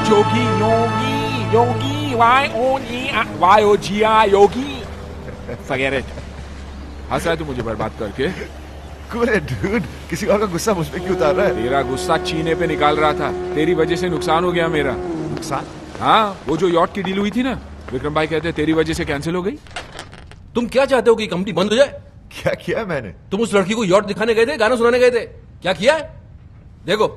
Jogi Yogi Yogi YOGI Yogi. Forget it। हंस रहा है तू मुझे बर्बाद करके? Cool it, dude। किसी और का गुस्सा मुझ पे क्यों उतार रहा है? तेरा गुस्सा चीने पे निकाल रहा था। तेरी वजह से नुकसान हो गया मेरा। नुकसान? हाँ, वो जो यॉट की डील हुई थी ना, विक्रम भाई कहते तेरी वजह से कैंसिल हो गई। तुम क्या चाहते हो कि कंपनी बंद हो जाए? क्या किया है मैंने? तुम उस लड़की को यॉट दिखाने गए थे, गाना सुनाने गए थे, क्या किया है? देखो।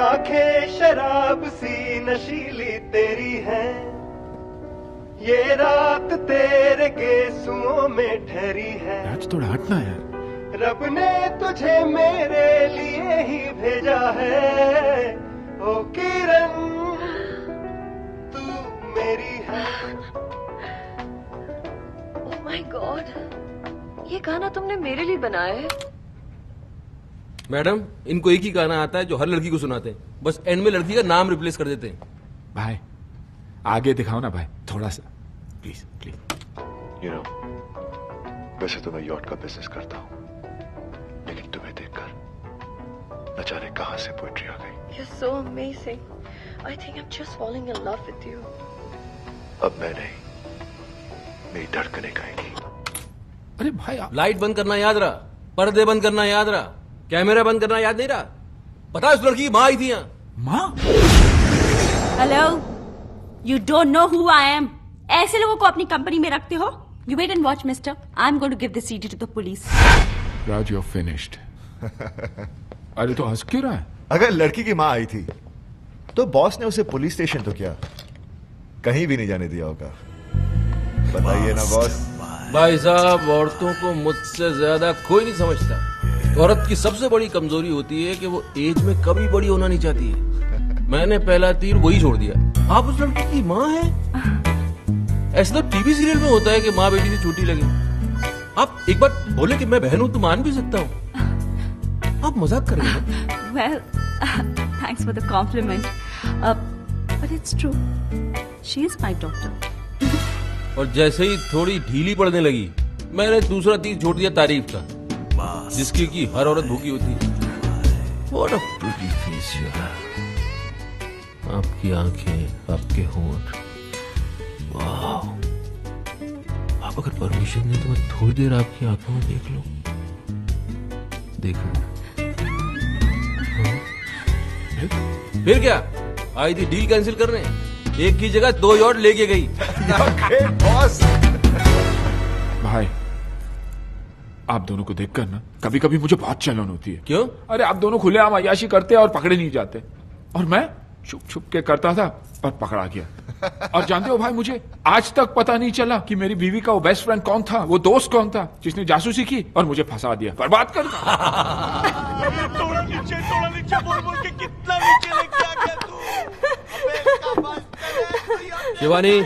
आंखें शराब सी नशीली तेरी है, ये रात तेरे गेसुओं में ठहरी है। आज थोड़ा हटना यार। रब ने तुझे मेरे लिए ही भेजा है, ओ किरण तू मेरी है। ओह माय गॉड, ये गाना तुमने मेरे लिए बनाया है? मैडम, इनको एक ही गाना आता है जो हर लड़की को सुनाते हैं, बस एंड में लड़की का नाम रिप्लेस कर देते हैं। भाई आगे दिखाओ ना भाई, थोड़ा सा प्लीज प्लीज। You know, वैसे तो मैं यॉट का बिजनेस करता हूँ, लेकिन तुम्हें देखकर न जाने कहां से पोएट्री आ गई। You're so amazing. I think I'm just falling in love with you. अब मैं नहीं, मेरी धड़कनें गाएंगी। अरे भाई आप लाइट बंद करना याद रहा, पर्दे बंद करना याद रहा, कैमरा बंद करना याद नहीं रहा? पता है उस लड़की की माँ आई थी यहाँ। माँ? Hello, you don't know who I am. ऐसे लोगों को अपनी कंपनी में रखते हो? You wait and watch mister, I am going to give the CD to the police. Raj, you finished. अरे तो हंस क्यों रहा है? अगर लड़की की माँ आई थी तो बॉस ने उसे पुलिस स्टेशन तो क्या, कहीं भी नहीं जाने दिया होगा। बताइए ना बॉस। भाई साहब, औरतों को मुझसे ज्यादा कोई नहीं समझता। औरत की सबसे बड़ी कमजोरी होती है कि वो एज में कभी बड़ी होना नहीं चाहती है। मैंने पहला तीर वही छोड़ दिया। आप उस लड़की की माँ हैं? ऐसा तो टीवी सीरियल में होता है कि माँ बेटी से छोटी लगे। आप एक बार बोले कि मैं बहन हूं तो मान भी सकता हूँ। आप मजाक कर रहे हैं? Well, thanks for the compliment, but it's true, she is my daughter. और जैसे ही थोड़ी ढीली पड़ने लगी, मैंने दूसरा तीर छोड़ दिया तारीफ का, जिसकी की हर औरत भूखी होती है। What a pretty face you have. आपकी आंखें, आपके होंठ, वाह। आप अगर परमिशन दें तो मैं थोड़ी देर आपकी आंखों में देख लूं। देखो। फिर क्या, आई थी डील कैंसिल करने, एक की जगह 2 यॉट लेके गई। बॉस। भाई आप दोनों को देखकर ना कभी कभी मुझे बहुत चलन होती है। क्यों? अरे आप दोनों खुलेआम अय्याशी करते और पकड़े नहीं जाते, और मैं छुप छुप के करता था और पकड़ा गया। और जानते हो भाई, मुझे आज तक पता नहीं चला कि मेरी बीवी का वो बेस्ट फ्रेंड कौन था, वो दोस्त कौन था जिसने जासूसी की और मुझे फंसा दिया, बर्बाद कर दिया। थोड़ा नीचे बोल बोल के कितना नीचे लेके आ गया तू। अबे इसका बस करे। शिवानी,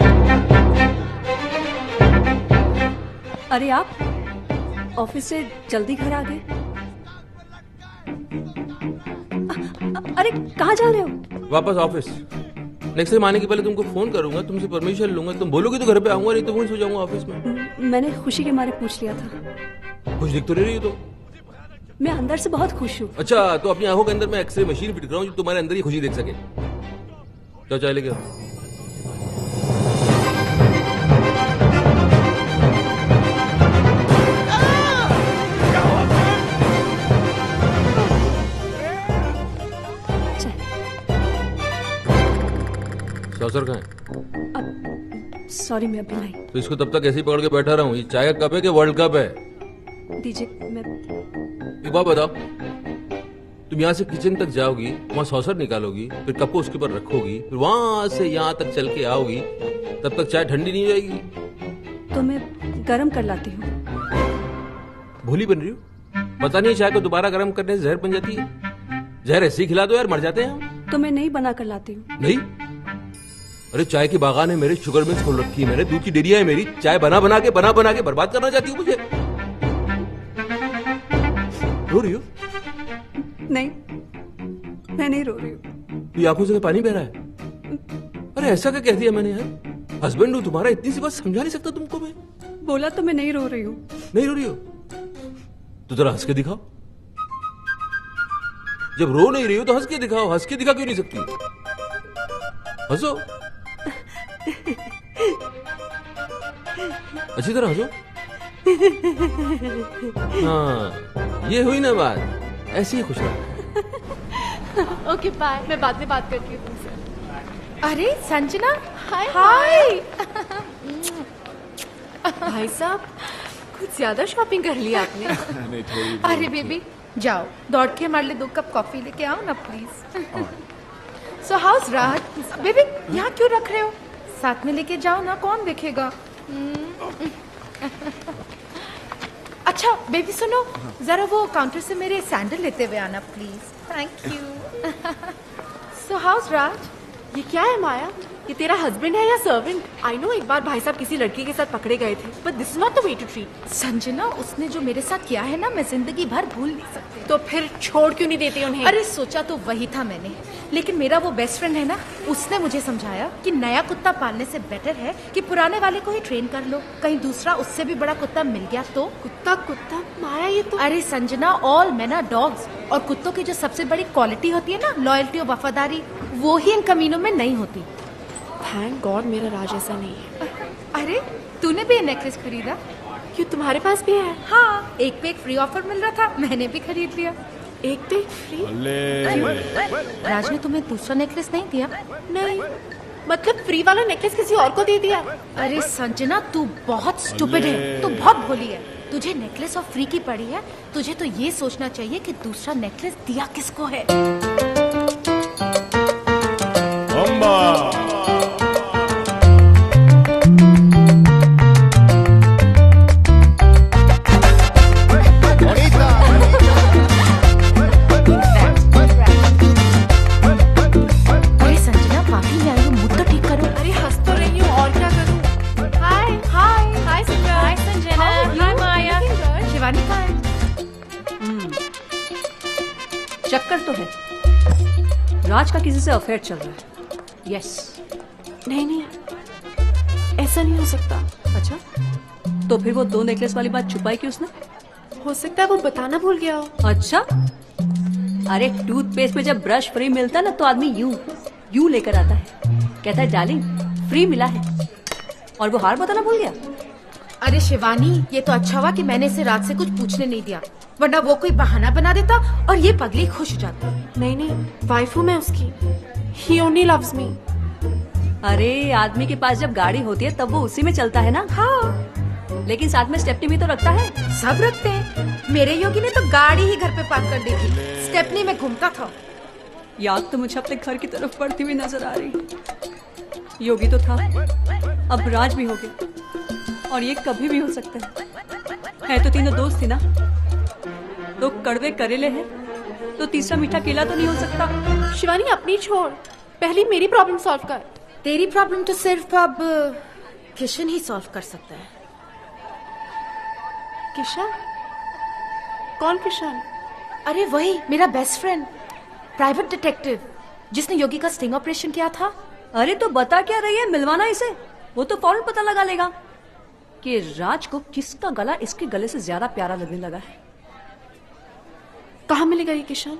अरे आप ऑफिस से जल्दी घर आ गए? अरे कहाँ जा रहे हो? वापस ऑफिस। नेक्स्ट टाइम आने के पहले तुमको फोन करूंगा, तुमसे परमिशन लूंगा। तुम बोलोगे तो घर पे आऊंगा, नहीं तो वहीं सो जाऊंगा ऑफिस में। मैंने खुशी के मारे पूछ लिया था। कुछ दिख तो नहीं रही हो तुम? मैं अंदर से बहुत खुश हूँ। अच्छा, तो अपनी आंखों के अंदर मैं एक्सरे मशीन फिट कर रहा हूँ जो तुम्हारे अंदर ही खुशी देख सके। तो चाय लेके आओ। सौसर कहाँ है? सॉरी, मैं अभी लाई। तो इसको तब तक ऐसे ही पकड़ के बैठा रहा हूँ? ये चाय का कप है कि वर्ल्ड कप है? दीजिए। मैं एक बात बताओ, तुम यहाँ से किचन तक जाओगी, वहाँ सौसर निकालोगी, फिर कप को उसके ऊपर रखोगी, फिर वहां से यहाँ तक चल के आओगी, तब तक चाय ठंडी नहीं हो जाएगी? तो मैं गरम कर लाती हूँ। भोली बन रही हो? पता नहीं चाय को दोबारा गर्म करने से जहर बन जाती है। जहर ऐसे ही खिला दो यार, मर जाते हैं हम। तो मैं नहीं बना कर लाती हूँ। नहीं? अरे चाय की बागान है मेरे, शुगर मिल्स खोल रखी है मैंने, दूध की डेयरिया है मेरी। चाय बना बना के बर्बाद करना चाहती हूँ मुझे? रो रही हो? नहीं, मैं नहीं रो रही हूँ। ये आंखों से पानी बह रहा है। अरे ऐसा क्या कह दिया मैंने यार? हस्बैंड हूँ तुम्हारा, इतनी सी बात समझा नहीं सकता तुमको मैं? बोला तो मैं नहीं रो रही हूँ। नहीं रो रही हो तो जरा हंस के दिखाओ। जब रो नहीं रही हो तो हंस के दिखाओ, हंस के दिखा क्यों नहीं सकती? हंसो, अच्छी तरह हंसो। हाँ, ये हुई ना बात, ऐसी ही खुश रहो। ओके बाय, मैं बाद में बात करती हूँ तुमसे। अरे संजना, हाय हाय। भाई साहब, कुछ ज्यादा शॉपिंग कर ली आपने। नहीं, थोड़ी अरे बेबी जाओ, दौड़ के हमारे लिए 2 कप कॉफी लेके आओ ना please. So house Raj, baby यहाँ क्यों रख रहे हो? साथ में लेके जाओ ना, कौन देखेगा? अच्छा बेबी सुनो, जरा वो काउंटर से मेरे सैंडल लेते हुए आना please. Thank you. So house Raj, ये क्या है माया? ये तेरा हस्बैंड है या सर्वेंट? आई नो एक बार भाई साहब किसी लड़की के साथ पकड़े गए थे, but this is not the way to treat. Sanjana, उसने जो मेरे साथ किया है ना, मैं जिंदगी भर भूल नहीं सकती। तो फिर छोड़ क्यों नहीं देती उन्हें? अरे सोचा तो वही था मैंने, लेकिन मेरा वो बेस्ट फ्रेंड है ना, उसने मुझे समझाया कि नया कुत्ता पालने से बेटर है कि पुराने वाले को ही ट्रेन कर लो, कहीं दूसरा उससे भी बड़ा कुत्ता मिल गया तो। कुत्ता कुत्ता माया, ये तो। अरे Sanjana, all men are dogs, और कुत्तों की जो सबसे बड़ी क्वालिटी होती है ना, लॉयल्टी और वफादारी, वो ही इन कमीनों में नहीं होती। थैंक गॉड मेरा राज ऐसा नहीं है। अरे तूने भी ये नेकलेस खरीदा? क्यों, तुम्हारे पास भी है? हाँ, एक पे एक फ्री ऑफर मिल रहा था, मैंने भी खरीद लिया। एक पे एक फ्री? राज ने तुम्हें दूसरा नेकलेस नहीं दिया? नहीं, मतलब फ्री वाला नेकलेस किसी और को दे दिया? अरे संजना, तू बहुत स्टूपिड है, तू बहुत भोली है। तुझे नेकलेस और फ्री की पड़ी है, तुझे तो ये सोचना चाहिए कि दूसरा नेकलेस दिया किसको है। चक्कर तो है, राज का किसी से अफेयर चल रहा है। यस। नहीं नहीं, ऐसा नहीं हो सकता। अच्छा, तो फिर वो 2 नेकलेस वाली बात छुपाई क्यों उसने? हो सकता है वो बताना भूल गया हो। अच्छा, अरे टूथपेस्ट में जब ब्रश फ्री मिलता है ना, तो आदमी यूं लेकर आता है, कहता है डार्लिंग फ्री मिला है, और वो हार बताना भूल गया। अरे शिवानी, ये तो अच्छा हुआ कि मैंने इसे रात से कुछ पूछने नहीं दिया, वरना वो कोई बहाना बना देता और ये पगली खुश हो जाती। नहीं नहीं, वाइफ हूँ मैं उसकी। He only loves me। अरे आदमी के पास जब गाड़ी होती है तब वो उसी में चलता है ना। हाँ, लेकिन साथ में स्टेपनी भी तो रखता है। सब रखते हैं। मेरे योगी ने तो गाड़ी ही घर पे पार्क कर दी थी, स्टेपनी में घूमता था। याद तो मुझे अपने घर की तरफ बढ़ती हुई नजर आ रही। योगी तो था, अब राज भी हो गया, और ये कभी भी हो सकता है तो तीनों दोस्त थी ना, 2 कड़वे करेले हैं तो तीसरा मीठा केला तो नहीं हो सकता। शिवानी अपनी छोड़, पहले मेरी प्रॉब्लम सॉल्व कर। तेरी प्रॉब्लम तो सिर्फ अब किशन ही सॉल्व कर सकता है। किशन? कौन किशन? अरे वही मेरा बेस्ट फ्रेंड, प्राइवेट डिटेक्टिव, जिसने योगी का स्टिंग ऑपरेशन किया था। अरे तो बता क्या रही है, मिलवाना इसे, वो तो फौरन पता लगा लेगा कि राज को किसका गला इसके गले से ज्यादा प्यारा लगने लगा है। कहाँ मिलेगा ये Kishan?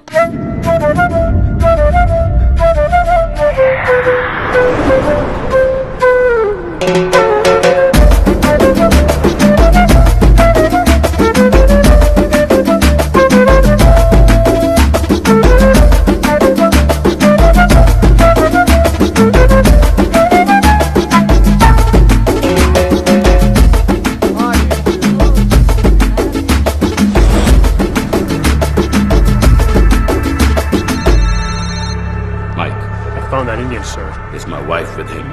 Found that Indian, sir. Is my wife with him?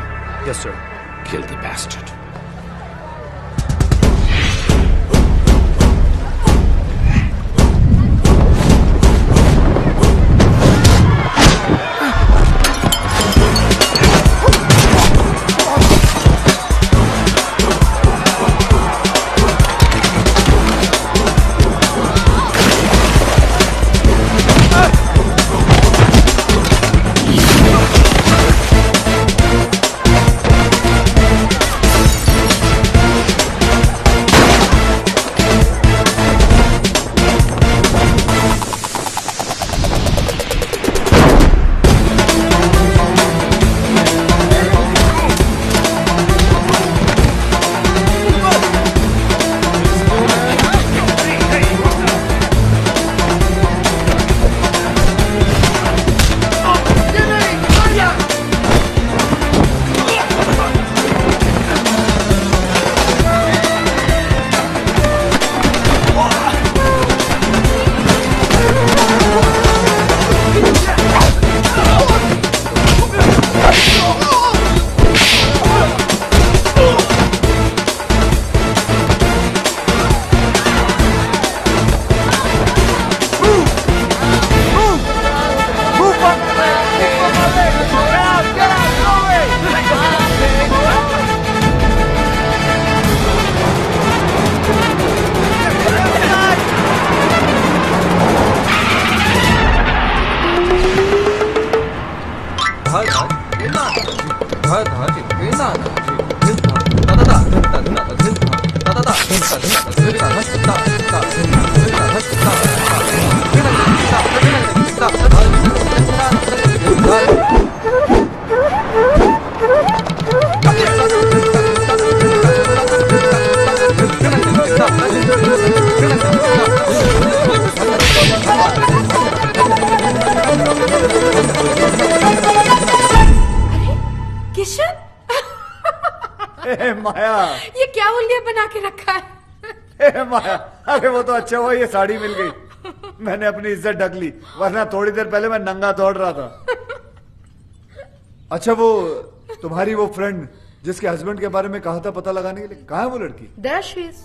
Yes, sir. Kill the bastard. माया, ये क्या उल्लिया बना के रखा है? माया, अरे वो तो अच्छा हुआ ये साड़ी मिल गई, मैंने अपनी इज्जत ढक ली, वरना थोड़ी देर पहले मैं नंगा दौड़ रहा था। अच्छा वो तुम्हारी वो फ्रेंड जिसके हस्बैंड के बारे में कहा था पता लगाने के लिए, कहाँ है वो लड़की? There she is.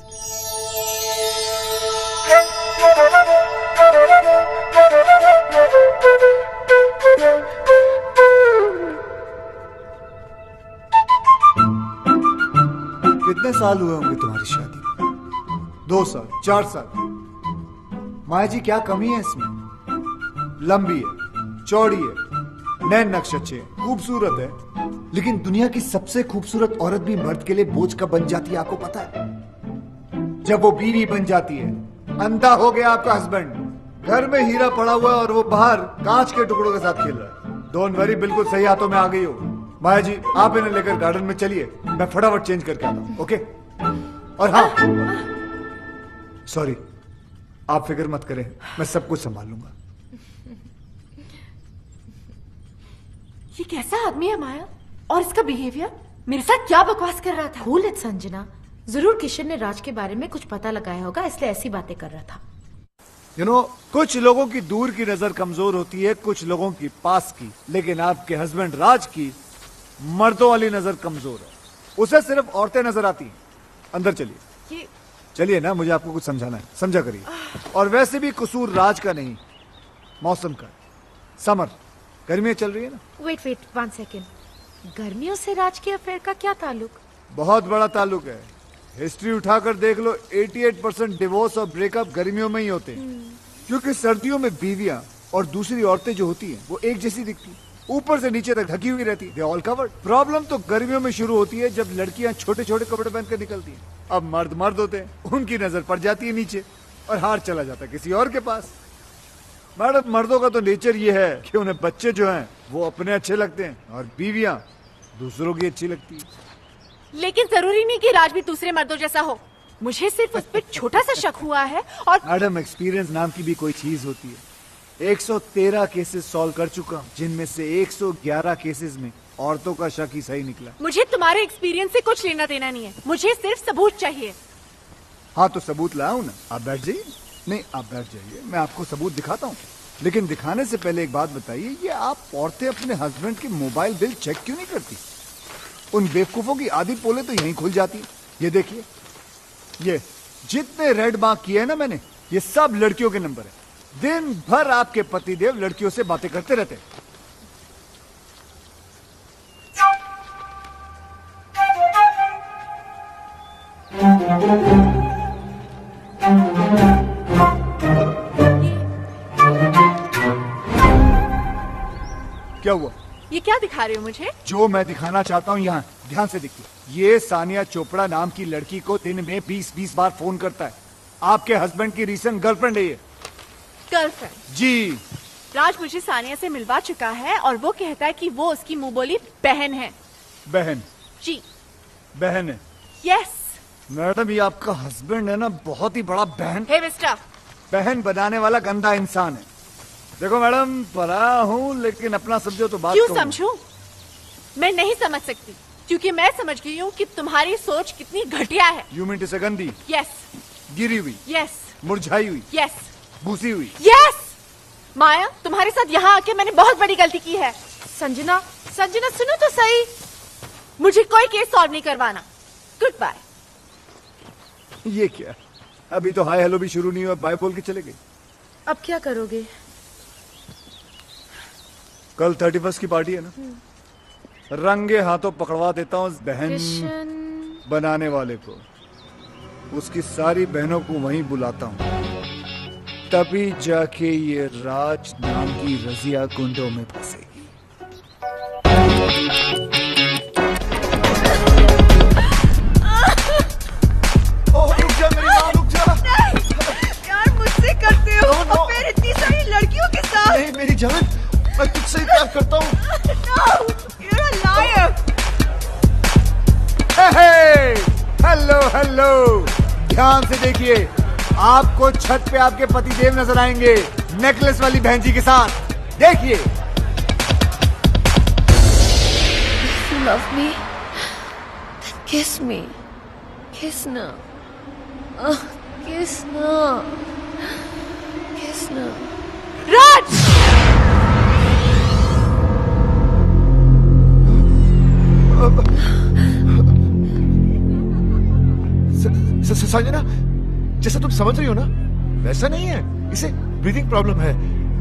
कितने साल हुए होंगे तुम्हारी शादी? 2 साल, 4 साल? माया जी क्या कमी है इसमें? लंबी है, चौड़ी है, नैन नक्श अच्छे हैं, खूबसूरत है, लेकिन दुनिया की सबसे खूबसूरत औरत भी मर्द के लिए बोझ कब बन जाती है आपको पता है? जब वो बीवी बन जाती है। अंधा हो गया आपका हस्बैंड, घर में हीरा पड़ा हुआ है और वो बाहर कांच के टुकड़ों के साथ खेल रहा है। डोंट वरी, बिल्कुल सही हाथों में आ गई हो। माया जी आप इन्हें लेकर गार्डन में चलिए, मैं फटाफट चेंज करके आता हूं, ओके? और हाँ, सॉरी, आप फिक्र मत करें, मैं सब कुछ संभाल लूंगा। ये कैसा आदमी है माया? और इसका बिहेवियर मेरे साथ क्या बकवास कर रहा था? कूल इट संजना, जरूर किशन ने राज के बारे में कुछ पता लगाया होगा, इसलिए ऐसी बातें कर रहा था। You know, कुछ लोगों की दूर की नजर कमजोर होती है, कुछ लोगों की पास की, लेकिन आपके हस्बैंड राज की मर्दों वाली नजर कमजोर है, उसे सिर्फ औरतें नजर आती हैं। अंदर चलिए, चलिए ना, मुझे आपको कुछ समझाना है, समझा करिए। और वैसे भी कसूर राज का नहीं, मौसम का। समर, गर्मियां चल रही है ना? वेट 1 सेकेंड, गर्मियों से राज के अफेयर का क्या ताल्लुक? बहुत बड़ा ताल्लुक है, हिस्ट्री उठाकर देख लो, 88% डिवोर्स और ब्रेकअप गर्मियों में ही होते हैं, क्योंकि सर्दियों में बीवियां और दूसरी औरतें जो होती हैं वो एक जैसी दिखती हैं, ऊपर से नीचे तक ढकी हुई रहती है, दे ऑल कवर्ड। प्रॉब्लम तो गर्मियों में शुरू होती है जब लड़कियां छोटे छोटे कपड़े पहनकर निकलती हैं। अब मर्द होते हैं, उनकी नजर पड़ जाती है नीचे और हार चला जाता है किसी और के पास। मैडम, मर्दों का तो नेचर ये है कि उन्हें बच्चे जो हैं वो अपने अच्छे लगते हैं और बीवियां दूसरों की अच्छी लगती है। लेकिन जरूरी नहीं कि राज भी दूसरे मर्दों जैसा हो, मुझे सिर्फ उस पर छोटा सा शक हुआ है। और मैडम, एक्सपीरियंस नाम की भी कोई चीज होती है। 113 केसेस सॉल्व कर चुका हूँ, जिनमें से 111 केसेस में औरतों का शक ही सही निकला। मुझे तुम्हारे एक्सपीरियंस से कुछ लेना देना नहीं है, मुझे सिर्फ सबूत चाहिए। हाँ तो सबूत लाऊं ना, आप बैठ जाइए। नहीं, आप बैठ जाइए, मैं आपको सबूत दिखाता हूँ। लेकिन दिखाने से पहले एक बात बताइए, ये आप औरतें अपने हस्बैंड के मोबाइल बिल चेक क्यों नहीं करती? उन बेवकूफों की आधी पोले तो यहीं खुल जाती है। ये देखिए, ये जितने रेड मार्क किए हैं ना मैंने, ये सब लड़कियों के नंबर है। दिन भर आपके पतिदेव लड़कियों से बातें करते रहते हैं। क्या हुआ? ये क्या दिखा रहे हो मुझे? जो मैं दिखाना चाहता हूँ यहाँ ध्यान से देखिए। ये सानिया चोपड़ा नाम की लड़की को दिन में 20-20 बार फोन करता है। आपके हस्बैंड की रीसेंट गर्लफ्रेंड है ये। गर्लफ्रेंड? जी। राज मुझे सानिया से मिलवा चुका है और वो कहता है कि वो उसकी मुंह बोली बहन है। बहन? जी बहन है। यस। मैडम, ये आपका हस्बैंड है ना, बहुत ही बड़ा बहन मिस्टर, बहन बनाने वाला गंदा इंसान है। देखो मैडम, पढ़ा हूँ लेकिन अपना समझो तो बात क्यों कहूँ। समझूं? मैं नहीं समझ सकती, क्योंकि मैं समझ गई हूँ कि तुम्हारी सोच कितनी घटिया है। यू मीन टू से गंदी? यस। गिरी हुई? यस। मुरझाई हुई? यस। भूसी हुई? यस। माया, तुम्हारे साथ यहाँ आके मैंने बहुत बड़ी गलती की है। संजना, संजना सुनो तो सही, मुझे कोई केस सॉल्व नहीं करवाना। Goodbye. ये क्या, अभी तो हाय हेलो भी शुरू नहीं हुआ, बाय बोल के चले गए। अब क्या करोगे? कल 31 की पार्टी है ना, रंगे हाथों पकड़वा देता हूँ बहन बनाने वाले को। उसकी सारी बहनों को वहीं बुलाता हूँ, तभी जाके ये राज नाम की रजिया गुंडों में फंसेगी। रुक जा मेरी माँ, रुक जा। यार मुझसे करते हो और फिर इतनी सारी लड़कियों के साथ। नहीं मेरी जान, मैं तुझसे ही प्यार करता हूँ। No, you're a liar. Hello hello, ध्यान से देखिए, आपको छत पे आपके पतिदेव नजर आएंगे नेकलेस वाली बहन जी के साथ। देखिए। You love me? Kiss me. Kiss now. Kiss now. Kiss now. राज! संजना, जैसा तुम समझ रही हो ना, वैसा नहीं है। इसे ब्रीदिंग प्रॉब्लम है,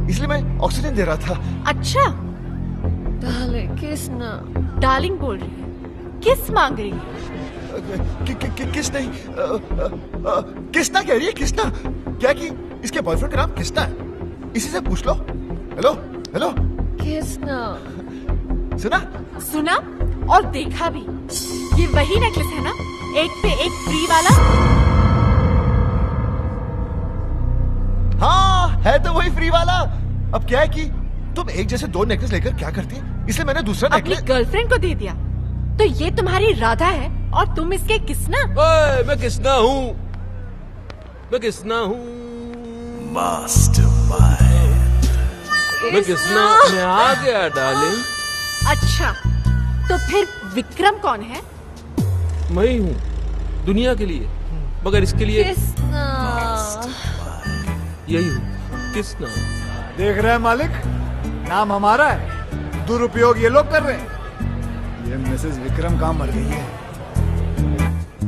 इसलिए मैं ऑक्सीजन दे रहा था। अच्छा, Darling, kiss now. डार्लिंग बोल रही है, किस मांग रही है? किसना कह रही है, किसना? क्या कि इसके बॉयफ्रेंड का नाम किसना है? इसी से पूछ लो। Hello hello, Kiss now. सुना? सुना और देखा भी। ये वही नेकलेस है ना, एक पे एक फ्री वाला? हाँ, है तो वही फ्री वाला। अब क्या है कि तुम एक जैसे दो नेकलेस लेकर क्या करती, इसलिए मैंने दूसरा अपनी नेकलेस। गर्लफ्रेंड को दे दिया। तो ये तुम्हारी राधा है और तुम इसके किसना? ओए, मैं किसना हूँ? मैं किसना हूँ? मैं किसना? मैं आ गया डार्लिंग। अच्छा, तो फिर विक्रम कौन है? मैं ही हूँ दुनिया के लिए, मगर इसके लिए Kiss now. यही हूँ, किसना। देख रहे हैं मालिक, नाम हमारा है, दुरुपयोग ये लोग कर रहे हैं। ये मिसेस विक्रम कहाँ मर गई है?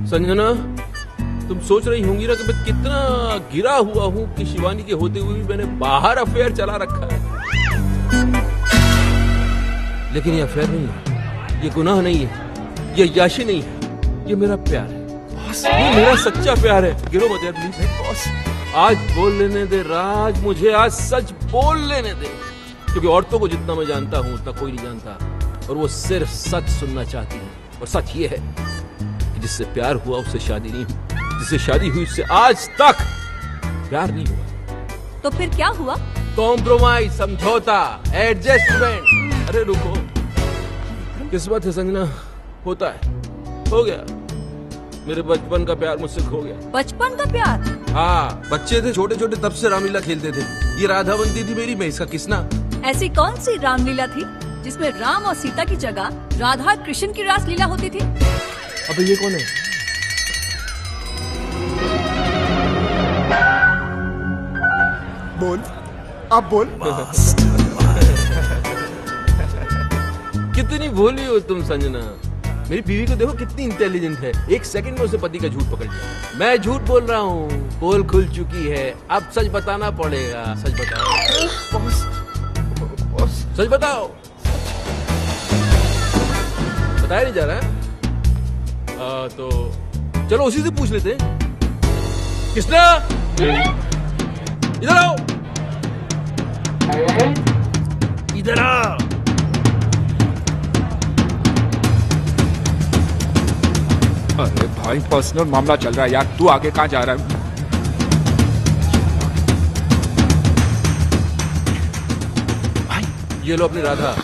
संजना, तुम सोच रही होंगी ना कि मैं कितना गिरा हुआ हूँ कि शिवानी के होते हुए भी मैंने बाहर अफेयर चला रखा है। लेकिन ये अफेयर नहीं है, ये गुनाह नहीं है, ये याशी नहीं है, ये मेरा प्यार है। ये मेरा सच्चा प्यार है। गिरो मत यार प्लीज। बॉस, आज बोल लेने दे राज, मुझे आज सच बोल लेने दे, क्योंकि औरतों को जितना मैं जानता हूँ उतना कोई नहीं जानता, और वो सिर्फ सच सुनना चाहती है। और सच ये है कि जिससे प्यार हुआ उससे शादी नहीं हुई, जिससे शादी हुई उससे आज तक प्यार नहीं हुआ। तो फिर क्या हुआ? कॉम्प्रोमाइज, समझौता, एडजस्टमेंट। अरे रुको, किस्मत है संजना, होता है, हो गया। मेरे बचपन का प्यार मुझसे खो गया। बचपन का प्यार? हाँ, बच्चे थे छोटे छोटे, तब से रामलीला खेलते थे। ये राधा बनती थी मेरी, मैं इसका किसना। ऐसी कौन सी रामलीला थी जिसमें राम और सीता की जगह राधा और कृष्ण की रासलीला होती थी? अबे ये कौन है? बोल, अब बोल। कितनी भोली हो तुम संजना। मेरी बीवी को देखो कितनी इंटेलिजेंट है, एक सेकंड में उसे पति का झूठ पकड़ लिया। मैं झूठ बोल रहा हूँ, पोल खुल चुकी है, अब सच बताना पड़ेगा। सच बताओ बॉस, सच बताओ। बताया नहीं जा रहा है? तो चलो उसी से पूछ लेते हैं। किसने? इधर आओ, इधर आओ। अरे भाई, पर्सनल मामला चल रहा है यार, तू आगे कहाँ जा रहा है? ये लो अपनी राधा।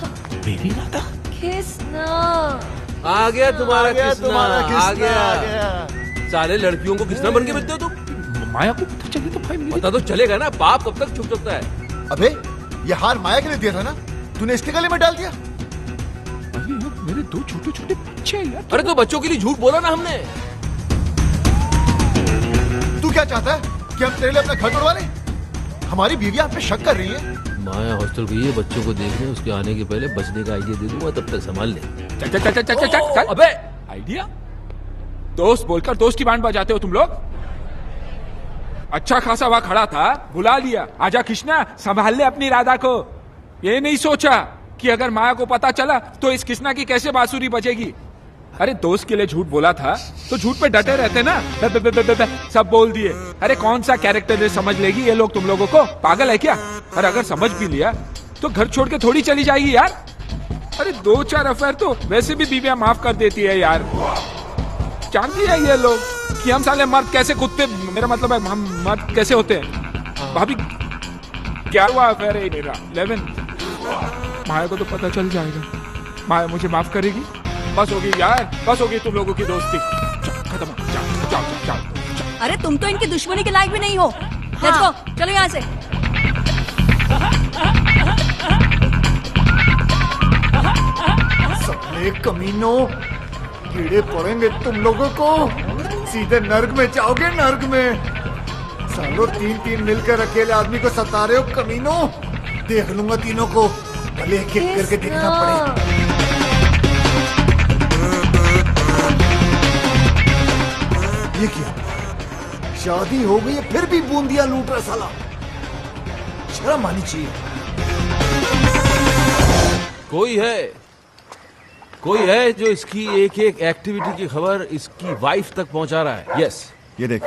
मेरी राधा? Kiss now. आ गया तुम्हारा किसना, आ आ गया। गया। सारे लड़कियों को किसना बन के मिलते हो तुम? माया को पता चले तो भाई मेरी। पता तो चलेगा ना, पाप कब तक छुप सकता है? अबे, ये हार माया के लिए दिया था ना, तूने इसके गले में डाल दिया। अरे यार, मेरे दो छोटे छोटे बच्चे हैं यार। अरे तो बच्चों के लिए झूठ बोला ना हमने। तू क्या चाहता है कि हम तेरे लिए अपना घर तोड़वा लें? हमारी बीवी आप पे शक कर रही है। माया हॉस्टल गई है बच्चों को देखने, उसके आने के पहले बचने का आइडिया दे दूंगा, तब तक संभाल ले। चल चल चल चल चल चल। अबे आइडिया? दोस्त बोलकर दोस्त की बैंड बजाते हो तुम लोग। अच्छा खासा वहां खड़ा था, बुला लिया, आजा कृष्णा संभाल ले अपनी राधा को। ये नहीं सोचा कि अगर माया को पता चला तो इस कृष्णा की कैसे बांसुरी बजेगी। अरे दोस्त के लिए झूठ बोला था तो झूठ पे डटे रहते ना। सब बोल दिए। अरे कौन सा कैरेक्टर समझ लेगी ये लोग तुम लोगों को? पागल है क्या? और अगर समझ भी लिया तो घर छोड़ के थोड़ी चली जाएगी यार। अरे 2-4 अफेयर तो वैसे भी बीवियां माफ कर देती है यार। जानती है ये लोग कि हम साले मर्द कैसे कुत्ते, मेरा मतलब है हम मर्द कैसे होते हैं। भाभी क्या हुआ अफेयर है मेरा 11। माया को तो पता चल जाएगा, माया मुझे माफ करेगी। बस होगी यार, बस होगी तुम लोगों की दोस्ती, खत्म। जाओ जाओ जाओ जाओ। अरे तुम तो इनकी दुश्मनी के लायक भी नहीं हो। लेट्स गो, चलो यहाँ से। साले कमीनों, कीड़े पड़ेंगे तुम लोगों को, सीधे नर्क में जाओगे, नर्क में। सालों 3-3 मिलकर अकेले आदमी को सता रहे हो कमीनों। देख लूंगा तीनों को, भले एक एक करके देखना पड़े। ये क्या, शादी हो गई है फिर भी बूंदिया लूट रहा साला, शर्म आनी चाहिए। कोई है जो इसकी एक एक एक्टिविटी की खबर इसकी वाइफ तक पहुंचा रहा है। यस, ये देख,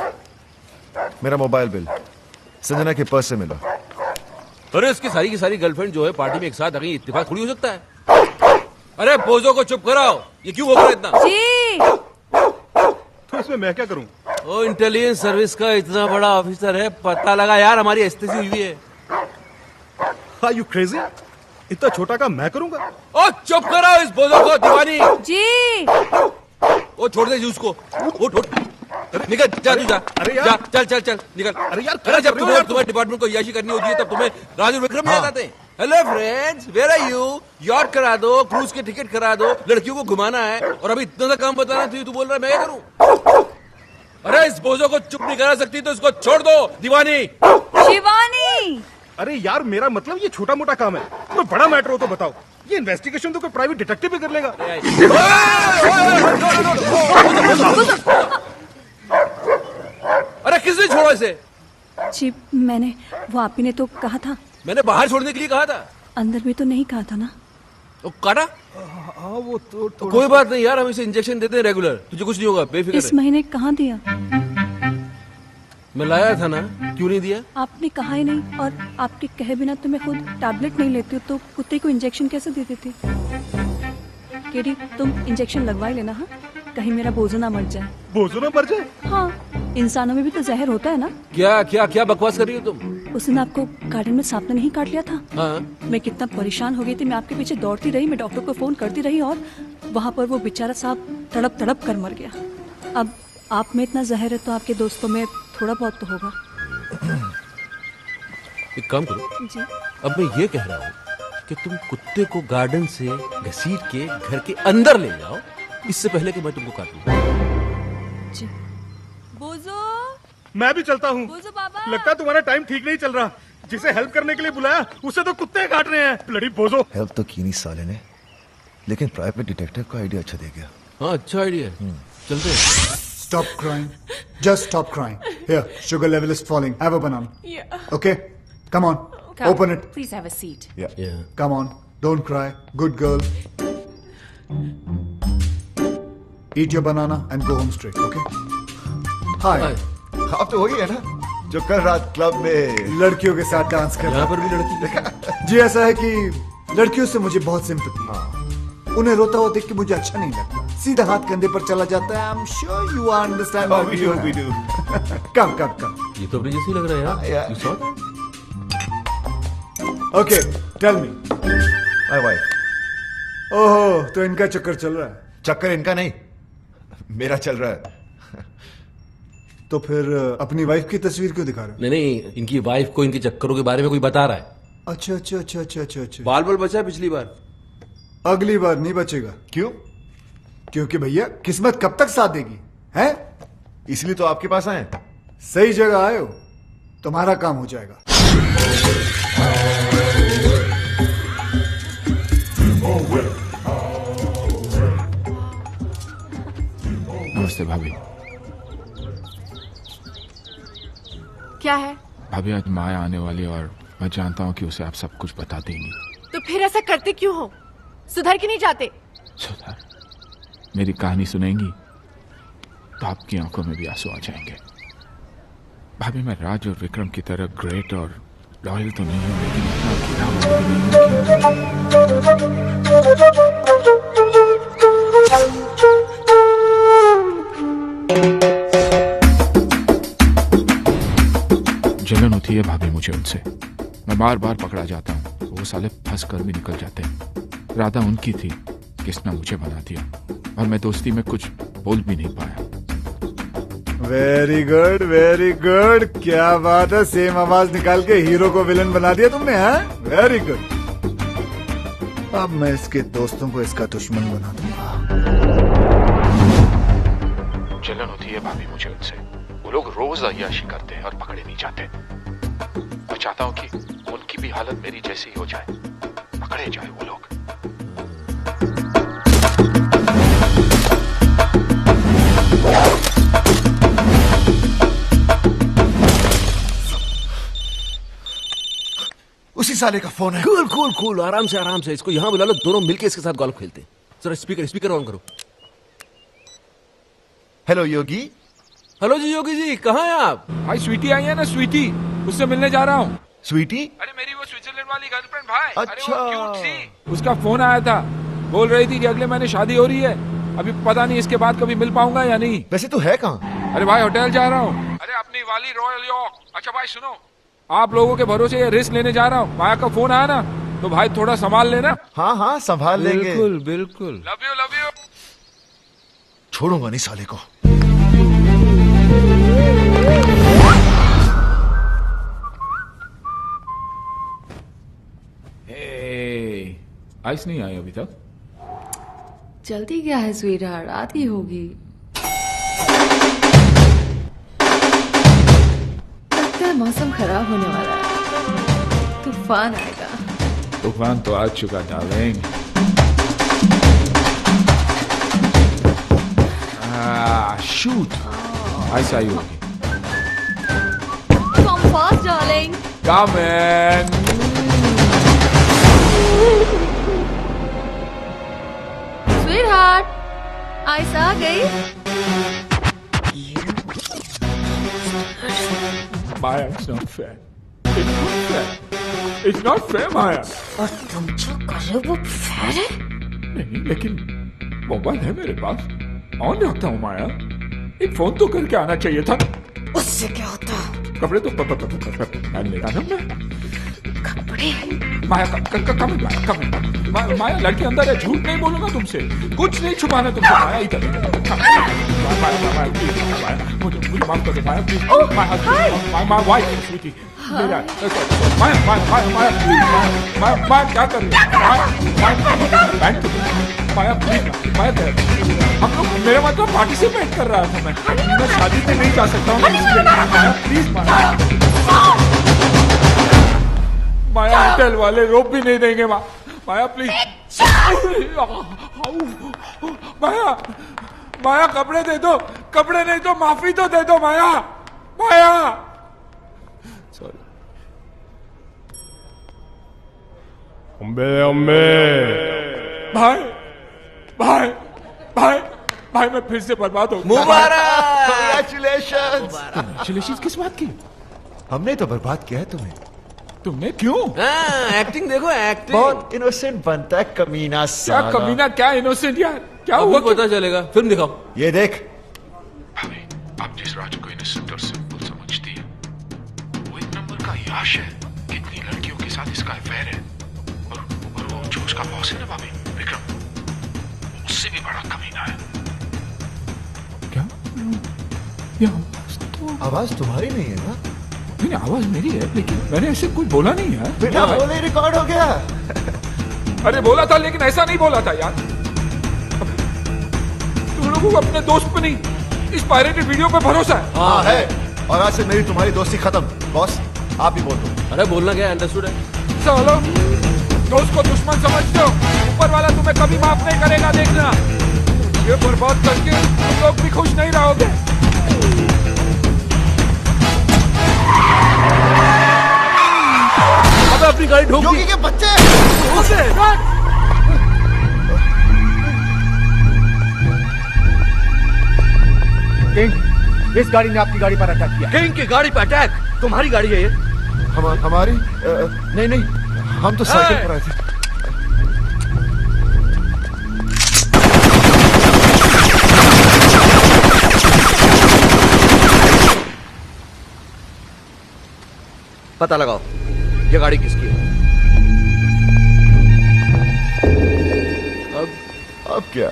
मेरा मोबाइल बिल संजना के पर्स से मिला। अरे इसकी सारी की सारी गर्लफ्रेंड जो है पार्टी में एक साथ आ गई, इत्तेफाक थोड़ी हो सकता है। अरे बोझों को चुप कराओ, ये क्यों हो रहा है इतना? जी तो इसमें मैं क्या करूं? ओ इंटेलिजेंस सर्विस का इतना बड़ा ऑफिसर है, पता लगा यार हमारी एस्तेसी हुई है। Are you crazy? इतना छोटा काम मैं करूंगा? ओ चुप कराओ इस बोझों को दीवानी। जी ओ छोड़ दे जूस को, वो छोड़, निकल जा तू जा। अरे यार, जा, चल चल चल निकल। अरे यार, अरे जब तुम्हारे डिपार्टमेंट को याशी करनी होती है तब तुम्हें राजू विक्रम याद आते हैं। Hello friends, where are you? यॉर्क करा दो, क्रूज के टिकट करा दो, लड़कियों को घुमाना है, और अभी इतना सा काम बताना तू बोल रहा है मैं क्या करूं? अरे इस बोझों को चुप नहीं करा सकती तो इसको छोड़ दो दीवानी। शिवानी, अरे यार, मेरा मतलब ये छोटा मोटा काम है, कोई बड़ा मैटर हो तो बताओ। ये इन्वेस्टिगेशन तो कोई प्राइवेट डिटेक्टिव भी कर लेगा। अरे किसने छोड़ा इसे? जी मैंने, वो आप ही ने तो कहा था। मैंने बाहर छोड़ने के लिए कहा था। अंदर भी तो नहीं कहा था ना। तो काटा? हाँ वो तो कोई बात नहीं यार, हम इसे इंजेक्शन देते हैं रेगुलर, तुझे कुछ नहीं होगा, बेफिक्र इस रह। महीने कहाँ दिया? मैं लाया था ना, क्यों नहीं दिया? आपने कहा ही नहीं, और आपके कहे बिना तो मैं खुद टैबलेट नहीं लेती हूँ, तो कुत्ते को इंजेक्शन कैसे दे देती? केडी, तुम इंजेक्शन लगवा ही लेना, हाँ? कहीं मेरा बोझो ना मर जाए। बोझो ना मर जाए? हाँ, इंसानों में भी तो जहर होता है ना। क्या क्या क्या बकवास कर रही हो तुम? उस दिन आपको गार्डन में सांप ने नहीं काट लिया था? हाँ? मैं कितना परेशान हो गई थी, मैं आपके पीछे दौड़ती रही, मैं डॉक्टर को फोन करती रही, और वहाँ पर वो बेचारा सांप तड़प तड़प कर मर गया। अब आप में इतना जहर है तो आपके दोस्तों में थोड़ा बहुत तो होगा। एक काम करो, जी अब मैं ये कह रहा हूँ कि तुम कुत्ते को गार्डन से घसीट के घर के अंदर ले जाओ, इससे पहले कि मैं तुमको काटूं। जी। बोझो, मैं भी चलता हूँ। बोझो बाबा। लगता है तुम्हारा टाइम ठीक नहीं चल रहा। जिसे हेल्प करने के लिए बुलाया उसे तो कुत्ते काट रहे हैं। ब्लडी बोझो। हेल्प तो की नहीं साले ने, लेकिन प्राइवेट डिटेक्टिव का आइडिया अच्छा दे गया। हाँ अच्छा आइडिया है, चलते हैं। Stop crying. Just stop crying. Here, sugar level is falling. Have a banana. Yeah. Okay? Come on. Open it. Please have a seat. Yeah. Come on. Don't cry. Good girl. Eat your banana and go home straight. Okay? Hi. आप तो वही है ना जो कल रात club में लड़कियों के साथ डांस कर रहा यहाँ पर भी लड़की। जी ऐसा है कि लड़कियों से मुझे बहुत सिंपैथी है। उन्हें रोता हुआ देख के मुझे अच्छा नहीं लगता। सीधा हाथ कंधे पर चला जाता है। I am sure you understand what we do. Come come come. ये तो अपने जैसे ही लग रहा है यार। You saw that? Okay, tell me. My wife. ओहो, तो इनका चक्कर चल रहा है। चक्कर इनका नहीं, मेरा चल रहा है। तो फिर अपनी वाइफ की तस्वीर क्यों दिखा रहे हो? नहीं नहीं, इनकी वाइफ को इनके चक्करों के बारे में कोई बता रहा है। अच्छा अच्छा अच्छा अच्छा अच्छा अच्छा। बाल बाल बचा है पिछली बार। अगली बार नहीं बचेगा। क्यों? क्योंकि भैया किस्मत कब तक साथ देगी, हैं? इसलिए तो आपके पास आए। सही जगह आए हो, तुम्हारा काम हो जाएगा। नमस्ते भाभी। क्या है? भाभी आज माया आने वाली और मैं जानता हूँ कि उसे आप सब कुछ बता देंगी। तो फिर ऐसा करते क्यों हो? सुधर के नहीं जाते? सुधर? मेरी कहानी सुनेंगी तो आपकी आंखों में भी आंसू आ जाएंगे। भाभी मैं राज और विक्रम की तरह ग्रेट और लॉयल तो नहीं हूँ, लेकिन इतना गिरा हुआ जलन होती है भाभी मुझे उनसे। मैं बार बार पकड़ा जाता हूँ, वो साले फंस कर भी निकल जाते हैं। राधा उनकी थी, किसने मुझे बना दिया, और मैं दोस्ती में कुछ बोल भी नहीं पाया। Very good very good. क्या बात है, सेम आवाज निकाल के हीरो को विलन बना दिया तुमने, हाँ? Very good. अब मैं इसके दोस्तों को इसका दुश्मन बना दूंगा। जलन होती है भाभी मुझे उनसे। वो लोग रोज अय्याशी करते हैं और पकड़े नहीं जाते। मैं चाहता हूँ कि उनकी भी हालत मेरी जैसी हो जाए, पकड़े जाए वो लोग। उसी साले का फोन है। कूल कूल कूल, आराम से इसको यहाँ बुला लो, दोनों मिलके इसके साथ गोल्फ खेलते हैं। जरा स्पीकर ऑन करो। हेलो योगी। हेलो जी योगी जी, कहाँ हैं आप? भाई स्वीटी आई है ना, स्वीटी, उससे मिलने जा रहा हूँ। स्वीटी? अरे मेरी वो स्विट्जरलैंड वाली गर्लफ्रेंड भाई। अच्छा। अरे वो क्यूट सी। उसका फोन आया था, बोल रही थी कि अगले महीने शादी हो रही है। अभी पता नहीं इसके बाद कभी मिल पाऊंगा या नहीं। वैसे तू है कहाँ? अरे भाई होटल जा रहा हूँ। अरे अपनी वाली रॉयल यॉर्क। अच्छा भाई सुनो, आप लोगों के भरोसे ये रिस्क लेने जा रहा हूँ। माया का फोन आया ना, तो भाई थोड़ा संभाल लेना। हाँ हाँ संभाल लेंगे। बिल्कुल बिल्कुल। Love you. छोड़ूंगा नहीं साले को। आइस नहीं आई अभी तक। जल्दी क्या है स्वीटहार्ट, आती होगी। लगता है मौसम खराब होने वाला है, तूफान आएगा। तूफान तो आ चुका डार्लिंग। शूट, आइस आई होगी। Come fast, darling. Come in. Sweetheart, ice आ गई। Maya, it's not fair. It's not fair. It's not fair, Maya. और तुम जो कर रहे हो वो फेयर है? नहीं, लेकिन मोबाइल है मेरे पास, ऑन रखता हूँ माया। एक फोन तो करके आना चाहिए था। उससे क्या होता? कपड़े तो पहन लेगा ना मैं। कपड़े? माया कम माया लड़के अंदर है, झूठ नहीं बोलूंगा तुमसे, कुछ नहीं छुपाना तुमसे। माया इधर माया मुझे माफ कर दो माया प्लीज। माया वाइफ स्वीटी मेरा। माया क्या कर रही है? माया प्लीज माया, हम लोग मेरा मतलब पार्टिसिपेट कर रहा था मैं शादी में नहीं जा सकता हूँ। माया प्लीज माया होटल वाले रोप भी नहीं देंगे। माया प्लीज। माया कपड़े दे दो, कपड़े नहीं तो माफी तो दे दो माया। सॉरी। भाई मैं फिर से बर्बाद हो गया। मुबारक। Congratulations। किस बात की? हमने तो बर्बाद किया है तुम्हें। तुमने क्यों? एक्टिंग देखो, एक्टिंग। बहुत इनोसेंट बनता है कमीना क्या साला। कमीना, क्या इनोसेंट यार, क्या अब हुआ? पता चलेगा, फिल्म दिखाओ। ये देख। भाभी, आप जिस राजू को इनोसेंट और सिंपल समझती है, वो एक नंबर का याश है। कितनी लड़कियों के साथ इसका अफेयर है। और वो जो उसका बॉस है ना भाभी, विक्रम, उससे भी बड़ा कमीना है। क्या? ये आवाज तुम्हारी नहीं है ना? नहीं, आवाज मेरी है, लेकिन मैंने ऐसे कुछ बोला नहीं है। बिना बोले रिकॉर्ड हो गया। अरे बोला था, लेकिन ऐसा नहीं बोला था यार। तुम लोगों को अपने दोस्त पे नहीं, इस पायरेटेड वीडियो पे भरोसा है। हाँ है, और आज से मेरी तुम्हारी दोस्ती खत्म। बॉस आप ही बोल दो। अरे बोलना क्या, अंडरस्टूड है। चलो, दोस्त को दुश्मन समझते हो, ऊपर वाला तुम्हें कभी माफ नहीं करेगा, देखना। ये बर्बाद करके तुम लोग भी खुश नहीं रहोगे। अब अपनी गाड़ी ठोक दी। योगी के बच्चे। किंग, इस गाड़ी ने आपकी गाड़ी पर अटैक किया। किंग की गाड़ी पर अटैक? तुम्हारी गाड़ी है ये? हमारी नहीं, हम तो साइकिल पर आए थे। पता लगाओ ये गाड़ी किसकी है। अब क्या,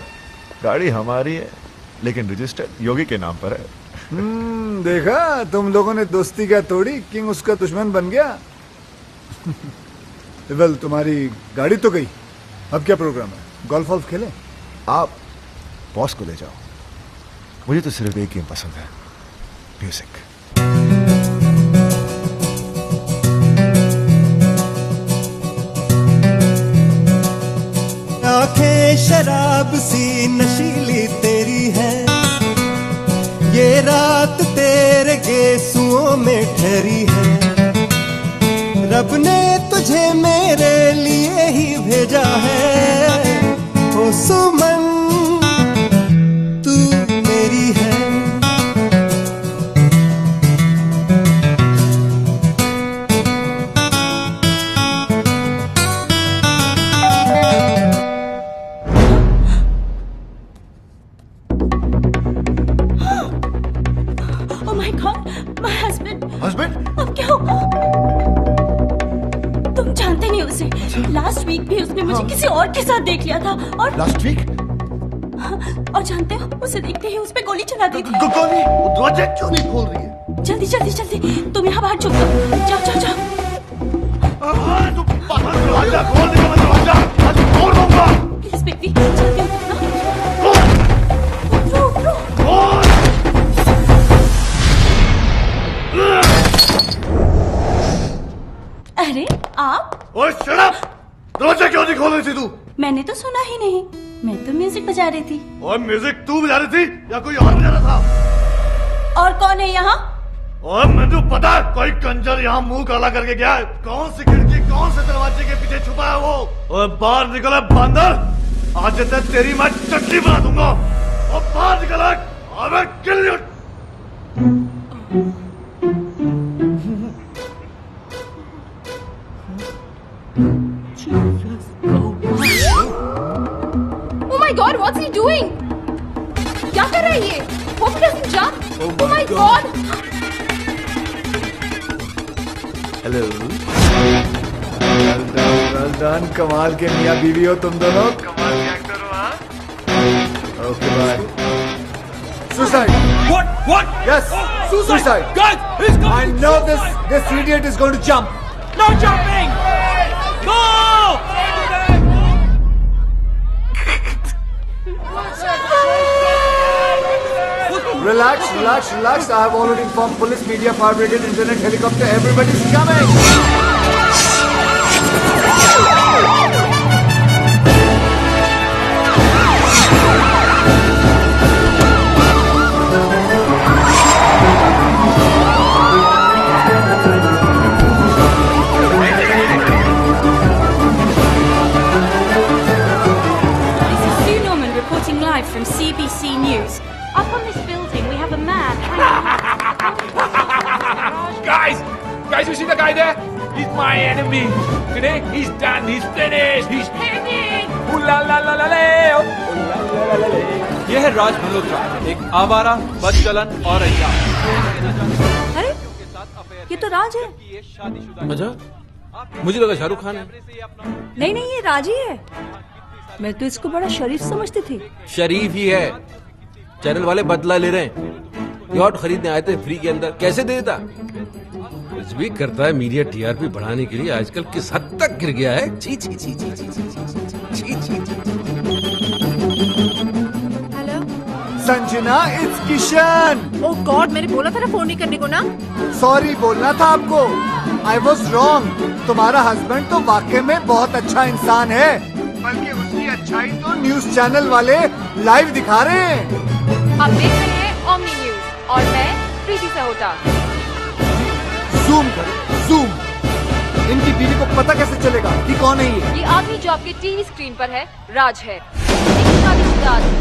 गाड़ी हमारी है, लेकिन रजिस्टर्ड योगी के नाम पर है। देखा, तुम लोगों ने दोस्ती क्या तोड़ी, किंग उसका दुश्मन बन गया। वेल, तुम्हारी गाड़ी तो गई, अब क्या प्रोग्राम है? गोल्फ वॉल्फ खेले? आप बॉस को ले जाओ, मुझे तो सिर्फ एक गेम पसंद है, म्यूजिक। आंखें शराब सी नशीली तेरी है, ये रात तेरे गेसुओं में ठहरी है। रब ने तुझे मेरे लिए ही भेजा है, ओ सुमन तू मेरी है। Oh my God, my husband. Husband? अब क्या होगा? तुम जानते नहीं उसे। लास्ट वीक भी उसने मुझे किसी और के साथ देख लिया था और लास्ट वीक? और जानते हो उसे देखते ही उस पे गोली चला दी थी। गोली? दरवाजा क्यों नहीं खोल रही है? जल्दी जल्दी जल्दी, तुम यहाँ बाहर छुप जाओ। जाओ जाओ जाओ। दरवाजा खोल दे, मैं दरवाजा आज तोड़ दूंगा। प्लीज बेबी, जल्दी उठो ना। उठो उठो। अरे आप? ओए शट अप! दरवाजा क्यों नहीं खोल रही थी तू? मैंने तो सुना ही नहीं, मैं तो म्यूजिक बजा रही थी। और म्यूजिक तू बजा रही थी या कोई और बजा रहा था? और कौन है यहाँ? और मैं तो पता है कोई कंजर यहाँ मुंह काला करके गया है। कौन सी खिड़की कौन से दरवाजे के पीछे छुपा है वो? और बाहर निकला बंदर, आज तक तेरी मैं चटनी बना दूंगा। और बाहर निकला, और मैं kill you. Oh my God, what's he doing? क्या कर रहा है ये? Hope he doesn't jump. Oh my God. Hello. Well done, कमाल के मियां बीवी हो तुम दोनों। कमाल के एक्टर हो, हाँ? Okay bye. Suicide. What? Yes. Suicide. Guys, he's coming. I know this idiot is going to jump. No jumping! Go! Relax, relax, relax. I have already informed police, media, fire brigade, internet, helicopter. Everybody's coming. This is Sue Norman reporting live from CBC News. Up on this building, we have a man Guys, you see the guy there? He's my enemy. Today, he's done. He's finished. He's hanging. Ooh la la la la la. Ooh la la la la la. ये है राज मल्होत्रा, एक आवारा, बदचलन और अय्यार। अरे ये तो राज है। अच्छा, मुझे लगा शाहरुख खान है। नहीं नहीं, ये राज ही है। मैं तो इसको बड़ा शरीफ समझती थी। शरीफ ही है। चैनल वाले बदला ले रहे हैं। यॉट खरीदने आए थे फ्री के अंदर, कैसे दे देता? कुछ भी करता है मीडिया टीआरपी बढ़ाने के लिए। आजकल किस हद तक गिर गया है। छी छी छी छी छी छी छी छी। Hello. Sanjana, it's Kishan. Oh God, मैंने बोला था ना फोन नहीं करने को ना। सॉरी बोलना था आपको। I was wrong. तुम्हारा हस्बैंड तो वाकई में बहुत अच्छा इंसान है, बल्कि उसकी अच्छाई तो न्यूज चैनल वाले लाइव दिखा रहे हैं। आप देख रहे हैं ओमनी न्यूज और मैं प्रीति सहोटा। जूम करो, जूम। इनकी बीवी को पता कैसे चलेगा कि कौन है ये? ये आदमी जो आपके टीवी स्क्रीन पर है राज है, एक शादीशुदा आदमी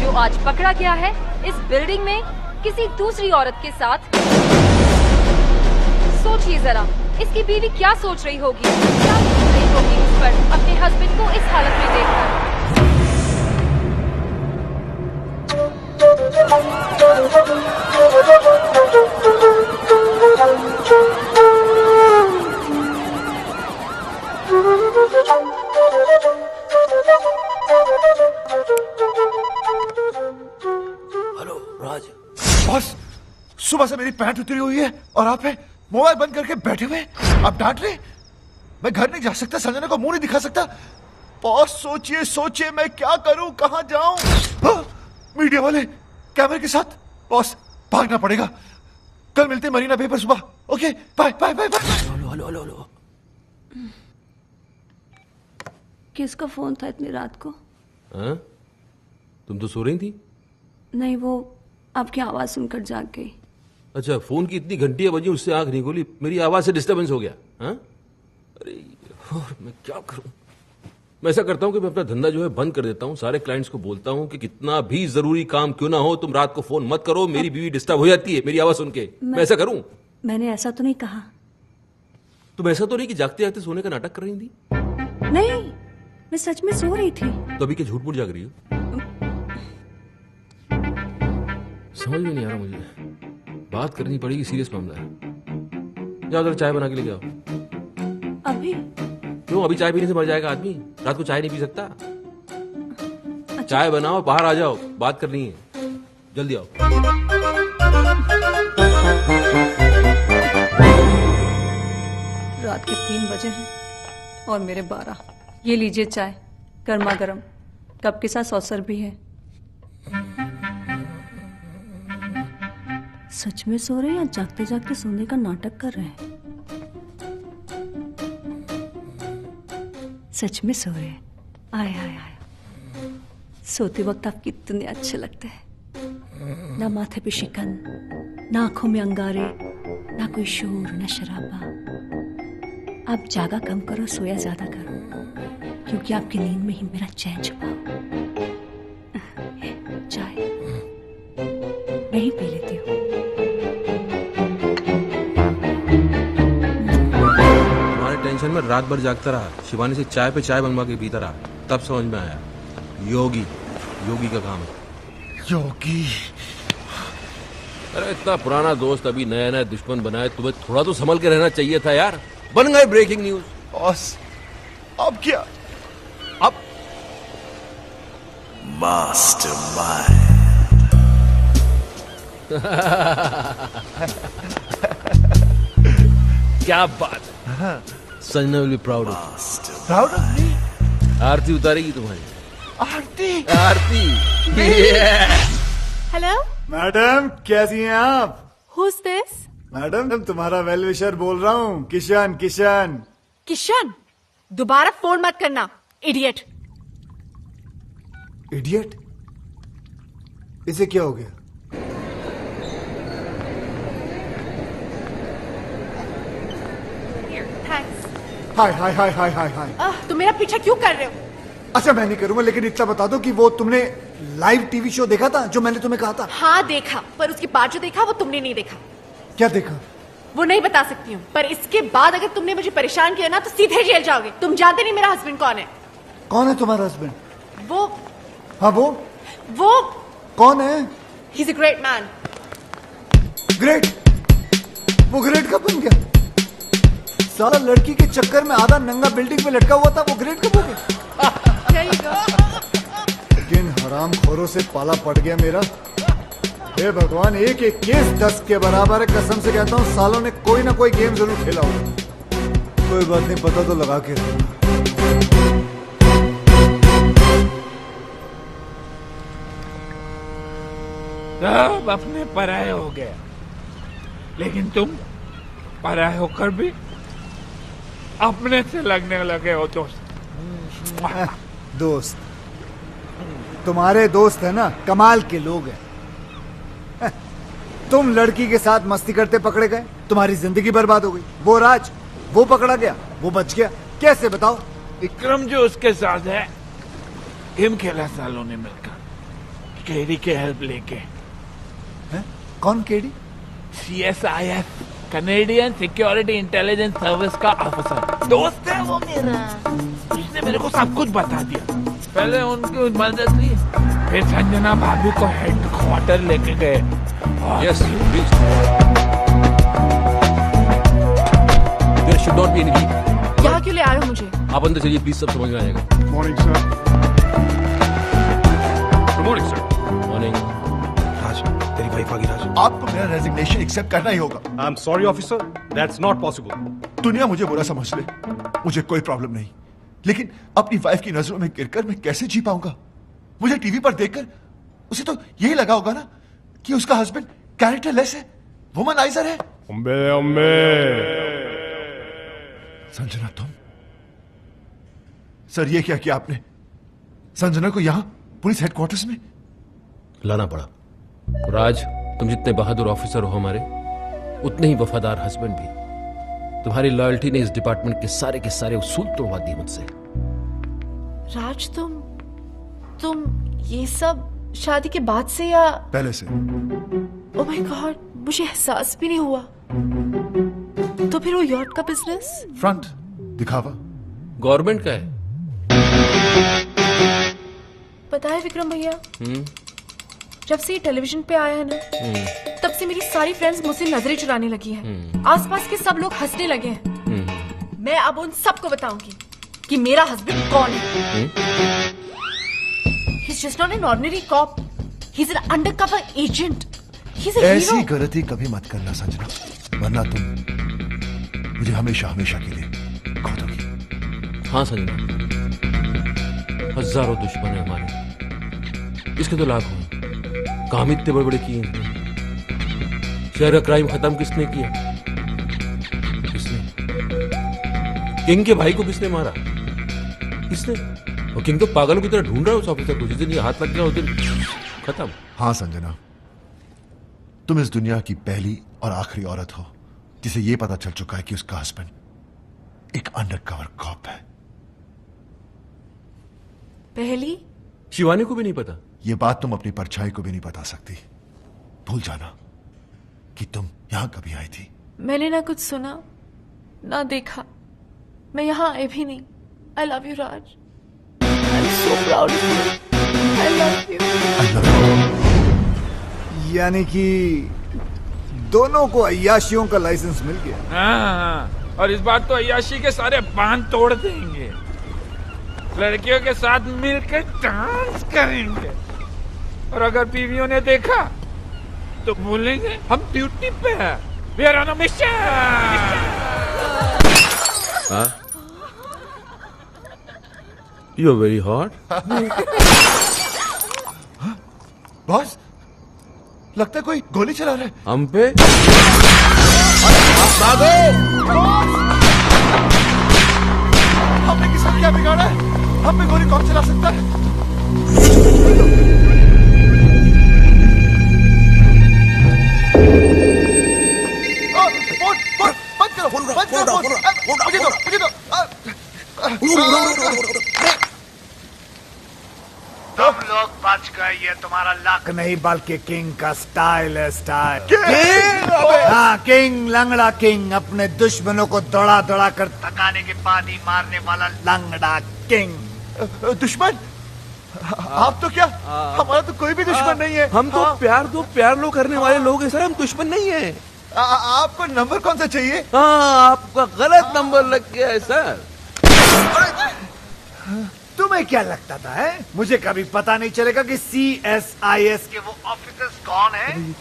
जो आज पकड़ा गया है इस बिल्डिंग में किसी दूसरी औरत के साथ। सोचिए जरा, इसकी बीवी क्या सोच रही होगी, क्या सोच रही होगी इस पर अपने हस्बैंड को इस हालत में देखकर। हेलो राज। बॉस, सुबह से मेरी पैंट उतरी हुई है और आप है मोबाइल बंद करके बैठे हुए। आप डांट रहे? मैं घर नहीं जा सकता, संजना को मुंह नहीं दिखा सकता। बॉस सोचिए सोचिए, मैं क्या करूं, कहां जाऊं? हाँ, मीडिया वाले कैमरे के साथ। बॉस भागना पड़ेगा, कल मिलते हैं मरीना बे पर सुबह। Okay bye bye bye bye. Hello hello hello. किसका फोन था इतनी रात को? हाँ? तुम तो सो रही थी। नहीं, वो आपकी आवाज सुनकर जाग गई। अच्छा, फोन की इतनी घंटियां बजी, उससे आंख नहीं खोली, मेरी आवाज से डिस्टर्बेंस हो गया। हाँ? अरे मैं क्या करूं? मैं ऐसा करता हूं कि मैं अपना धंधा जो है बंद कर देता हूं, सारे क्लाइंट्स को बोलता हूं कि कितना भी जरूरी काम क्यों ना हो, तुम रात को फोन मत करो, मेरी बीवी डिस्टर्ब हो जाती है मेरी आवाज सुन के। मैं ऐसा करूं? मैंने ऐसा तो नहीं कहा। तुम ऐसा तो नहीं कि जागते जागते सोने का नाटक कर रही थी? नहीं, मैं सच में सो रही थी। तो अभी क्या झूठ मूठ जाग रही हो? समझ में नहीं आ रहा मुझे। बात करनी पड़ेगी, सीरियस मामला है। जाओ जरा चाय बना के लेके आओ। अभी? क्यों? अभी चाय पीने से मर जाएगा आदमी? रात को चाय नहीं पी सकता? अच्छा। चाय बनाओ, बाहर आ जाओ, बात करनी है, जल्दी आओ। रात के 3 बजे हैं और मेरे 12। ये लीजिए चाय, गर्मा गर्म, कप के साथ सॉसर भी है। सच में सो रहे हैं या जागते जागते सोने का नाटक कर रहे हैं? सच में सो रहे हैं। आय आय आय, सोते वक्त आप कितने अच्छे लगते हैं। ना माथे पे शिकन, ना आंखों में अंगारे, ना कोई शोर, ना शराबा। आप जागा कम करो, सोया ज्यादा करो, क्योंकि आपकी नींद में ही मेरा चैन छुपा हो। चाय मैं ही पी लेती हूँ। तुम्हारे टेंशन में रात भर जागता रहा, शिवानी से चाय पे चाय बनवा के पीता रहा, तब समझ में आया योगी का काम है। योगी? अरे इतना पुराना दोस्त अभी नया नया दुश्मन बनाए, तुम्हें थोड़ा तो संभल के रहना चाहिए था यार। बन गए ब्रेकिंग न्यूज। बॉस अब क्या? अब Mastermind. क्या बात है। Sanjana will be proud of. Proud of me? आरती उतारेगी तुम्हारी। आरती? आरती। हेलो मैडम कैसी हैं आप? Who's this? मैडम तुम्हारा वेल विशर बोल रहा हूँ, किशन। किशन किशन, दोबारा फोन मत करना, इडियट। इडियट? इसे क्या हो गया? थैंक्स। हाय हाय हाय हाय हाय हाय। तुम मेरा पीछा क्यों कर रहे हो? अच्छा मैं नहीं करूंगा, लेकिन इतना बता दो कि वो तुमने लाइव टीवी शो देखा था जो मैंने तुम्हें कहा था? हाँ देखा, पर उसके बाद जो देखा वो तुमने नहीं देखा। क्या देखा? वो नहीं बता सकती हूँ, पर इसके बाद अगर तुमने मुझे परेशान किया ना तो सीधे जेल जाओगे। तुम जानते नहीं मेरा हस्बैंड कौन है। कौन है तुम्हारा हस्बैंड? वो हाँ वो कौन है? He is a great man. Great? वो ग्रेट कब बन गया? साला लड़की के चक्कर में आधा नंगा बिल्डिंग पे लटका हुआ था, वो ग्रेट कब हो गया? किन हराम खोरों से पाला पड़ गया मेरा। हे भगवान, एक एक केस 10 के बराबर है। कसम से कहता हूँ सालों ने कोई ना कोई गेम जरूर खेला होगा। कोई बात नहीं, पता तो लगा के रखना। सब अपने पराये हो गए, लेकिन तुम पराये होकर भी अपने से लगने लगे हो दोस्त। दोस्त? तुम्हारे दोस्त है ना, कमाल के लोग हैं। तुम लड़की के साथ मस्ती करते पकड़े गए, तुम्हारी जिंदगी बर्बाद हो गई। वो राज, वो पकड़ा गया, वो बच गया। कैसे बताओ? विक्रम जो उसके साथ है, गेम खेला सालों ने मिलकर, केडी के हेल्प लेके। है? कौन KD? CSIS, Canadian security intelligence service का ऑफिसर। दोस्त है वो मेरा। उसने मेरे को सब कुछ बता दिया। पहले उनकी मदद ली, फिर संजना भाभी को हेडक्वार्टर लेके गए। Yes, please. There should not be any leak. यहाँ क्यों ले आए हो मुझे? आप अंदर चलिए प्लीज, सब समझ में आएगा। Morning, sir. Good morning, sir. Morning. Raj, तेरी वाइफ आ गई। राज, आपको मेरा रेजिग्नेशन एक्सेप्ट करना ही होगा। I'm sorry, officer. That's not possible. दुनिया मुझे बुरा समझ ले, मुझे कोई प्रॉब्लम नहीं, लेकिन अपनी वाइफ की नजरों में गिरकर मैं कैसे जी पाऊंगा? मुझे टीवी पर देखकर उसे तो यही लगा होगा ना कि उसका हस्बैंड कैरेक्टरलेस है, वुमनाइजर है। संजना तुम? सर ये क्या किया आपने? संजना को यहां पुलिस हेडक्वार्टर्स में लाना पड़ा। राज, तुम जितने बहादुर ऑफिसर हो हमारे, उतने ही वफादार हस्बैंड भी। तुम्हारी लॉयल्टी ने इस डिपार्टमेंट के सारे उसूल तोड़वा दिए मुझसे। राज, तुम ये सब शादी के बाद से या पहले से? ओह माय गॉड, मुझे एहसास भी नहीं हुआ। तो फिर वो यॉट का बिजनेस? फ्रंट दिखावा गवर्नमेंट का है। पता है विक्रम भैया, जब से ये टेलीविजन पे आया है ना, तब से मेरी सारी फ्रेंड्स मुझसे नजरें चुराने लगी हैं। आसपास के सब लोग हंसने लगे हैं। मैं अब उन सबको बताऊंगी कि मेरा हस्बैंड कौन है। He's just not an ordinary cop. He's an undercover agent. He's a ऐसी hero. गलती कभी मत करना संजना, वरना तुम मुझे हमेशा हमेशा के लिए खो दोगी। हाँ संजना, हजारों दुश्मन है हमारे, इसके तो लाखों हैं। काम इतने बड़े बड़े किए हैं। शहर का क्राइम खत्म किसने किया? किसने? किंग के भाई को किसने मारा? किसने? और किंग तो पागलों की तरह ढूंढ रहा है उस ऑफिसर को। जिस दिन ये हाथ लग गया उस दिन खत्म। हाँ संजना, तुम इस दुनिया की पहली और आखिरी औरत हो जिसे ये पता चल चुका है कि उसका हस्बैंड एक अंडरकवर कॉप है। पहली? शिवानी को भी नहीं पता। ये बात तुम अपनी परछाई को भी नहीं बता सकती। भूल जाना कि तुम यहां कभी आई थी। मैंने ना कुछ सुना ना देखा, मैं यहाँ आई भी नहीं। I love you, Raj. I'm so proud of you. I love you. यानी कि दोनों को अय्याशियों का लाइसेंस मिल गया। हाँ, और इस बार तो अय्याशी के सारे बांध तोड़ देंगे। लड़कियों के साथ मिलकर डांस करेंगे, और अगर बीवियों ने देखा तो बोलेंगे हम ड्यूटी पे हैं। We are on a mission. हाँ? You're very hot. बॉस, लगता है कोई गोली चला रहा है हम पे। हमने किसका क्या बिगाड़ा है? हम पे गोली कौन चला सकता है? तुम लोग बच गए, ये तुम्हारा लक नहीं बल्कि किंग का स्टाइल है। स्टाइल हाँ, किंग, लंगड़ा किंग, अपने दुश्मनों को दौड़ा दौड़ा कर थकाने के बाद ही मारने वाला लंगड़ा किंग। दुश्मन? आप तो क्या, हमारा तो कोई भी दुश्मन नहीं है। हम तो प्यार लो करने वाले लोग हैं सर, हम दुश्मन नहीं है। आपको नंबर कौन सा चाहिए? हाँ, आपका गलत नंबर लग गया है सर। तुम्हें क्या लगता था है? मुझे कभी पता नहीं चलेगा कि CSIS के वो ऑफिसर्स कौन हैं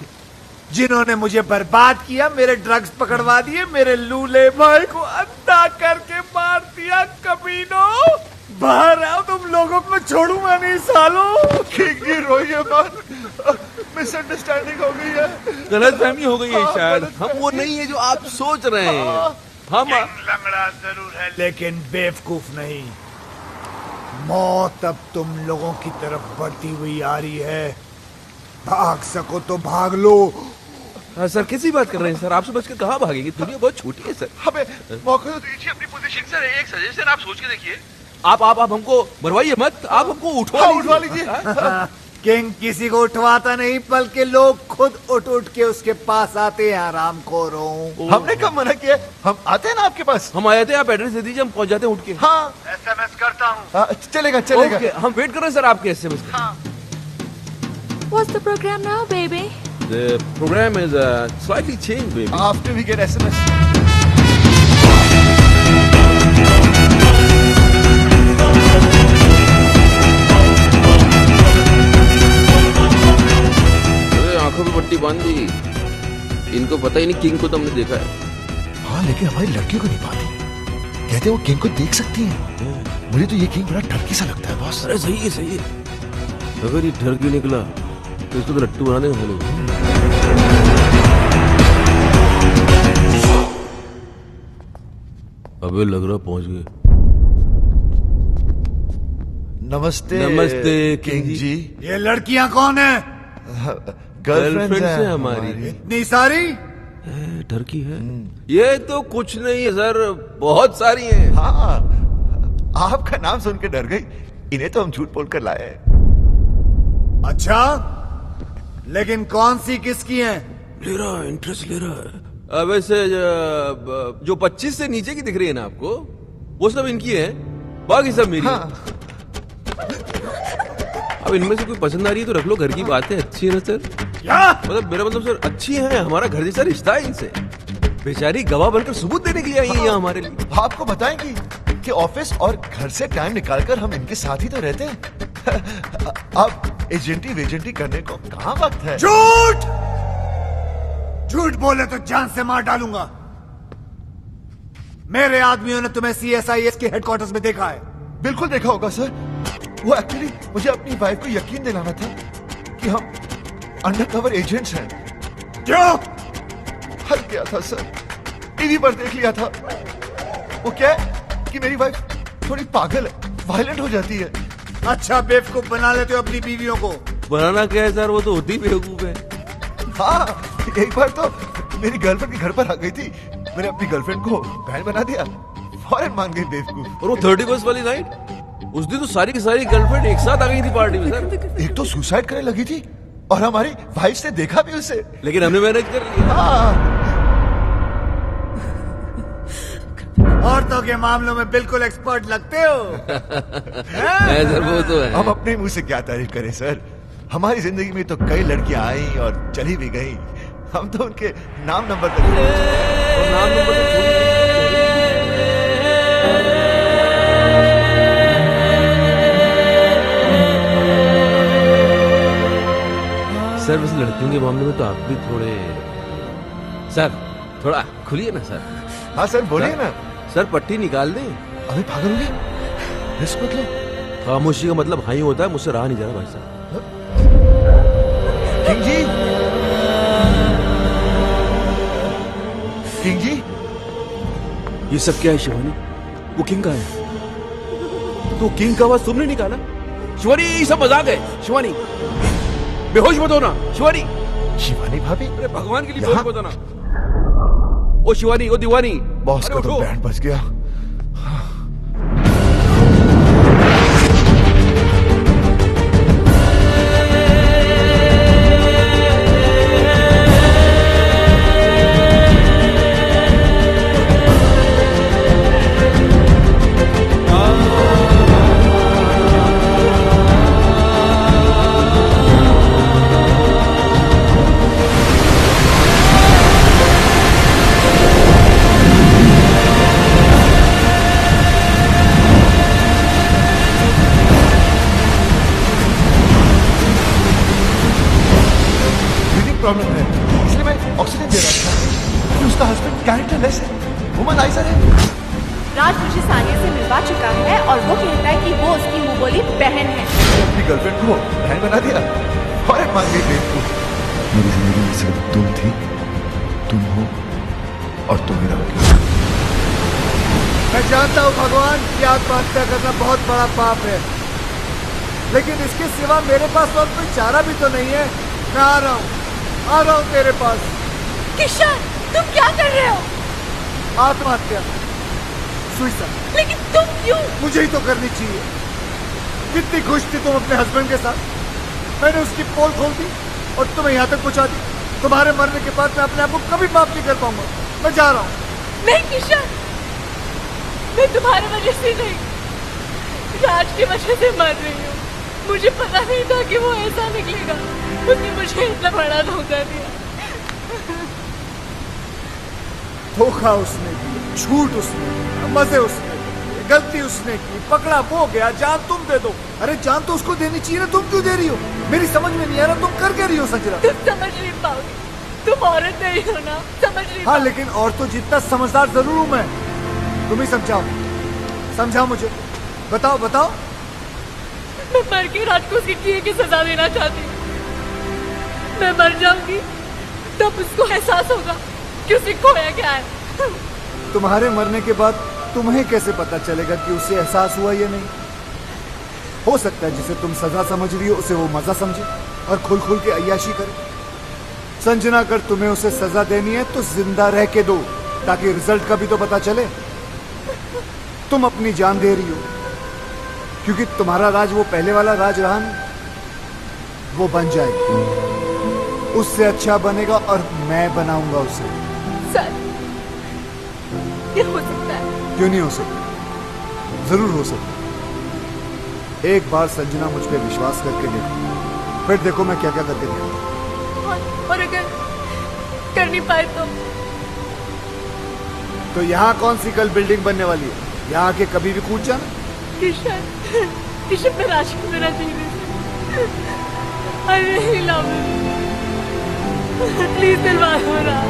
जिन्होंने मुझे बर्बाद किया, मेरे ड्रग्स पकड़वा दिए, मेरे लूले भाई को अंधा करके मार दिया। कमीनों, बाहर आओ, तुम लोगों को छोड़ूंगा नहीं सालों। किंग रोइए मत, मिसअंडरस्टैंडिंग हो गई है, गलतफहमी हो गई है शायद। हम वो नहीं है जो आप सोच रहे हैं। हम लंगड़ा जरूर है लेकिन बेवकूफ नहीं। मौत अब तुम लोगों की तरफ बढ़ती हुई आ रही है। भाग सको तो भाग लो। हाँ सर, कैसी बात कर रहे हैं सर? आप समझ के कहाँ भागेंगे? दुनिया बहुत छोटी है सर। हमें मौका तो दीजिए अपनी पोजीशन। सर एक सजेशन आप सोच के देखिए। आप हमको मरवाइए मत, आप हमको उठवा लीजिए। किंग किसी को उठवाता नहीं, बल्कि लोग खुद उठ के उसके पास आते हैं। आरामखोरों, हमने कब मना किया? हम आते हैं ना आपके पास। हम आए थे, आप एड्रेस दे दीजिए, हम पहुंच जाते हैं उठ के। हाँ, SMS करता हूँ। चलेगा। हम वेट कर रहे हैं सर आपके SMS का। What's the program now, baby? The program is slightly changed, baby. After we get SMS. आंखों पे पट्टी बांध दी। इनको पता ही नहीं किंग को तो हमने देखा है। हाँ, लेकिन हमारी लड़कियों को नहीं पाती। कहते वो किंग को देख सकती हैं। मुझे तो ये किंग बड़ा ठरकी सा लगता है बॉस। अरे सही है। अगर ये ठरकी निकला तो इसको तो लट्टू बना देंगे हम लोग। अबे लग रहा पहुंच गए। नमस्ते नमस्ते किंग जी। ये लड़कियां कौन है? गर्लफ्रेंड है हमारी। इतनी सारी? टर्की है। ये तो कुछ नहीं है सर, बहुत सारी हैं। हाँ, आपका नाम सुन के डर गई। इन्हें तो हम झूठ बोलकर लाए। अच्छा, लेकिन कौन सी किसकी हैं? ले रहा है, इंटरेस्ट ले रहा है। वैसे जो 25 से नीचे की दिख रही है ना आपको, वो सब इनकी है, बाकी सब मेरी। हाँ। अब इनमें से कोई पसंद आ रही है तो रख लो, घर की बात है। अच्छी है ना सर? क्या मतलब मेरा मतलब सर अच्छी है, हमारा घर जैसा रिश्ता है इनसे। बेचारी गवाह बनकर सबूत देने के लिए आई है यहाँ हमारे लिए। आपको बताएंगी कि ऑफिस और घर से टाइम निकालकर हम इनके साथ ही तो रहते हैं। अब एजेंटी वेजेंटी करने को कहाँ वक्त है? झूठ! झूठ बोले तो जान से मार डालूंगा। मेरे आदमियों ने तुम्हें CSIS के हेडक्वार्टर्स में देखा है। बिल्कुल देखा होगा सर। वो एक्चुअली मुझे अपनी वाइफ को यकीन दिलाना था कि हम अंडरकवर एजेंट्स हैं। क्यों? हल किया था सर, टीवी पर देख लिया था। वो क्या है कि मेरी वाइफ थोड़ी पागल है, वायलेंट हो जाती है। अच्छा, बेवकूफ बना लेते हो अपनी बीवियों को। बनाना क्या है सर, वो तो होती बेवकूफ है। हाँ, एक बार तो मेरी गर्लफ्रेंड के घर पर आ गई थी। मैंने अपनी गर्लफ्रेंड को बहन बना दिया, फौरन मान गई बेवकूफ। और वो 31st वाली नाइट, उस दिन तो सारी की सारी गर्लफ्रेंड एक साथ आ गई थी पार्टी में सर। एक तो सुसाइड करने लगी थी और हमारी वाइफ ने देखा भी उसे। लेकिन हमने मैनेज कर लिया। हाँ। औरतों के मामलों में बिल्कुल एक्सपर्ट लगते हो। सर वो तो है। हम अपने मुंह से क्या तारीफ करें सर। हमारी जिंदगी में तो कई लड़कियां आई और चली भी गई। हम तो उनके नाम नंबर तक और नाम नंबर तो छोड़ ही सर। वैसे लड़कियों के मामले में तो आप भी थोड़े सर, थोड़ा खुलिए ना सर। हाँ सर, बोलिए ना सर। पट्टी निकाल दें। अभी पागल हो गए? रिस्क मत लो। खामोशी का मतलब हाँ ही होता है। मुझसे रहा नहीं जा रहा भाई साहब। किंग जी, किंग जी, ये सब क्या है शिवानी? वो किंग का है तो किंग का आवाज तुमने निकाला? शिवानी ये सब मजाक है। शिवानी बेहोश मत होना। शिवानी, शिवानी भाभी, अरे भगवान के लिए बेहोश मत होना। ओ शिवानी, ओ दीवानी, बॉस का तो बैंड बज गया। प्रॉब्लम है, इसलिए मैं ऑक्सीजन दे रहा था। कि उसका हस्बैंड कैरेक्टरलेस है, वुमनाइजर है। राज मुझे सानिया से मिलवा चुका है और वो कहता है कि वो उसकी मुंह बोली बहन है। अपनी गर्लफ्रेंड को बहन बना दिया और मान गई बेवकूफ। मेरी जिंदगी में सिर्फ तुम थी, तुम हो और तुम मेरा होगी। मैं जानता हूँ भगवान की आत्महत्या करना बहुत बड़ा पाप है, लेकिन इसके सिवा मेरे पास और कोई चारा भी तो नहीं है। मैं आ रहा हूँ तेरे पास। किशन, तुम क्या कर रहे हो? आत्महत्या, सुसाइड। लेकिन तुम क्यों? मुझे ही तो करनी चाहिए। कितनी खुश थी तुम अपने हस्बैंड के साथ, मैंने उसकी पोल खोल दी और तुम्हें यहाँ तक पहुँचा दी। तुम्हारे मरने के बाद मैं अपने आप को कभी माफ नहीं कर पाऊंगा। मैं जा रहा हूँ। नहीं किशन, मैं तुम्हारे वजह से नहीं, राज की वजह से मर रही हूँ। मुझे पता नहीं था कि वो ऐसा निकलेगा। उसने मुझे इतना बड़ा धोखा दिया। धोखा उसने दिया, झूठ उसने दिया, मजे उसने दिए, गलती उसने की, पकड़ा वो गया। जान तुम दे दो। अरे जान तो उसको देनी चाहिए ना, तुम क्यों दे रही हो? मेरी समझ में नहीं आ रहा तुम कर क्या रही हो सजरा। तुम समझ नहीं पाओगे, तुम औरत नहीं हो ना, समझ नहीं। हाँ, लेकिन और तो जितना समझदार जरूर हूं मैं। तुम ही समझाओ, समझाओ मुझे। बताओ। मैं मर के राज को उसकी किए की सजा देना चाहती हूँ। मैं मर जाऊंगी तब उसको एहसास होगा कि उसे खोया क्या है। तुम्हारे मरने के बाद तुम्हें कैसे पता चलेगा कि उसे एहसास हुआ या नहीं? हो सकता है जिसे तुम सजा समझ रही हो उसे वो मजा समझे और खुल खुल के अय्याशी करे। संजना, अगर तुम्हें उसे सजा देनी है तो जिंदा रह के दो, ताकि रिजल्ट का भी तो पता चले। तुम अपनी जान दे रही हो क्योंकि तुम्हारा राज वो पहले वाला राज रहा नहीं, वो बन जाएगा, उससे अच्छा बनेगा और मैं बनाऊंगा उसे। सर, ये हो सकता है? क्यों नहीं हो सकता? जरूर हो सकता। एक बार संजना मुझ पे विश्वास करके देखो, फिर देखो मैं क्या क्या करके देखूं। और अगर कर नहीं पाए तो यहाँ कौन सी कल बिल्डिंग बनने वाली है? यहाँ आके कभी भी कूद जाना। ऋषभ में राशि मेरा चाहिए। I really love you. Please दिलवा दो राज।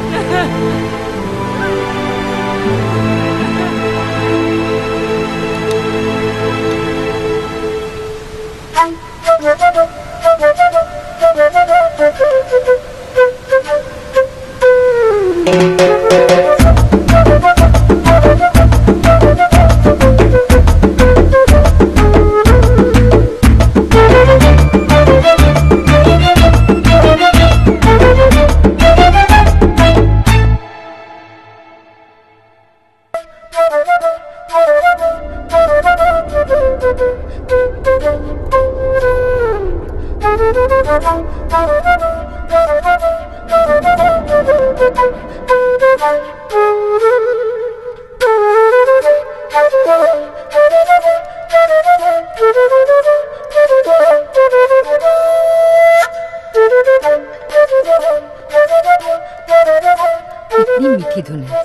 कितनी मीठी धुन है,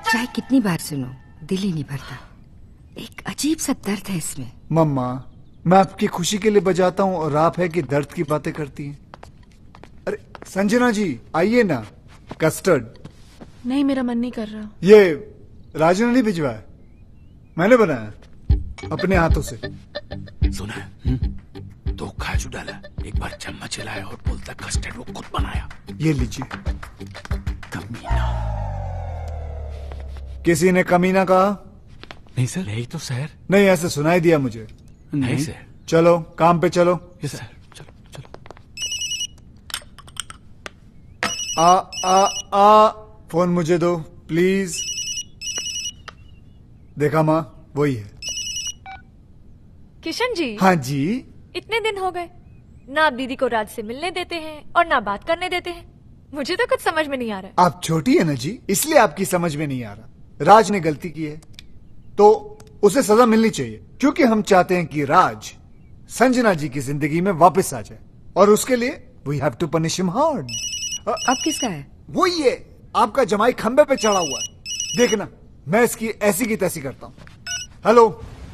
चाहे कितनी बार सुनो दिल ही नहीं भरता। एक अजीब सा दर्द है इसमें। मम्मा, मैं आपकी खुशी के लिए बजाता हूँ और आप है कि दर्द की बातें करती हैं। अरे संजना जी आइए ना, कस्टर्ड। नहीं, मेरा मन नहीं कर रहा। ये राजू ने नहीं भिजवाया, मैंने बनाया अपने हाथों से। सुना, तो काजू डाला, एक बार चम्मच हिलाया और बोलता कस्टर्ड वो खुद बनाया। ये लीजिए। कमीना। किसी ने कमीना कहा? नहीं सर, यही तो सर। नहीं, ऐसे सुनाई दिया मुझे। नहीं सर। चलो काम पे चलो। यस सर, चलो चलो। फोन मुझे दो प्लीज। देखा माँ, वही है। किशन जी। हाँ जी। इतने दिन हो गए, ना आप दीदी को राज से मिलने देते हैं और ना बात करने देते हैं। मुझे तो कुछ समझ में नहीं आ रहा है। आप छोटी है ना जी, इसलिए आपकी समझ में नहीं आ रहा। राज ने गलती की है तो उसे सजा मिलनी चाहिए, क्योंकि हम चाहते हैं कि राज संजना जी की जिंदगी में वापस आ जाए, और उसके लिए we have to punish him hard. अब किसका है? वो ये आपका जमाई खंबे पे चढ़ा हुआ है, देखना मैं इसकी ऐसी की तैसी करता हूँ। हेलो,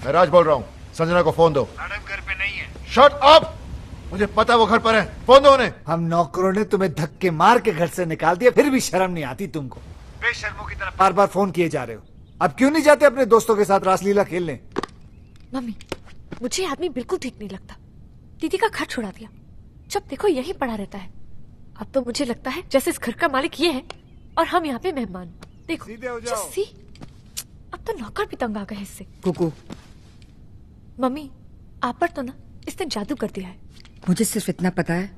मैं राज बोल रहा हूँ, संजना को फोन दो। मैडम घर पे नहीं है। शट अप, मुझे पता है वो घर पर है, फोन दो उन्हें। हम नौकरों ने तुम्हें धक्के मार के घर से निकाल दिया, फिर भी शर्म नहीं आती तुमको। बेशर्मों की तरह बार बार फोन किए जा रहे हो। अब क्यों नहीं जाते अपने दोस्तों के साथ रासलीला खेलने? मम्मी, मुझे आदमी बिल्कुल ठीक नहीं लगता। दीदी का घर छुड़ा दिया, जब देखो यहीं पड़ा रहता है। अब तो मुझे लगता है जैसे इस घर का मालिक ये है और हम यहाँ पे मेहमान। देखो सीधे हो जाओ। सी, अब तो नौकर भी तंग आ गए इससे। कुकू, मम्मी आप पर तो ना इसने जादू कर दिया है। मुझे सिर्फ इतना पता है,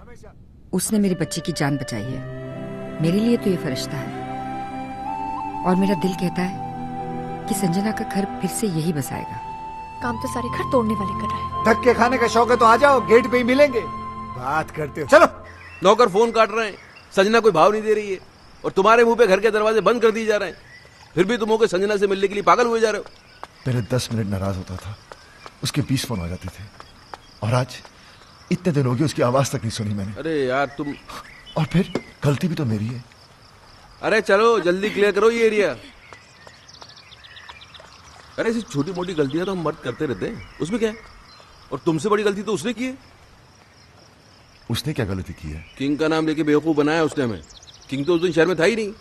उसने मेरी बच्ची की जान बचाई है। मेरे लिए तो ये फरिश्ता है, और मेरा दिल कहता है कि संजना का घर फिर से यही बसाएगा। काम तो सारे घर तोड़ने वाले कर रहा है। धक्के खाने का शौक है तो आ जाओ, गेट पे ही मिलेंगे। बात करते हो, चलो। नौकर फोन काट रहे हैं, संजना कोई भाव नहीं दे रही है, और तुम्हारे मुंह पे घर के दरवाजे बंद कर दिए जा रहे हैं, फिर भी तुम होकर संजना से मिलने के लिए पागल हुए जा रहे हो। मेरे 10 मिनट नाराज होता था, उसके 20 फोन आ जाते थे, और आज इतने दिन हो गए उसकी आवाज तक नहीं सुनी मैंने। अरे यार तुम, और फिर गलती भी तो मेरी है। अरे चलो जल्दी क्लियर करो ये एरिया। अरे ऐसी छोटी मोटी गलतियां तो हम मर्द करते रहते हैं, उसमें क्या है? और तुमसे बड़ी गलती तो उसने की है। उसने क्या गलती की है? किंग का नाम लेके बेवकूफ बनाया उसने हमें। किंग तो उस दिन शहर में था ही नहीं,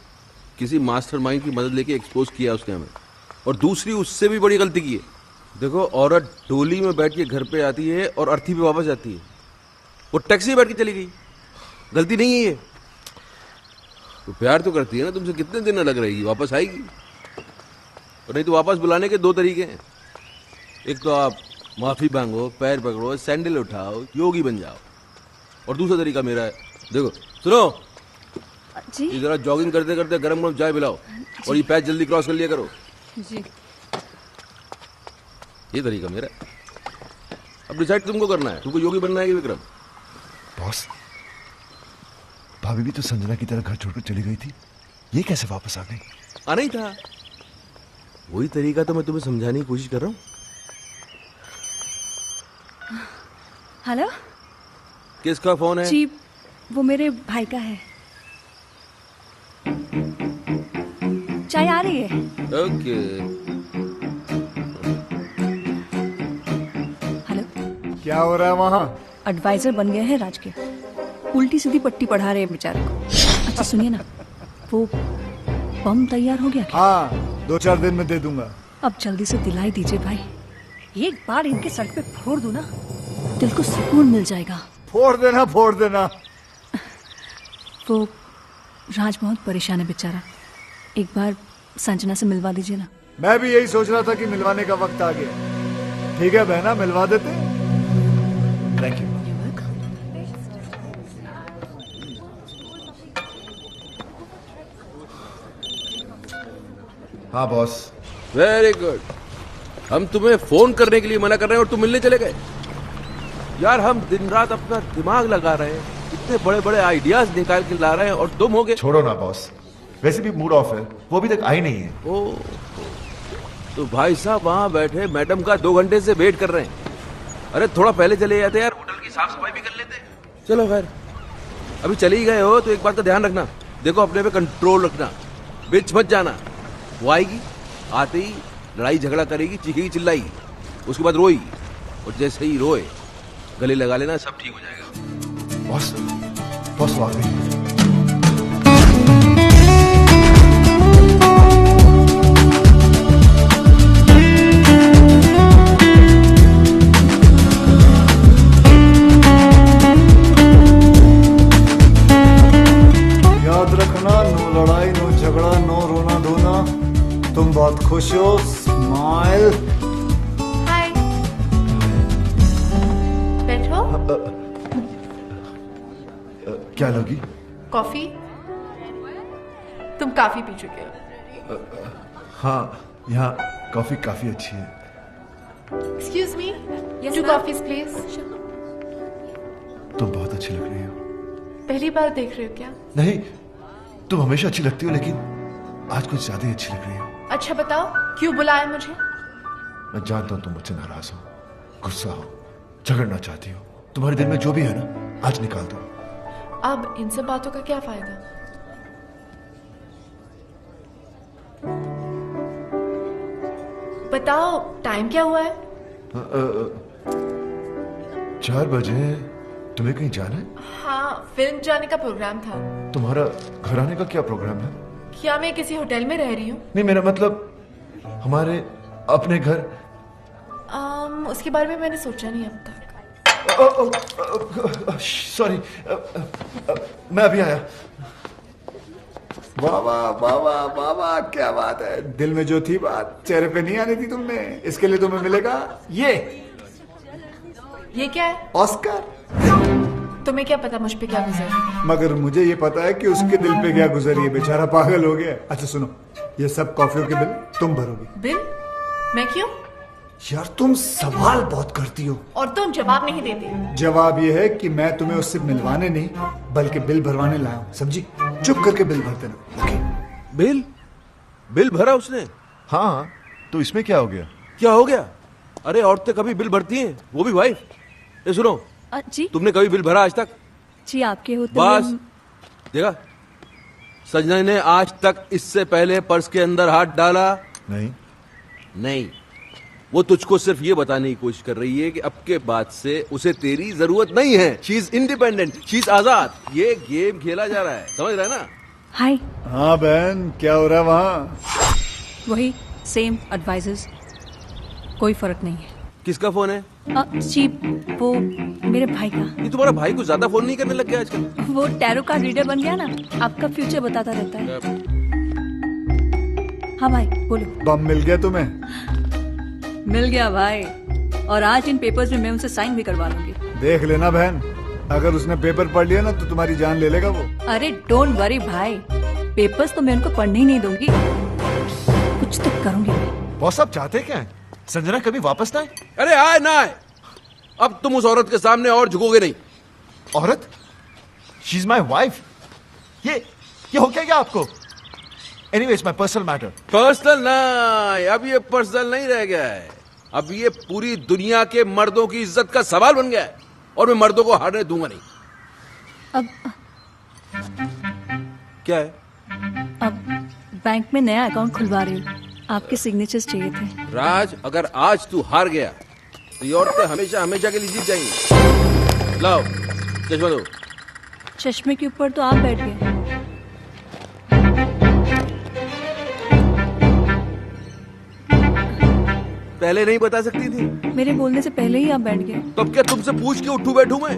किसी मास्टरमाइंड की मदद लेके एक्सपोज किया उसने हमें। और दूसरी उससे भी बड़ी गलती की है। देखो, औरत डोली में बैठ के घर पे आती है और अर्थी पे वापस जाती है, वो टैक्सी में बैठ के चली गई। गलती नहीं है ये। तो प्यार तो करती है ना तुमसे, कितने दिन अलग रहेगी, वापस आएगी। और नहीं तो वापस बुलाने के 2 तरीके हैं, एक तो आप माफी मांगो, पैर पकड़ो, सैंडल उठाओ, योगी बन जाओ, और दूसरा तरीका मेरा है। देखो सुनो जी, ये जरा जॉगिंग करते करते गरम गरम चाय पिलाओ, और ये पैच जल्दी क्रॉस कर लिया करो। जी ये तरीका मेरा है। अब डिसाइड तुमको करना है, तुमको योगी बनना है कि विक्रम। बॉस, भाभी भी तो संजना की तरह घर छोड़कर चली गई थी, ये कैसे वापस आ गई? आना ही था, वही तरीका तो मैं तुम्हें समझाने की कोशिश कर रहा हूँ। हेलो किसका फोन है? जी, वो मेरे भाई का है। चाय आ रही है। ओके। हेलो, क्या हो रहा है वहाँ? एडवाइजर बन गए हैं राज के, उल्टी सीधी पट्टी पढ़ा रहे हैं बेचारे को। अच्छा सुनिए ना, वो बम तैयार हो गया क्या? हाँ, 2-4 दिन में दे दूंगा। अब जल्दी से दिलाई दीजिए भाई, एक बार इनके सर पे फोड़ दूं ना, दिल को सुकून मिल जाएगा। फोड़ देना, फोड़ देना। वो राज बहुत परेशान है बेचारा, एक बार संजना से मिलवा दीजिए ना। मैं भी यही सोच रहा था कि मिलवाने का वक्त आ गया। ठीक है बहना, मिलवा देते। Thank you. हाँ बॉस। Very good. हम तुम्हें फोन करने के लिए मना कर रहे हैं और तुम मिलने चले गए। यार हम दिन रात अपना दिमाग लगा रहे हैं, इतने बड़े बड़े आइडियाज निकाल के ला रहे हैं और तुम हो गए। छोड़ो ना बॉस, वैसे भी मूड ऑफ है, वो अभी तक आई नहीं है। ओ, तो भाई साहब वहां बैठे मैडम का 2 घंटे से वेट कर रहे हैं। अरे थोड़ा पहले चले जाते यार, होटल की साफ सफाई भी कर लेते। चलो खैर, अभी चले ही गए हो तो एक बात का ध्यान रखना, देखो अपने पे कंट्रोल रखना, बीच मत जाना। वो आएगी, आते ही लड़ाई झगड़ा करेगी, चीखेगी चिल्लाएगी, उसके बाद रोएगी, और जैसे ही रोए गले लगा लेना, सब ठीक हो जाएगा। बॉस, बॉस वो आ गई। याद रखना, नो लड़ाई, नो झगड़ा, नो रोना धोना। तुम बहुत खुश हो, स्माइल। हाय, बैठो। क्या लोगी? कॉफी? तुम काफी पी चुके हो। हाँ, यहाँ कॉफी काफी अच्छी है। Excuse me, 2 coffees please. तुम बहुत अच्छी लग रही हो। पहली बार देख रहे हो क्या? नहीं, तुम हमेशा अच्छी लगती हो, लेकिन आज कुछ ज्यादा ही अच्छी लग रही हो। अच्छा बताओ, क्यों बुलाया मुझे? मैं जानता हूँ तुम मुझसे नाराज हो, गुस्सा हो, झगड़ना चाहती हो। तुम्हारे दिल में जो भी है ना, आज निकाल दो। अब इन सब बातों का क्या फायदा? बताओ, टाइम क्या हुआ है? 4 बजे। तुम्हें कहीं जाना है? हाँ, फिल्म जाने का प्रोग्राम था। तुम्हारा घर आने का क्या प्रोग्राम है? क्या मैं किसी होटल में रह रही हूँ? नहीं, मेरा मतलब हमारे अपने घर। उसके बारे में मैंने सोचा नहीं अब तक। सॉरी, मैं अभी आया। वाह वाह वाह वाह वाह वाह, क्या बात है। दिल में जो थी बात चेहरे पे नहीं आनी थी तुमने, इसके लिए तुम्हें मिलेगा ये क्या है? ऑस्कर। तुम्हें क्या पता मुझ पे क्या गुजरा? मगर मुझे ये पता है कि उसके दिल पे क्या गुजरी है, बेचारा पागल हो गया। अच्छा सुनो, ये सब कॉफियों के बिल तुम भरोगी। बिल? मैं क्यों? यार तुम सवाल बहुत करती हो और तुम जवाब नहीं देते। जवाब ये है कि मैं तुम्हें उससे मिलवाने नहीं बल्कि बिल भरवाने लाया हूँ, समझी? चुप करके बिल भर देना। ओके? बिल भरा उसने? हाँ, तो इसमें क्या हो गया? क्या हो गया? अरे औरतें कभी बिल भरती हैं, वो भी वाइफ। ये सुनो, जी, तुमने कभी बिल भरा आज तक? जी आपके होते बस देखा, संजना ने आज तक इससे पहले पर्स के अंदर हाथ डाला नहीं। वो तुझको सिर्फ ये बताने की कोशिश कर रही है कि अब के बाद से उसे तेरी जरूरत नहीं है। She is independent, she is आजाद। ये गेम खेला जा रहा है, समझ रहा है ना? हाय। हाँ बहन, क्या हो रहा है वहाँ? वही सेम एडवाइजर्स, कोई फर्क नहीं है। किसका फोन है? जी वो मेरे भाई का। ये तुम्हारा भाई कुछ ज्यादा फोन नहीं करने लग गया आजकल? वो टैरो कार्ड रीडर बन गया ना, आपका फ्यूचर बताता रहता है। हाँ भाई बोलो। बम मिल गया तुम्हें? मिल गया भाई, और आज इन पेपर्स में मैं उनसे साइन भी करवा लूंगी। देख लेना बहन, अगर उसने पेपर पढ़ लिया ना तो तुम्हारी जान ले लेगा वो। अरे डोंट वरी भाई, पेपर्स तो मैं उनको पढ़ने ही नहीं दूंगी, कुछ तो करूंगी मैं। बॉस आप चाहते क्या है? संजना कभी वापस ना आए? अरे आए ना आए, अब तुम उस औरत के सामने और झुकोगे नहीं। औरत? She is my wife. ये हो क्या आपको? Anyways my personal matter. Personal नहीं, अब ये पर्सनल नहीं रह गया है, अब ये पूरी दुनिया के मर्दों की इज्जत का सवाल बन गया है, और मैं मर्दों को हारने दूंगा नहीं। अब क्या है? अब बैंक में नया अकाउंट खुलवा रही हूँ, आपके सिग्नेचर्स चाहिए थे। राज, अगर आज तू हार गया तो ये औरतें हमेशा हमेशा के लिए जीत जाएंगी। लाओ चश्मा दो। चश्मे के ऊपर तो आप बैठ गए। पहले नहीं बता सकती थी? मेरे बोलने से पहले ही आप बैठ गए। तब क्या तुमसे पूछ के उठू बैठू मैं?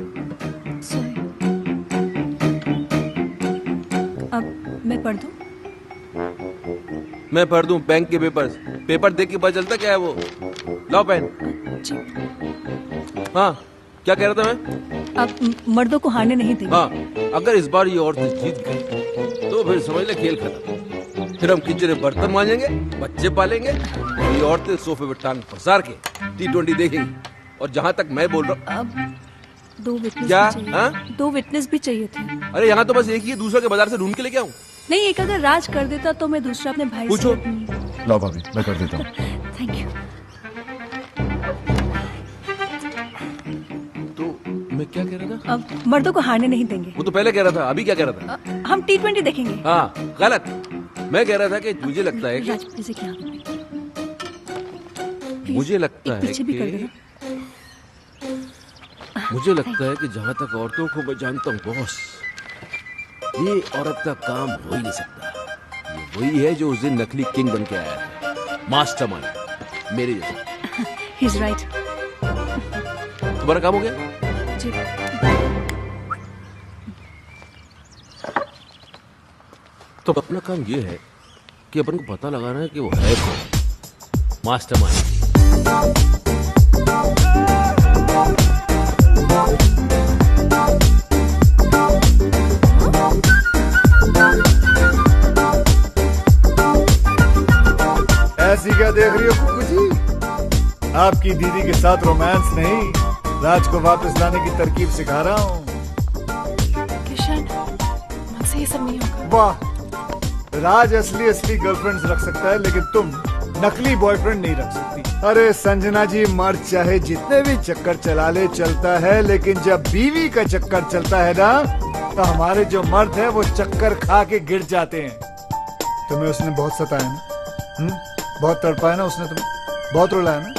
अब मैं पढ़ दूं? मैं पढ़ दूं बैंक के पेपर्स? पेपर देख के पता चलता क्या है वो। लाओ पेन। हाँ क्या कह रहा था मैं? आप मर्दों को हारने नहीं देंगे। हाँ, अगर इस बार ये औरतें जीत गई तो फिर समझ ले खेल खत्म। फिर हम किचन में बर्तन मांजेंगे, बच्चे पालेंगे, और ये औरतें सोफे पे टांग पसार के T20 देखेंगी। और जहाँ तक मैं बोल रहा हूँ, अब 2 विटनेस क्या? भी चाहिए। हाँ? 2 विटनेस भी चाहिए थे। अरे यहाँ तो बस एक ही है, दूसरा के बाजार से ढूंढ के लेके आऊं? नहीं, एक अगर राज कर देता तो मैं दूसरा अपने भाई पूछो। से। लो भाभी मैं कर देता हूँ। Thank you. मैं क्या कह रहा था? अब मर्दों को हारने नहीं देंगे। वो तो पहले कह रहा था, अभी क्या कह रहा था? हम T20 देखेंगे। हाँ गलत, मैं कह रहा था कि मुझे लगता है राज कि प्लीज क्या मुझे लगता है पीछे भी कर कि देना। मुझे लगता है कि जहाँ तक औरतों को मैं जानता हूँ बॉस, ये औरत का काम हो ही नहीं सकता। ये वही है जो उस दिन नकली किंग बन के आया था, मास्टरमाइंड मेरे जैसा। He is right. तुम्हारा काम हो गया? जी। तो अपना काम ये है कि अपन को पता लगाना है कि वो है कौन मास्टरमाइंड। ऐसी क्या देख रही हो कुकू जी? आपकी दीदी के साथ रोमांस नहीं, राज को वापस लाने की तरकीब सिखा रहा हूँ। किशन, मुझसे ये सब नहीं होगा। वाह, राज असली गर्लफ्रेंड्स रख सकता है, लेकिन तुम नकली बॉयफ्रेंड नहीं रख सकती। अरे संजना जी, मर्द चाहे जितने भी चक्कर चला ले चलता है, लेकिन जब बीवी का चक्कर चलता है ना, तो हमारे जो मर्द है वो चक्कर खा के गिर जाते हैं। तुम्हें उसने बहुत सताया ना? बहुत तड़पाया ना उसने तुम्हें? बहुत रुलाया ना?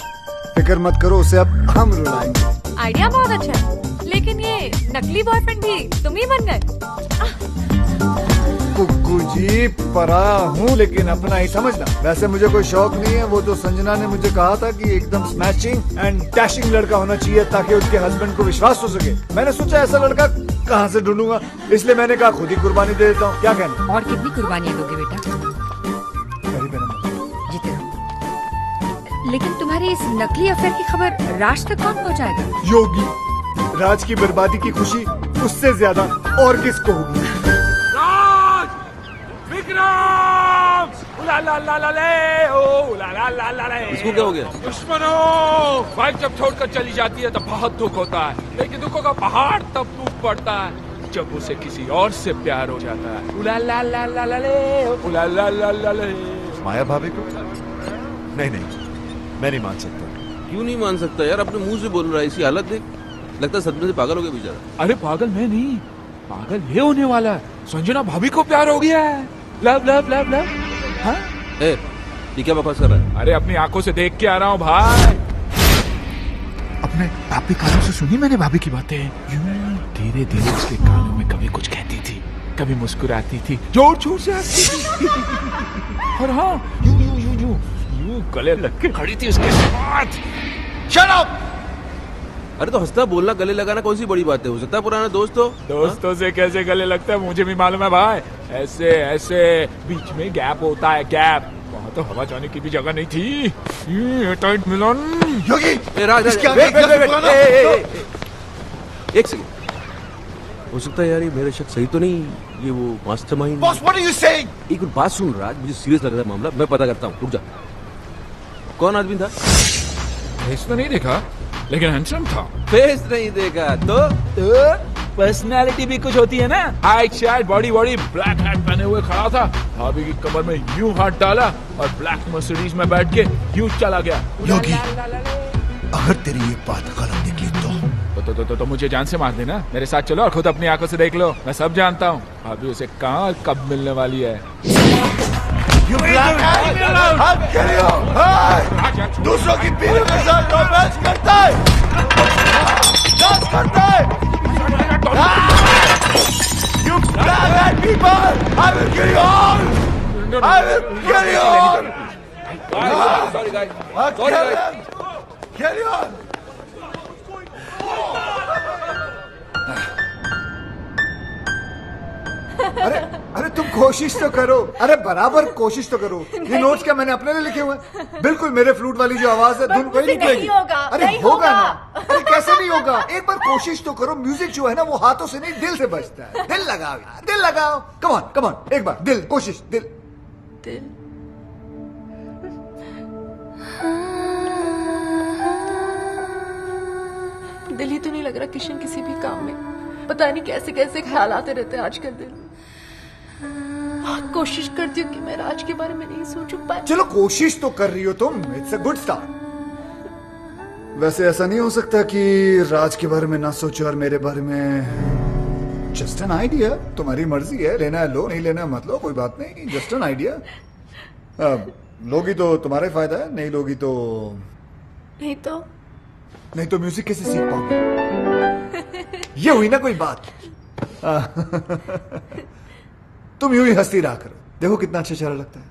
फिक्र मत करो, उसे अब हम रुलाएंगे। आइडिया बहुत अच्छा है, लेकिन ये नकली बॉयफ्रेंड भी तुम ही बन गए। कुकू जी, पराया हूँ लेकिन अपना ही समझना। वैसे मुझे कोई शौक नहीं है, वो तो संजना ने मुझे कहा था कि एकदम स्मैशिंग एंड डैशिंग लड़का होना चाहिए ताकि उसके हस्बैंड को विश्वास हो सके। मैंने सोचा ऐसा लड़का कहाँ से ढूंढूंगा, इसलिए मैंने कहा खुद ही कुर्बानी दे देता हूँ। क्या कहना? और कितनी कुर्बानियां दोगे बेटा? जीते रहो। लेकिन तुम्हारी इस नकली अफेयर की खबर राज तक कौन पहुंचाएगा? योगी, राज की बर्बादी की खुशी उससे ज्यादा और किसको होगी? विक्रम! ला ला ला ला ले, ओ ला ला ला ला ले। इसको क्या हो गया? दुश्मनों, वाइफ जब छोड़कर चली जाती है तो बहुत दुख होता है, लेकिन दुखों का पहाड़ तब टूट पड़ता है जब उसे किसी और से प्यार हो जाता है। उला ला ला ला ला ले, उला ला ला ला ले। माया भाभी को? नहीं, मैं नहीं मान सकता। क्यों नहीं मान सकता यार? अपने मुंह से बोल रहा है, इसकी हालत देख, लगता है सदमे से पागल हो गया बेचारा। अरे पागल मैं नहीं, पागल ये होने वाला है। संजना भाभी को प्यार हो गया है। Love love love love. हाँ? ये क्या बकवास कर रहा है? अरे अपनी आंखों से देख के आ रहा हूँ भाई। अपने भाभी कानों से सुनी मैंने भाभी की बातें। धीरे धीरे उसके कानों में कभी कुछ कहती थी, कभी मुस्कुराती थी, जोर जोर से हंसती थी। और हाँ, यूं गले लग के खड़ी थी उसके साथ। Shut up. अरे तो हंसना बोलना गले लगाना कौन सी बड़ी बात है, हो सकता है पुराना दोस्त हो। दोस्तों से कैसे गले लगता है मुझे भी मालूम है भाई, ऐसे ऐसे बीच में गैप होता है, गैप। वहाँ तो हवा जाने की भी जगह नहीं थी। टाइट मिलन। योगी राज इसके आगे एक लफ्ज़ बोला ना। एक सेकंड, हो सकता है यार ये मेरा शक सही तो नहीं, ये वो mastermind. Boss what are you saying? एक बात सुन राज, मुझे सीरियस लग रहा है मामला, मैं पता करता हूँ, रुक जा। कौन आदमी था? फेस तो नहीं देखा लेकिन हैंडसम था। फेस नहीं देखा तो पर्सनालिटी भी कुछ होती है ना। Height शाइट body body, black hat पहने हुए खड़ा था, भाभी की कमर में यूं हाथ डाला और ब्लैक मर्सिडीज में बैठ के यूं चला गया। योगी अगर तेरी ये बात गलत निकली तो मुझे जान से मार देना, मेरे साथ चलो और खुद अपनी आंखों से देख लो, मैं सब जानता हूँ। भाभी उसे कहाँ और कब मिलने वाली है। You black guy! I'll kill you! Hey! दूसरों की बीवी के साथ रोमांस करता है, डांस करता है। You black people! I will kill you all! I will kill you all! Sorry guys. I'll kill you all! अरे अरे तुम कोशिश तो करो, अरे बराबर कोशिश तो करो। ये नोट्स क्या मैंने अपने लिए लिखे हुए हैं? बिल्कुल मेरे फ्लूट वाली जो आवाज है धुन वही निकलेगी। नहीं होगा, अरे नहीं होगा होगा। ना। अरे कैसे नहीं होगा, एक बार कोशिश तो करो। म्यूजिक जो है ना वो हाथों से नहीं दिल से बजता है। दिल लगाओ यार, दिल लगाओ। कम ऑन कम ऑन, एक बार दिल, कोशिश दिल। दिल ही तो नहीं लग रहा किशन किसी भी काम में, पता नहीं कैसे कैसे ख्याल आते रहते हैं आजकल दिल में। कोशिश करती हूँ कि मैं राज के बारे में नहीं सोचूं, पर चलो कोशिश तो कर रही हो तुम, इट्स अ गुड स्टार्ट। वैसे ऐसा नहीं हो सकता कि राज के बारे में ना सोचो और मेरे बारे में। जस्ट एन आइडिया, तुम्हारी मर्जी है, लेना है लो, नहीं लेना है मत लो, कोई बात नहीं, जस्ट एन आइडिया। लोगी तो तुम्हारा ही फायदा है, नहीं लोगी तो नहीं तो म्यूजिक कैसे सीख पाओगे? ये हुई ना कोई बात। तुम यूं ही हंसती रहा करो, देखो कितना अच्छा चेहरा लगता है।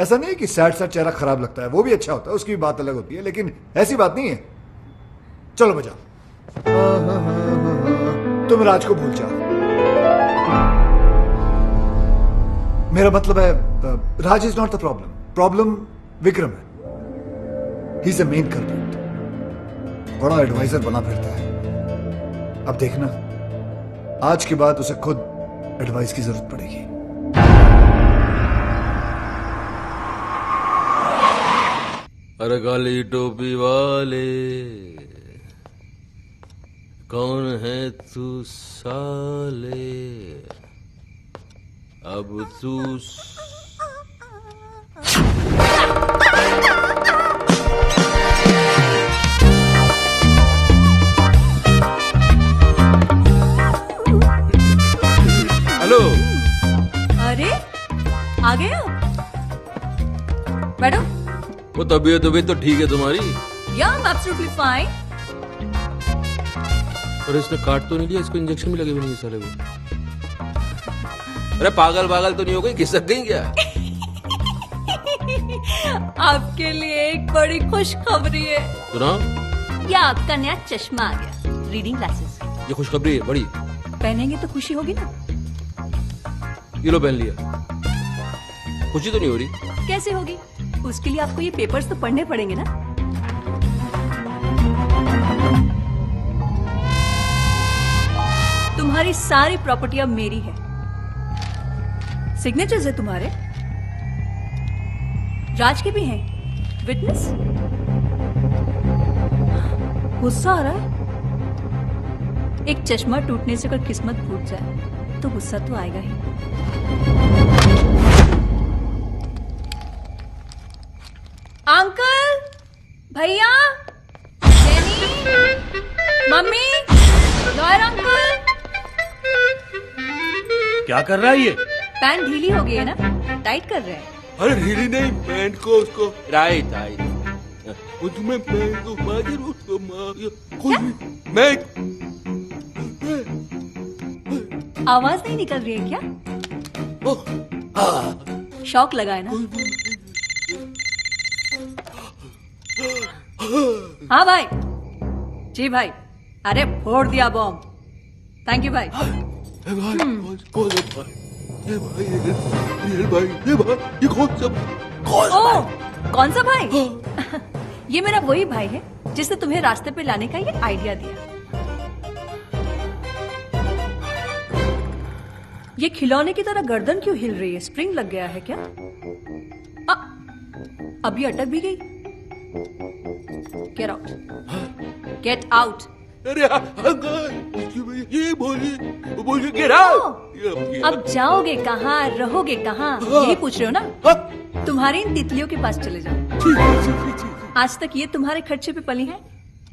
ऐसा नहीं कि सैड सैड चेहरा खराब लगता है, वो भी अच्छा होता है, उसकी भी बात अलग होती है, लेकिन ऐसी बात नहीं है। चलो बजाओ। तुम राज को भूल जाओ। मेरा मतलब है Raj is not the problem, problem Vikram है। He is the main culprit. बड़ा एडवाइजर बना फिरता है। अब देखना, आज के बाद उसे खुद एडवाइस की जरूरत पड़ेगी। अरे काली टोपी वाले, कौन है तू साले, अब तू हेलो। अरे आ गए हो? बैठो। वो तबीयत तो ठीक है तुम्हारी? Yeah, I'm absolutely fine. और इसने काट तो नहीं लिया, इसको इंजेक्शन भी लगे हुए नहीं साले को। अरे पागल तो नहीं हो गई, खिसक गई क्या? आपके लिए एक बड़ी खुशखबरी है। सुनाओ। या आपका नया चश्मा आ गया, रीडिंग ग्लासेस। ये खुशखबरी है बड़ी। पहनेंगे तो खुशी होगी ना। ये लो पहन लिया, खुशी तो नहीं हो रही? कैसे होगी? उसके लिए आपको ये पेपर्स तो पढ़ने पड़ेंगे ना। तुम्हारी सारी प्रॉपर्टी अब मेरी है। सिग्नेचर्स है तुम्हारे, राज के भी हैं। विटनेस? गुस्सा आ रहा है? एक चश्मा टूटने से अगर किस्मत फूट जाए तो गुस्सा तो आएगा ही। अंकल, भैया, मम्मी, लॉयर अंकल। क्या कर रहा है ये? पैंट ढीली हो गई है ना, टाइट कर रहे हैं। अरे ढीली नहीं, पैंट को उसको राइट। वो तुम्हें पैंट को मार उसको मैं आवाज नहीं निकल रही है क्या? शौक लगा है ना? हाँ भाई। जी भाई। अरे फोड़ दिया बॉम्ब। थैंक यू भाई। कौन सा भाई? ये मेरा वही भाई है जिसने तुम्हें रास्ते पे लाने का ये आइडिया दिया। ये खिलौने की तरह गर्दन क्यों हिल रही है? स्प्रिंग लग गया है क्या? अभी अटक भी गई। Get out, get out. अरे ये बोलिए गेट आउट। अब जाओगे कहाँ, रहोगे कहाँ, यही पूछ रहे हो ना? तुम्हारी इन तितलियों के पास चले जाओ। आज तक ये तुम्हारे खर्चे पे पली हैं,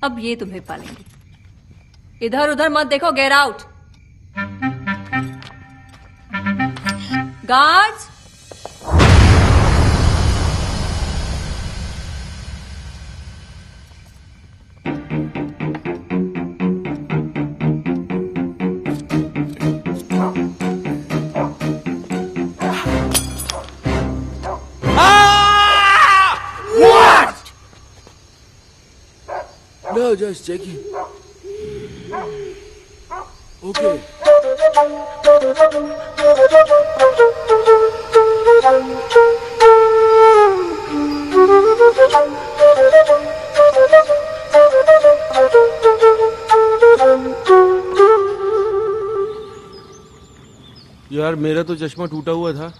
अब ये तुम्हें पालेंगे। इधर उधर मत देखो, get out. Guards, No, just checking. Okay. यार मेरा तो चश्मा टूटा हुआ था,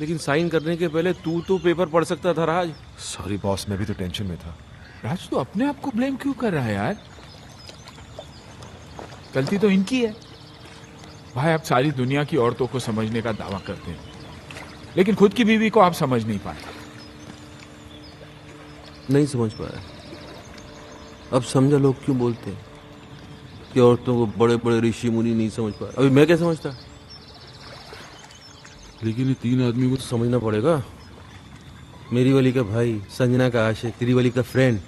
लेकिन साइन करने के पहले तू तो पेपर पढ़ सकता था राज। सॉरी बॉस, मैं भी तो टेंशन में था। राज तो अपने आप को ब्लेम क्यों कर रहा है यार? गलती तो इनकी है। भाई आप सारी दुनिया की औरतों को समझने का दावा करते हैं, लेकिन खुद की बीवी को आप समझ नहीं पाए। नहीं समझ पाया। अब समझा लोग क्यों बोलते हैं कि औरतों को बड़े बड़े ऋषि मुनि नहीं समझ पाए। अभी मैं क्या समझता, लेकिन ये तीन आदमी को तो समझना पड़ेगा। मेरी वाली का भाई, संजना का आशिक, तेरी वाली का फ्रेंड।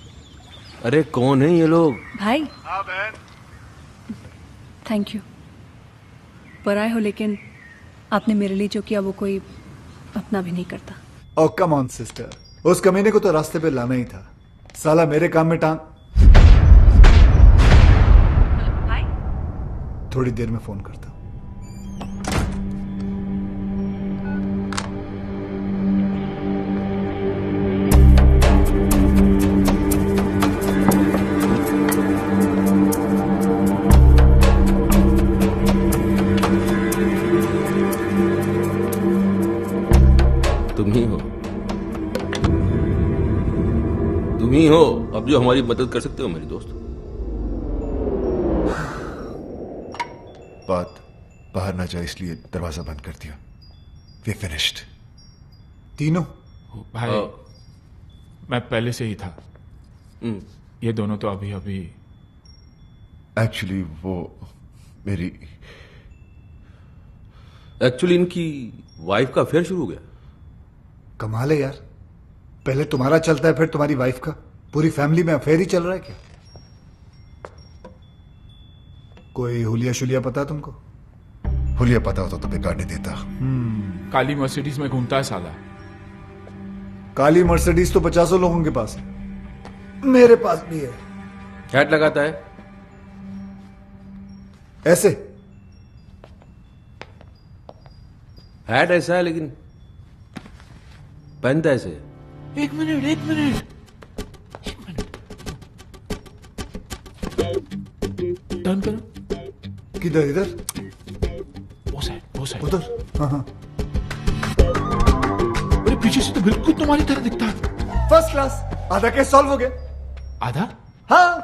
अरे कौन है ये लोग? भाई हाँ बहन। Thank you. पराए हो, लेकिन आपने मेरे लिए जो किया वो कोई अपना भी नहीं करता। ओ कम ऑन सिस्टर, उस कमीने को तो रास्ते पे लाना ही था। साला मेरे काम में टांग। भाई थोड़ी देर में फोन करता हूं। तुम ही हो अब जो हमारी मदद कर सकते हो मेरी दोस्त। बात बाहर ना जाए इसलिए दरवाजा बंद कर दिया। We finished. तीनों? भाई मैं पहले से ही था। ये दोनों तो अभी अभी। एक्चुअली वो मेरी इनकी वाइफ का अफेयर शुरू हो गया। कमाल है यार, पहले तुम्हारा चलता है फिर तुम्हारी वाइफ का। पूरी फैमिली में अफेयर ही चल रहा है क्या? कोई हुलिया शुलिया पता है तुमको? हुलिया पता होता तो बेकार नहीं देता। काली मर्सिडीज में घूमता है साला। काली मर्सिडीज तो 50 लोगों के पास है, मेरे पास भी है। हैट लगाता है ऐसे। हैट ऐसा है लेकिन पहनता ऐसे। एक मिनट टर्न करो। किधर? इधर? वो साइड उधर। हाँ। अरे पीछे से तो बिल्कुल तुम्हारी तरह दिखता है। First class. आधा केस सॉल्व हो गया। आधा? हाँ,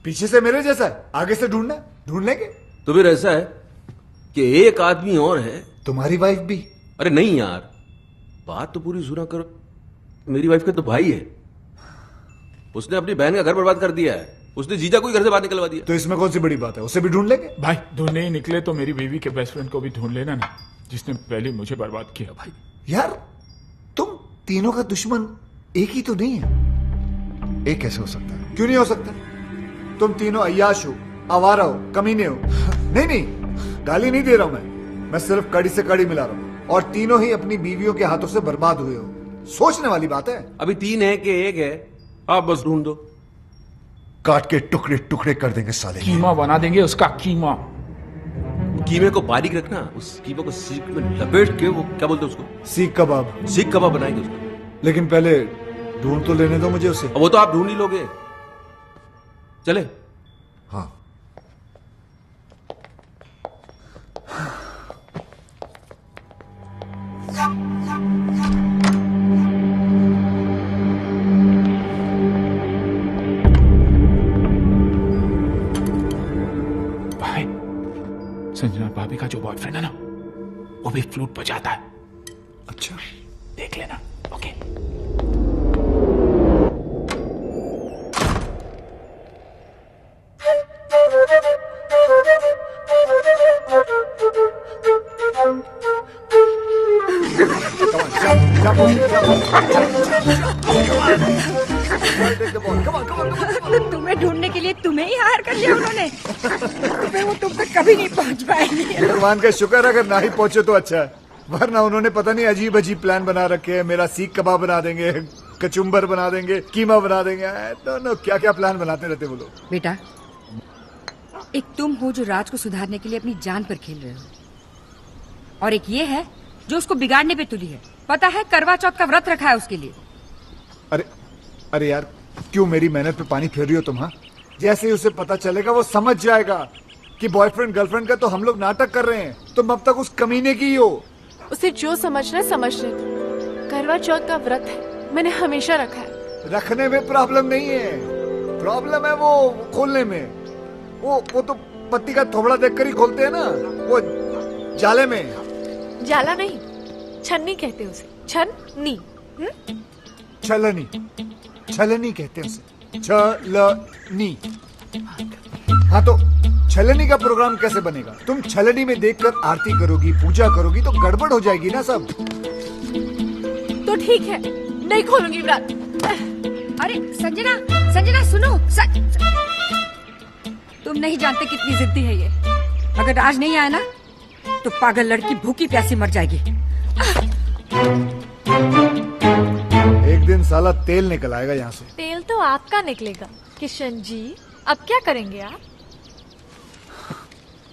पीछे से मेरे जैसा है, आगे से ढूंढ लेंगे। तो फिर ऐसा है कि एक आदमी और है। तुम्हारी वाइफ भी? अरे नहीं यार, बात तो पूरी सुना करो। मेरी वाइफ का तो भाई है, उसने अपनी बहन का घर बर्बाद कर दिया है। उसने जीजा को ही घर से बाहर निकलवा दिया। तो इसमें कौन सी बड़ी बात है? उसे भी ढूंढ लेंगे। भाई ढूंढने ही निकले तो मेरी बीवी के बेस्ट फ्रेंड को भी ढूंढ लेना ना, जिसने पहले मुझे बर्बाद किया। भाई यार तुम तीनों का दुश्मन एक ही तो नहीं है। एक कैसे हो सकता है? क्यों नहीं हो सकता? तुम तीनों अय्याश हो, आवारा हो, कमीने हो। नहीं, गाली नहीं दे रहा हूं मैं सिर्फ कड़ी से कड़ी मिला रहा हूं। और तीनों ही अपनी बीवियों के हाथों से बर्बाद हुए हो। सोचने वाली बात है। अभी 3 है कि 1 है आप बस ढूंढ दो। काट के टुकड़े टुकड़े कर देंगे साले। कीमा बना देंगे उसका, कीमा। कीमे को बारीक रखना, उस कीमे को सीख में लपेट के, वो क्या बोलते हैं उसको, सीख कबाब। सीख कबाब बनाएंगे उसको। लेकिन पहले ढूंढ तो लेने दो मुझे उसे। वो तो आप ढूंढ ही लोगे। चले? हाँ। भाई, संजना भाभी का जो बॉयफ्रेंड है ना, वो भी फ्लूट बजाता है। अच्छा, देख लेना। ओके। तुम्हें ढूंढने के लिए तुम्हें ही हायर कर लिया उन्होंने। तुम्हें वो तुम तक कभी नहीं पहुंच पाएंगे। भगवान का शुक्र, अगर ना ही पहुंचे तो अच्छा है, वरना उन्होंने पता नहीं अजीब अजीब प्लान बना रखे हैं। मेरा सीख कबाब बना देंगे, कचुम्बर बना देंगे, कीमा बना देंगे, नो क्या क्या प्लान बनाते रहते वो लोग। बेटा, एक तुम हो जो राज को सुधारने के लिए अपनी जान पर खेल रहे हो, और एक ये है जो उसको बिगाड़ने पे तुली है। पता है करवा चौथ का व्रत रखा है उसके लिए। अरे अरे यार, क्यों मेरी मेहनत पे पानी फेर रही हो तुम? हाँ, जैसे ही उसे पता चलेगा वो समझ जाएगा कि बॉयफ्रेंड गर्लफ्रेंड का तो हम लोग नाटक कर रहे हैं, तुम अब तक उस कमीने की ही हो। उसे जो समझना है समझने दो। करवा चौथ का व्रत है, मैंने हमेशा रखा है। रखने में प्रॉब्लम नहीं है, प्रॉब्लम है वो खोलने में। वो तो पत्ती का थोबड़ा देखकर ही खोलते हैं ना, वो जाले में। जाला नहीं, छन्नी कहते उसे। छन्नी। छलनी, छलनी कहते हैं उसे, छलनी। हाँ तो छलनी का प्रोग्राम कैसे बनेगा? तुम छलनी में देखकर आरती करोगी, पूजा करोगी तो गड़बड़ हो जाएगी ना सब। तो ठीक है, नहीं खोलूंगी व्रत। अरे संजना, संजना सुनो। तुम नहीं जानते कितनी जिद्दी है ये। अगर आज नहीं आया ना तो पागल लड़की भूखी प्यासी मर जाएगी। एक दिन साला तेल निकल आएगा यहाँ से। तेल तो आपका निकलेगा किशन जी। अब क्या करेंगे आप?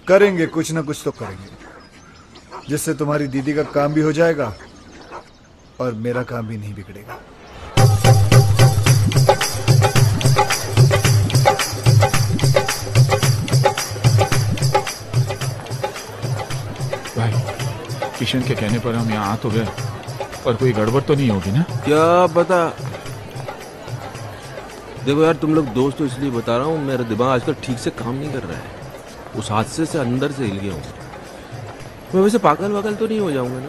करेंगे कुछ ना कुछ तो करेंगे, जिससे तुम्हारी दीदी का काम भी हो जाएगा और मेरा काम भी नहीं बिगड़ेगा। भाई, किशन के कहने पर हम यहाँ आ तो गए, पर कोई गड़बड़ तो नहीं होगी ना? क्या पता। देखो यार, तुम लोग दोस्त तो इसलिए बता रहा हूँ, मेरा दिमाग आजकल ठीक से काम नहीं कर रहा है। उस हादसे से अंदर से हिल गया हूँ मैं। वैसे पागल वागल तो नहीं हो जाऊंगा ना?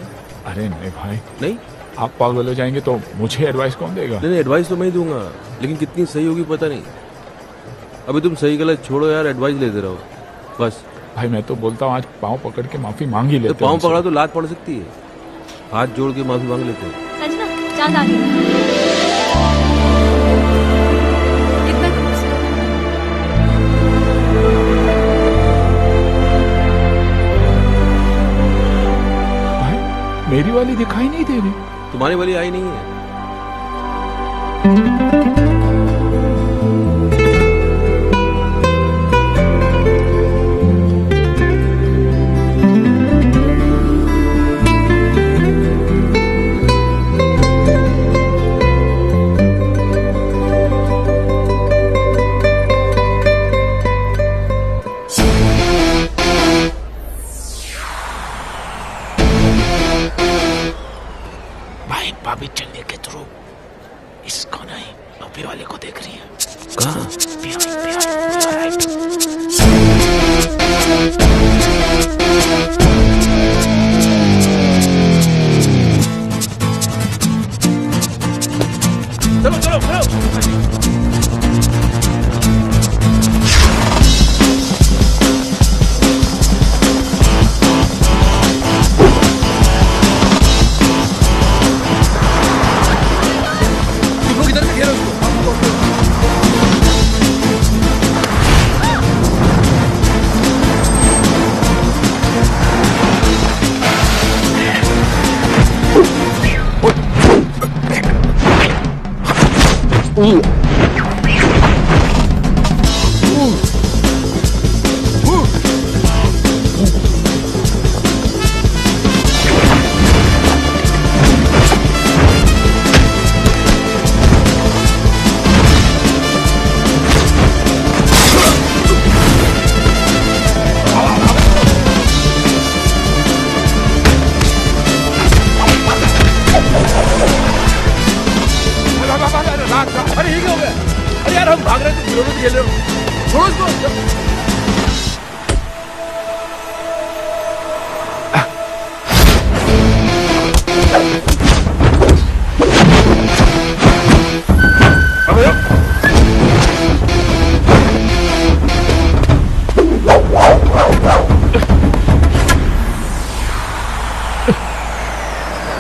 अरे नहीं भाई। नहीं? आप पागल हो जाएंगे तो मुझे एडवाइस कौन देगा? नहीं, एडवाइस तो मैं ही दूंगा, लेकिन कितनी सही होगी पता नहीं। अभी तुम सही गलत छोड़ो यार, एडवाइस लेते रहो बस। भाई मैं तो बोलता हूँ आज पाँव पकड़ के माफी मांग ही लेते। तो पाँव पकड़ा तो लात पड़ सकती है, हाथ जोड़ के माफी मांग लेते हैं। संजना चांद आ गया। मेरी वाली दिखाई नहीं दे रही। तुम्हारी वाली आई नहीं है। भाभी चलने के खेल रहे हो? छोड़ो इसको।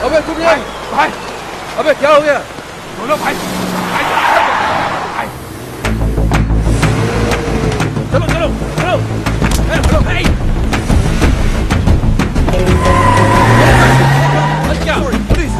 अबे तुम यार भाई अबे क्या हो गया? बोलो भाई चलो चलो चलो चलो भाई क्या पुलिस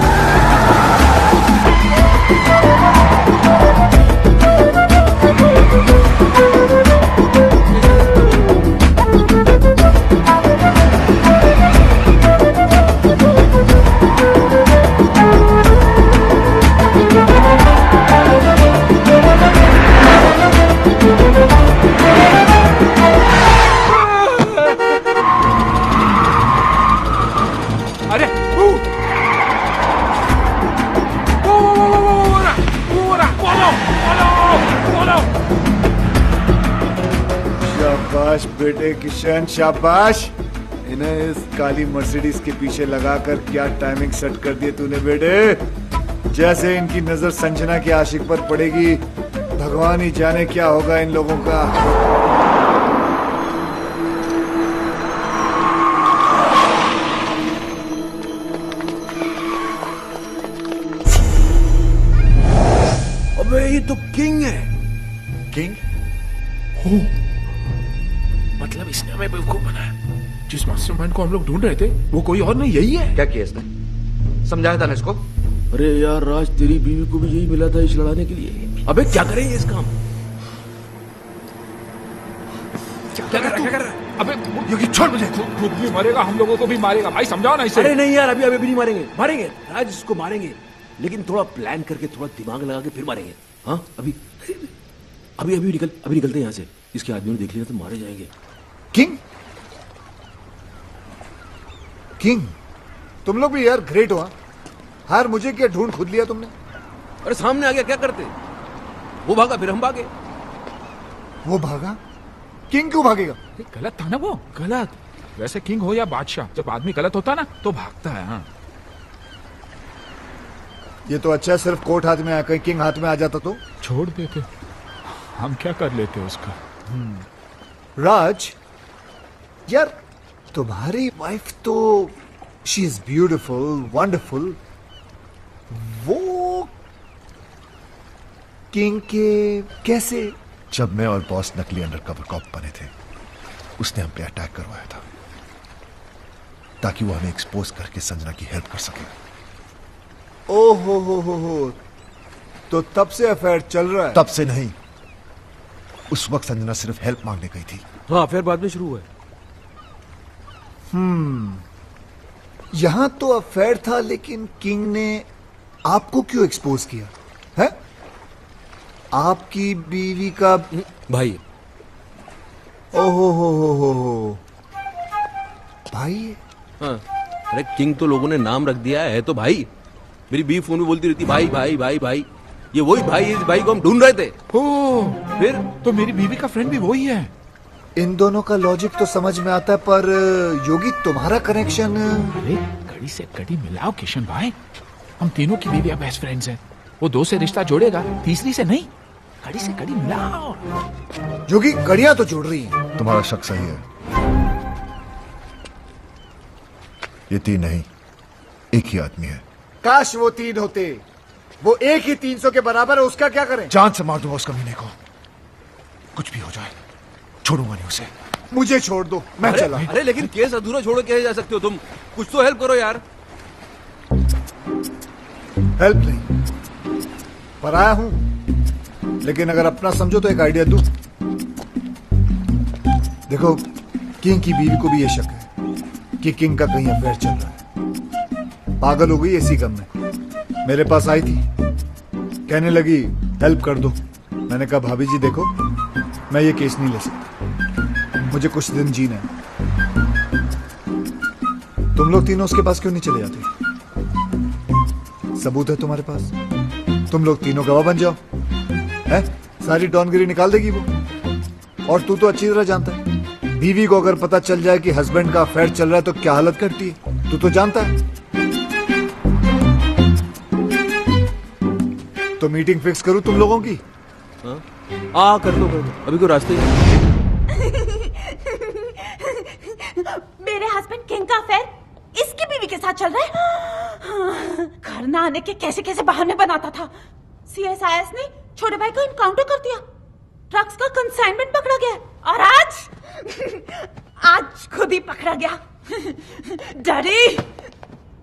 अरे शाबाश बेटे किशन शाबाश। इन्हें इस काली मर्सिडीज के पीछे लगाकर क्या टाइमिंग सेट कर दी तूने बेटे। जैसे इनकी नजर संजना के आशिक पर पड़ेगी भगवान ही जाने क्या होगा इन लोगों का। अबे ये तो किंग है। किंग? हो मतलब इसने हमें बेवकूफ बनाया। जिस मास्टरमाइंड को हम लोग ढूंढ रहे थे वो कोई और नहीं यही है। क्या किया इसने? समझाया था ना इसको? अरे यार राज तेरी बीवी को भी यही मिला था इस लड़ाने के लिए। अबे क्या करेंगे इस काम? क्या कर रहा है? अबे योगी छोड़ मुझे। खुद भी मरेगा हम लोगों को भी मारेगा। भाई समझाओ ना इसे। अरे नहीं यार अभी अभी नहीं मारेंगे। मारेंगे राज इसको मारेंगे लेकिन थोड़ा प्लान करके थोड़ा दिमाग लगा के फिर मारेंगे। हाँ अभी अभी अभी निकलते हैं यहाँ से। इसके आदमी ने देख लिया तो मारे जाएंगे। किंग? किंग तुम लोग भी यार ग्रेट हो। हार मुझे क्या ढूंढ खुद लिया तुमने? अरे सामने आ गया क्या करते? वो भागा फिर हम भागे। वो भागा? किंग क्यों भागेगा? गलत था ना वो। गलत वैसे किंग हो या बादशाह जब आदमी गलत होता ना तो भागता है। हाँ ये तो अच्छा सिर्फ कोर्ट हाथ में आकर किंग हाथ में आ जाता तो छोड़ देते। हम क्या कर लेते उसका। राज यार तुम्हारी वाइफ तो शी इज ब्यूटिफुल वंडरफुल। वो किंग के कैसे? जब मैं और बॉस नकली अंडरकवर कॉप बने थे उसने हम पे अटैक करवाया था ताकि वो हमें एक्सपोज करके संजना की हेल्प कर सके। ओहो हो तो तब से अफेयर चल रहा है? तब से नहीं, उस वक्त संजना सिर्फ हेल्प मांगने गई थी। हाँ फिर बाद में शुरू हुआ। यहां तो अफेयर था लेकिन किंग ने आपको क्यों एक्सपोज किया है? आपकी बीवी का भाई। ओहो हो भाई। हाँ अरे किंग तो लोगों ने नाम रख दिया है तो भाई। मेरी बीवी फोन में बोलती रहती भाई भाई भाई भाई। ये वही भाई है, इस भाई को हम ढूंढ रहे थे। फिर तो मेरी बीवी का फ्रेंड भी वही है। इन दोनों का लॉजिक तो समझ में आता है पर योगी तुम्हारा कनेक्शन। अरे कड़ी से कड़ी मिलाओ किशन भाई। हम तीनों की बीवियां बेस्ट फ्रेंड्स हैं। वो दो से रिश्ता जोड़ेगा तीसरी से नहीं। कड़ी से कड़ी मिलाओ। योगी कड़ियां तो जोड़ रही हैं। तुम्हारा शक सही है। ये तीन नहीं एक ही आदमी है। काश वो तीन होते। वो एक ही 300 के बराबर है। उसका क्या करें? जान से मार दूंगा उस कमीने को। कुछ भी हो जाए छोड़ूंगा नहीं उसे। मुझे छोड़ दो मैं चला। अरे लेकिन केस अधूरा छोड़ के जा सकते हो तुम। कुछ तो हेल्प करो यार। हेल्प नहीं पर आया हूं। लेकिन अगर अपना समझो तो एक आइडिया दूं। देखो किंग की बीवी को भी ये शक है कि किंग का कहीं अफेयर चल रहा है। पागल हो गई इसी गम में। मेरे पास आई थी कहने लगी हेल्प कर दो। मैंने कहा भाभी जी देखो मैं ये केस नहीं ले सकता। मुझे कुछ दिन जीना है। तुम लोग तीनों उसके पास क्यों नहीं चले जाते? सबूत है तुम्हारे पास। तुम लोग तीनों गवाह बन जाओ। है सारी डॉनगिरी निकाल देगी वो। और तू तो अच्छी तरह जानता है, बीवी को अगर पता चल जाए कि हस्बैंड का अफेयर चल रहा है तो क्या हालत करती है, तू तो जानता है। तो मीटिंग फिक्स करूं तुम लोगों की? कर लो अभी कोई रास्ते मेरे हस्बैंड किंग का अफेयर इसकी बीवी के साथ चल रहा है। घर ना आने के कैसे कैसे बहाने बनाता था। सीएसआईएस ने छोटे भाई को इनकाउंटर कर दिया, ड्रग्स का कंसाइनमेंट पकड़ा गया और आज खुद ही पकड़ा गया। डैडी,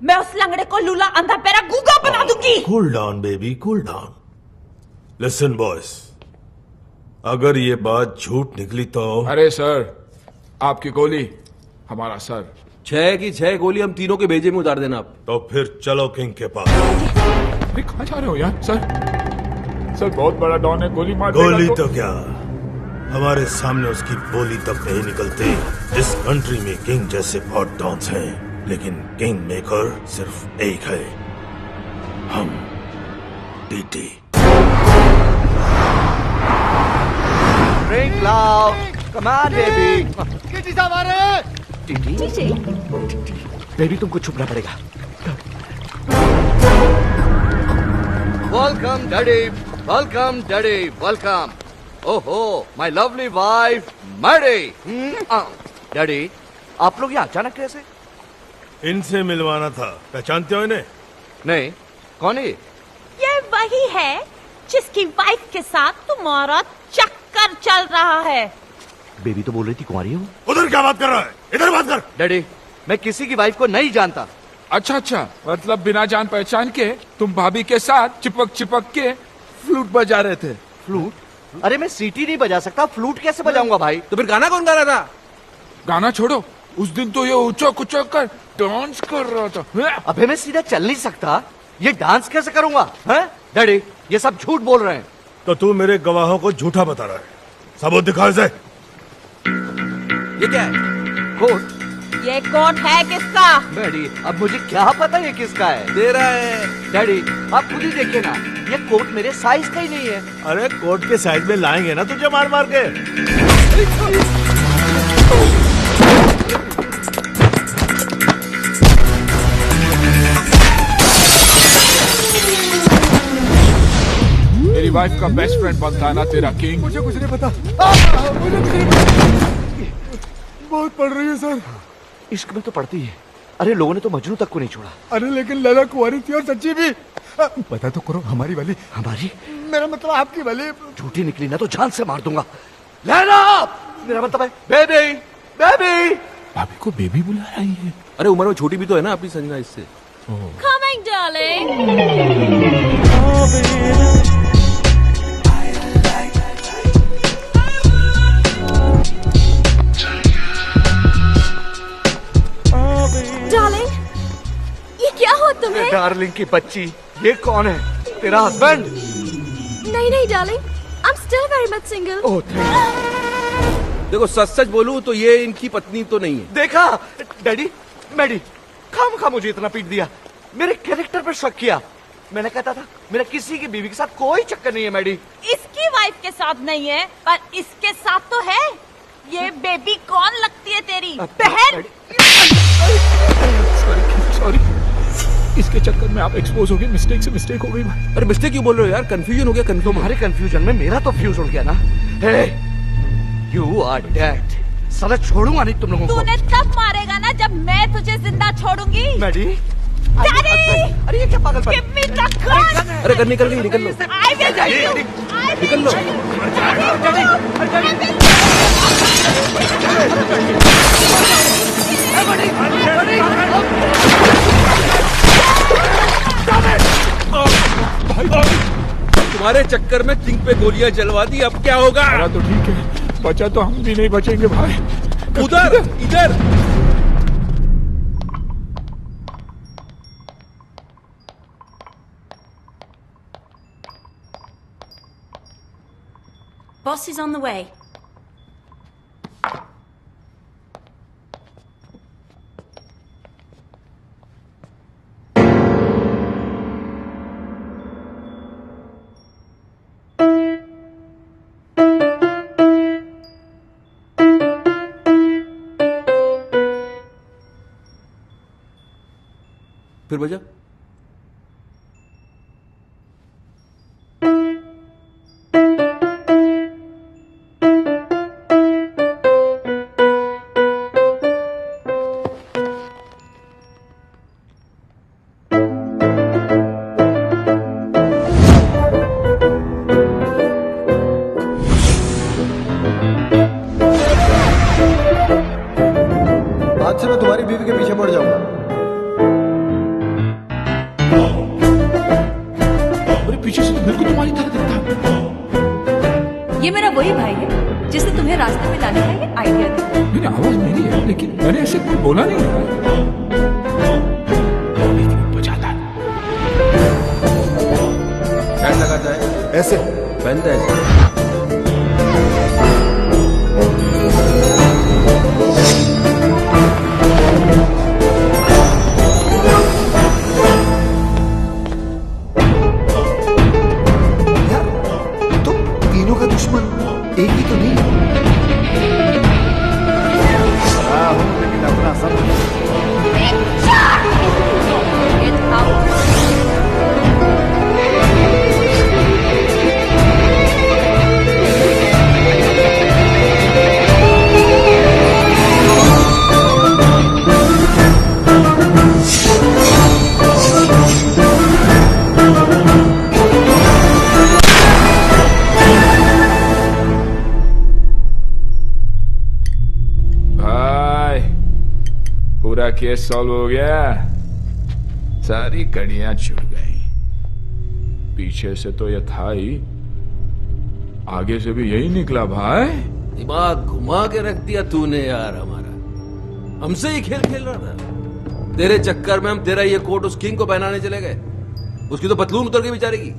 मैं उस लंगड़े को लूला अंधा पैरा गूंगा बना दूंगी। Cool down baby, cool down. Listen boys, अगर ये बात झूठ निकली तो अरे सर, आपकी गोली हमारा सर। 6 की 6 गोली हम तीनों के भेजे में उतार देना आप। तो फिर चलो किंग के पास। अरे कहाँ जा रहे हो यार? सर बहुत बड़ा डॉन है, गोली मार गोली तो क्या, हमारे सामने उसकी बोली तक नहीं निकलती। इस कंट्री में किंग जैसे बहुत डॉन्स हैं, लेकिन किंग मेकर सिर्फ एक है, हम। TT. Drink loud. Come on, baby. TT साहब आ रहे हैं। टीटी? बेबी तुमको छुपना पड़ेगा। Welcome, Daddy. Welcome, Daddy. Welcome. ओहो, my lovely wife, Mary. Daddy, आप लोग यहाँ अचानक कैसे? इनसे मिलवाना था, पहचानते हो इन्हें? नहीं, कौन है ये वही है जिसकी वाइफ के साथ तुम्हारा चक्कर चल रहा है। बेबी तो बोल रही थी कुंवारी है वो। उधर क्या बात कर रहा है? इधर बात कर। डैडी, मैं किसी की वाइफ को नहीं जानता। अच्छा, मतलब बिना जान पहचान के तुम भाभी के साथ चिपक के फ्लूट बजा रहे थे। फ्लूट? अरे मैं सीटी नहीं बजा सकता, फ्लूट कैसे बजाऊंगा भाई? तो फिर गाना कौन गा रहा था? गाना छोड़ो, उस दिन तो ये उचक कर डांस कर रहा था। अबे मैं सीधा चल नहीं सकता, ये डांस कैसे करूंगा? हैं? डैडी, ये सब झूठ बोल रहे हैं। तो तू मेरे गवाहों को झूठा बता रहा है, सबूत दिखा इसे। ये क्या है? कोट? ये कोट है किसका? डैडी, अब मुझे क्या पता ये किसका है? तेरा है। डैडी, आप खुद ही देखिए ना, ये कोट मेरे साइज का ही नहीं है। अरे कोट के साइज में लाएंगे ना तुझे मार मार के। मेरी वाइफ का बेस्ट फ्रेंड बनता है ना तेरा किंग। मुझे कुछ नहीं पता। मुझे कुछ नहीं बहुत पड़ रही है सर। इश्क में तो पड़ती है। अरे लोगों ने तो मजनू तक को नहीं छोड़ा। अरे लेकिन लैला कुंवारी थी और सच्ची भी। पता तो करो, हमारी वाली। हमारी? मेरा मतलब आपकी वाली। झूठी निकली ना तो जान से मार दूंगा। लैला, मेरा मतलब है बेबी। बेबी, भाभी को बेबी बुला रही है। अरे उम्र में छोटी भी तो है ना अपनी संजना इससे। Coming, darling. डार्लिंग, ये क्या हुआ तुम्हें? डार्लिंग की बच्ची, ये कौन है? तेरा हस्बैंड? नहीं darling, I'm still very much single. ओह देखो सच बोलूं तो ये इनकी पत्नी तो नहीं है। देखा डैडी, मैडी खाम मुझे इतना पीट दिया, मेरे कैरेक्टर पर शक किया। मैंने कहता था मेरा किसी की बीवी के साथ कोई चक्कर नहीं है मैडी। इसकी वाइफ के साथ नहीं है, पर इसके साथ तो है। ये बेबी कौन लगती है तेरी बहन? सॉरी, इसके चक्कर में आप एक्सपोज हो गए। मिस्टेक हो गई भाई। अरे मिस्टेक क्यों बोल रहे हो यार? कंफ्यूजन हो गया। तुम्हारे कंफ्यूजन में मेरा तो फ्यूज उड़ गया ना। हे, यू आर डेड। साला छोड़ूंगा नहीं तुम लोगों को। तूने तब मारेगा ना जब मैं तुझे जिंदा छोड़ूंगी। मैडी, डैडी, अरे ये क्या पागल? Give me the gun. अरे गन निकल गई, निकल लो। I will kill you. निकल लो। तुम्हारे चक्कर में किंग पे गोलियां जलवा दी, अब क्या होगा? तो ठीक है, बचा तो हम भी नहीं बचेंगे भाई। उधर इधर। Boss is on the way. फिर बजा। आज से मैं तुम्हारी बीवी के पीछे पड़ जाऊंगा। अरे पीछे से तो मेरे को तुम्हारी तरह दिखता है। ये मेरा वही भाई है जिसने तुम्हें रास्ते में लाने का ये आइडिया दिया। नहीं आवाज मेरी है, लेकिन मैंने ऐसे कुछ बोला नहीं है। बजाता है। क्या लगाता है? ऐसे पहनता है ऐसे। तीनों का दुश्मन एक ही तो नहीं है। लेकिन अपना सब भाई पूरा केस सॉल्व हो गया, सारी कड़ियां छूट गई। पीछे से तो ये था ही, आगे से भी यही निकला भाई। दिमाग घुमा के रख दिया तूने यार हमारा। हमसे ही खेल खेल रहा था। तेरे चक्कर में हम तेरा ये कोट उस किंग को पहनाने चले गए। उसकी तो पतलून उतर के बेचारे की।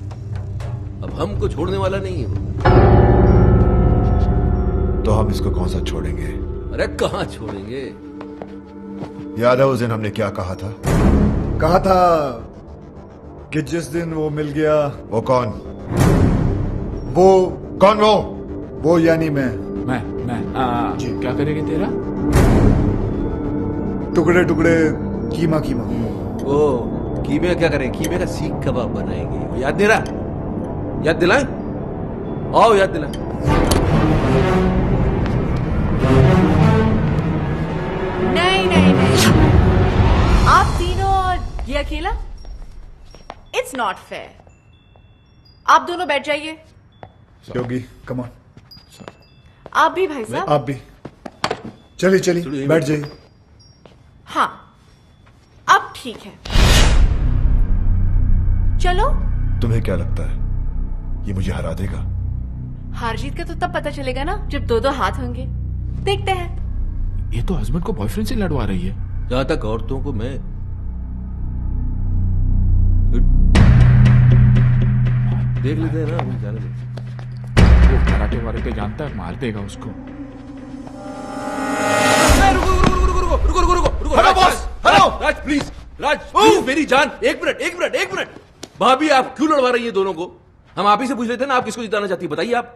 अब हमको छोड़ने वाला नहीं है वो। तो हम इसको कौन सा छोड़ेंगे? अरे कहाँ छोड़ेंगे? याद है उस दिन हमने क्या कहा था? कहा था कि जिस दिन वो मिल गया। वो कौन? वो कौन? वो यानी मैं जी क्या करेंगे तेरा? टुकड़े टुकड़े कीमा कीमा। ओ कीमे क्या करें? कीमे का सीख कबाब बनाएंगे। याद नहीं रहा? याद दिलाएं? आओ याद दिलाएं। नहीं नहीं नहीं, आप तीनों और ये अकेला, इट्स नॉट फेयर। आप दोनों बैठ जाइए। योगी कम ऑन। आप भी भाई साहब। आप भी चलिए चलिए बैठ जाइए। हाँ अब ठीक है, चलो। तुम्हें क्या लगता है ये मुझे हरा देगा? हार जीत का तो तब पता चलेगा ना जब दो दो हाथ होंगे। देखते हैं। ये तो हस्बैंड को बॉयफ्रेंड से लड़वा रही है। जहां तक औरतों को मैं देख लेते हैं ना, हम जाने दे। वो कराटे वाराटे जानता है, मार देगा उसको। रुको hello boss, hello Raj please, Raj please मेरी जान, एक मिनट। भाभी आप क्यों लड़वा रही है दोनों को? हम आप ही से पूछ लेते हैं ना, आप किसको जिताना चाहती है बताइए आप।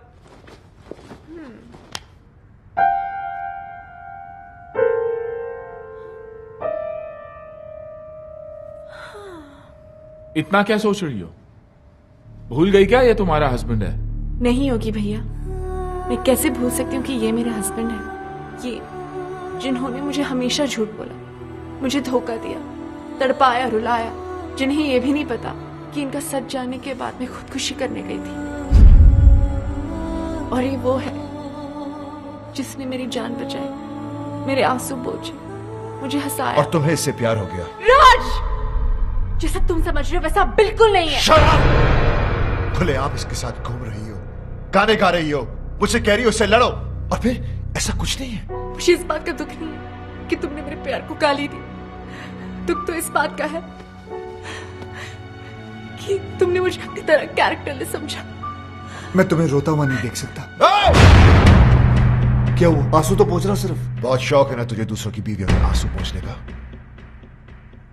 इतना क्या सोच रही हो? भूल गई क्या ये तुम्हारा हस्बैंड है? नहीं होगी भैया, मैं कैसे भूल सकती हूँ कि ये मेरा हस्बैंड है। ये जिन्होंने मुझे हमेशा झूठ बोला, मुझे धोखा दिया, तड़पाया रुलाया, जिन्हें ये भी नहीं पता कि इनका सच जानने के बाद मैं खुदकुशी करने गई थी। और ये वो है जिसने मेरी जान बचाई, मेरे आंसू पोंछे, मुझे हंसाया। और तुम्हें इससे प्यार हो गया? राज, जैसा तुम समझ रहे हो वैसा बिल्कुल नहीं है। खुले आप इसके साथ घूम रही हो, गाने गा रही हो, मुझसे कह रही हो उससे लड़ो, और फिर ऐसा कुछ नहीं है। मुझे इस बात का दुख नहीं है कि तुमने मेरे प्यार को गाली दी। दुख तो इस बात का है कि तुमने मुझे अपनी तरह कैरेक्टरलेस समझा। मैं तुम्हें रोता हुआ नहीं देख सकता। क्या वो आंसू तो पोंछ रहा सिर्फ। बहुत शौक है ना तुझे दूसरों की बीवियों में आंसू पोंछने का।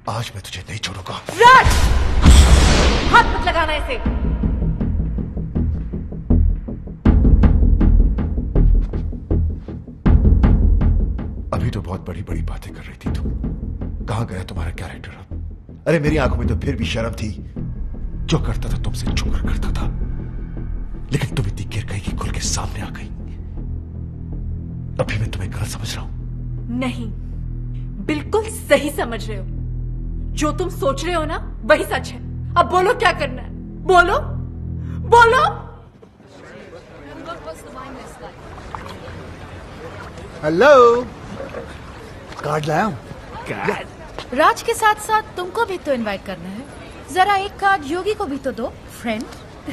आज मैं तुझे नहीं छोड़ूंगा। राज, हाथ मत लगाना ऐसे। अभी तो बहुत बड़ी बड़ी बातें कर रही थी तुम। कहां गया तुम्हारा कैरेक्टर? अरे मेरी आंखों में तो फिर भी शर्म थी। जो करता था तुमसे छुपकर करता था, लेकिन तुम इतनी गिर गई कि खुल के सामने आ गई। अभी मैं तुम्हें गलत समझ रहा हूं? नहीं, बिल्कुल सही समझ रहे हो। जो तुम सोच रहे हो ना वही सच है। अब बोलो क्या करना है, बोलो बोलो। हेलो, कार्ड लाया हूं। राज के साथ साथ तुमको भी तो इनवाइट करना है। जरा एक कार्ड योगी को भी तो दो, फ्रेंड।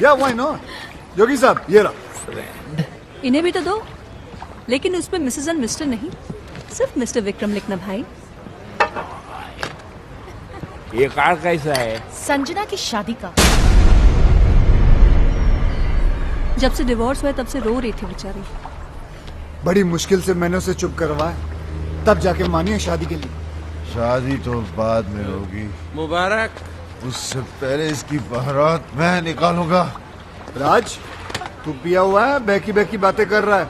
या व्हाई नॉट। योगी साहब ये रहा। इन्हें भी तो दो, लेकिन उसमें मिसेस एंड मिस्टर नहीं, सिर्फ मिस्टर विक्रम लिखना भाई। ये कार्ड कैसा है? संजना की शादी का। जब से डिवोर्स हुआ तब से रो रही थी बेचारी। बड़ी मुश्किल से मैंने उसे चुप करवाया, तब जाके मानी है शादी के लिए। शादी तो बाद में होगी। मुबारक। उससे पहले इसकी बारात मैं निकालूंगा। राज, तू पिया हुआ है, बहकी बहकी बातें कर रहा है।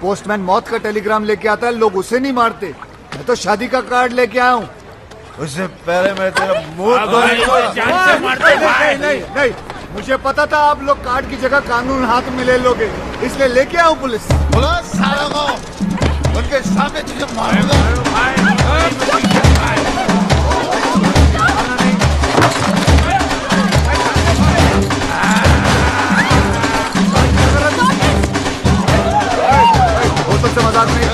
पोस्टमैन मौत का टेलीग्राम लेके आता है, लोग उसे नहीं मारते। मैं तो शादी का कार्ड लेके आया हूँ। उससे पहले मैं तेरा मुंह नहीं, मुझे पता था आप लोग कार्ड की जगह कानून हाथ में ले लोगे, इसलिए लेके आऊं पुलिस। सालों को उनके सामने तुझे मारूंगा। बोतल से मजाक नहीं।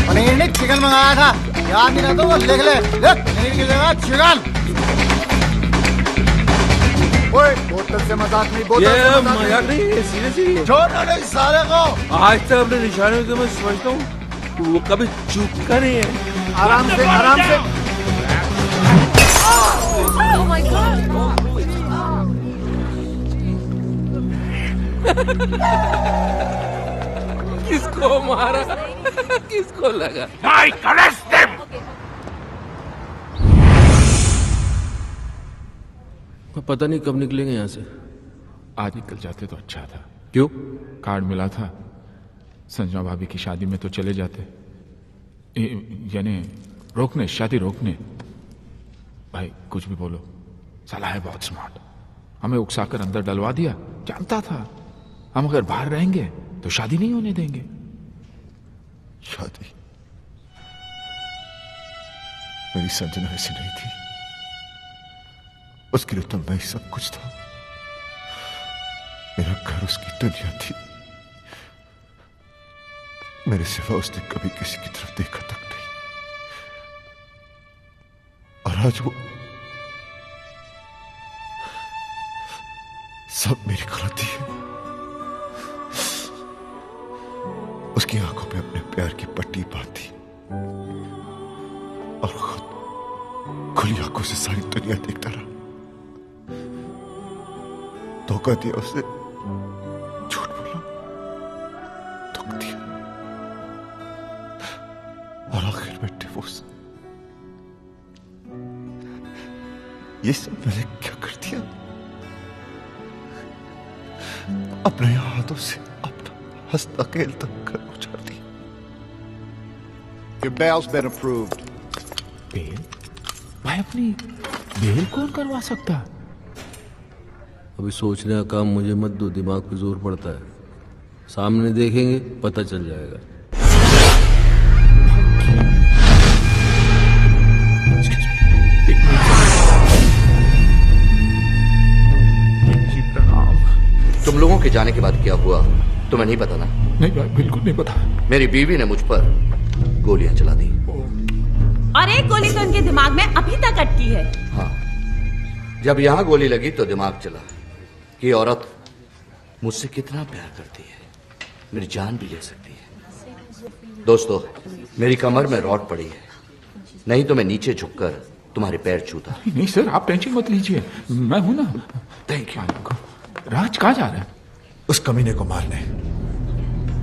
पनीर ने चिकन मंगाया था, याद नहीं रहता वो लिख ले। पनीर की जगह चिकन। ओए, बोतल से मजाक नहीं, बोतल से मजाक नहीं, सीरियसली। छोड़ो नहीं साले को। आज तक अपने निशाने को मैं समझता हूँ, वो कभी चूका नहीं है। आराम से, आराम से। Oh my God! किसको मारा? किसको लगा? Mike, arrest them! पता नहीं कब निकलेंगे यहाँ से। आज निकल जाते तो अच्छा था। क्यों? कार्ड मिला था, संजना भाभी की शादी में तो चले जाते। यानी रोकने, शादी रोकने। भाई कुछ भी बोलो, साला है बहुत स्मार्ट। हमें उकसाकर अंदर डलवा दिया। जानता था हम अगर बाहर रहेंगे तो शादी नहीं होने देंगे। शादी? मेरी संजना ऐसी नहीं थी। उसके लिए तो मैं ही सब कुछ था। मेरा घर उसकी दुनिया थी। मेरे सिवा उसने कभी किसी की तरफ देखा तक नहीं। और आज वो सब मेरी गलती है। उसकी आंखों पे अपने प्यार की पट्टी बांधी और खुद खुली आंखों से सारी दुनिया देखता रहा। धोखा दिया उसे, झूठ बोला, दुख दिया और आखिर में डिवोर्स। ये सब मैंने क्या कर दिया? अपने हाथों से अपना हंसता खेलता घर उजाड़ दिया। Your bail's been approved. Bail? भाई अपनी बेल कौन करवा सकता? अभी सोचने का काम मुझे मत दो, दिमाग पे जोर पड़ता है। सामने देखेंगे पता चल जाएगा। तुम लोगों के जाने के बाद क्या हुआ तुम्हें नहीं पता ना? नहीं भाई, बिल्कुल नहीं पता। मेरी बीवी ने मुझ पर गोलियां चला दी। और एक गोली तो उनके दिमाग में अभी तक अटकी है। हाँ, जब यहाँ गोली लगी तो दिमाग चला कि औरत मुझसे कितना प्यार करती है, मेरी जान भी ले सकती है। दोस्तों, मेरी कमर में रॉड पड़ी है, नहीं तो मैं नीचे झुककर तुम्हारे पैर छूता। नहीं सर, आप टेंशन मत लीजिए, मैं हूं ना। Thank you. राज कहाँ जा रहा है? उस कमीने को मारने,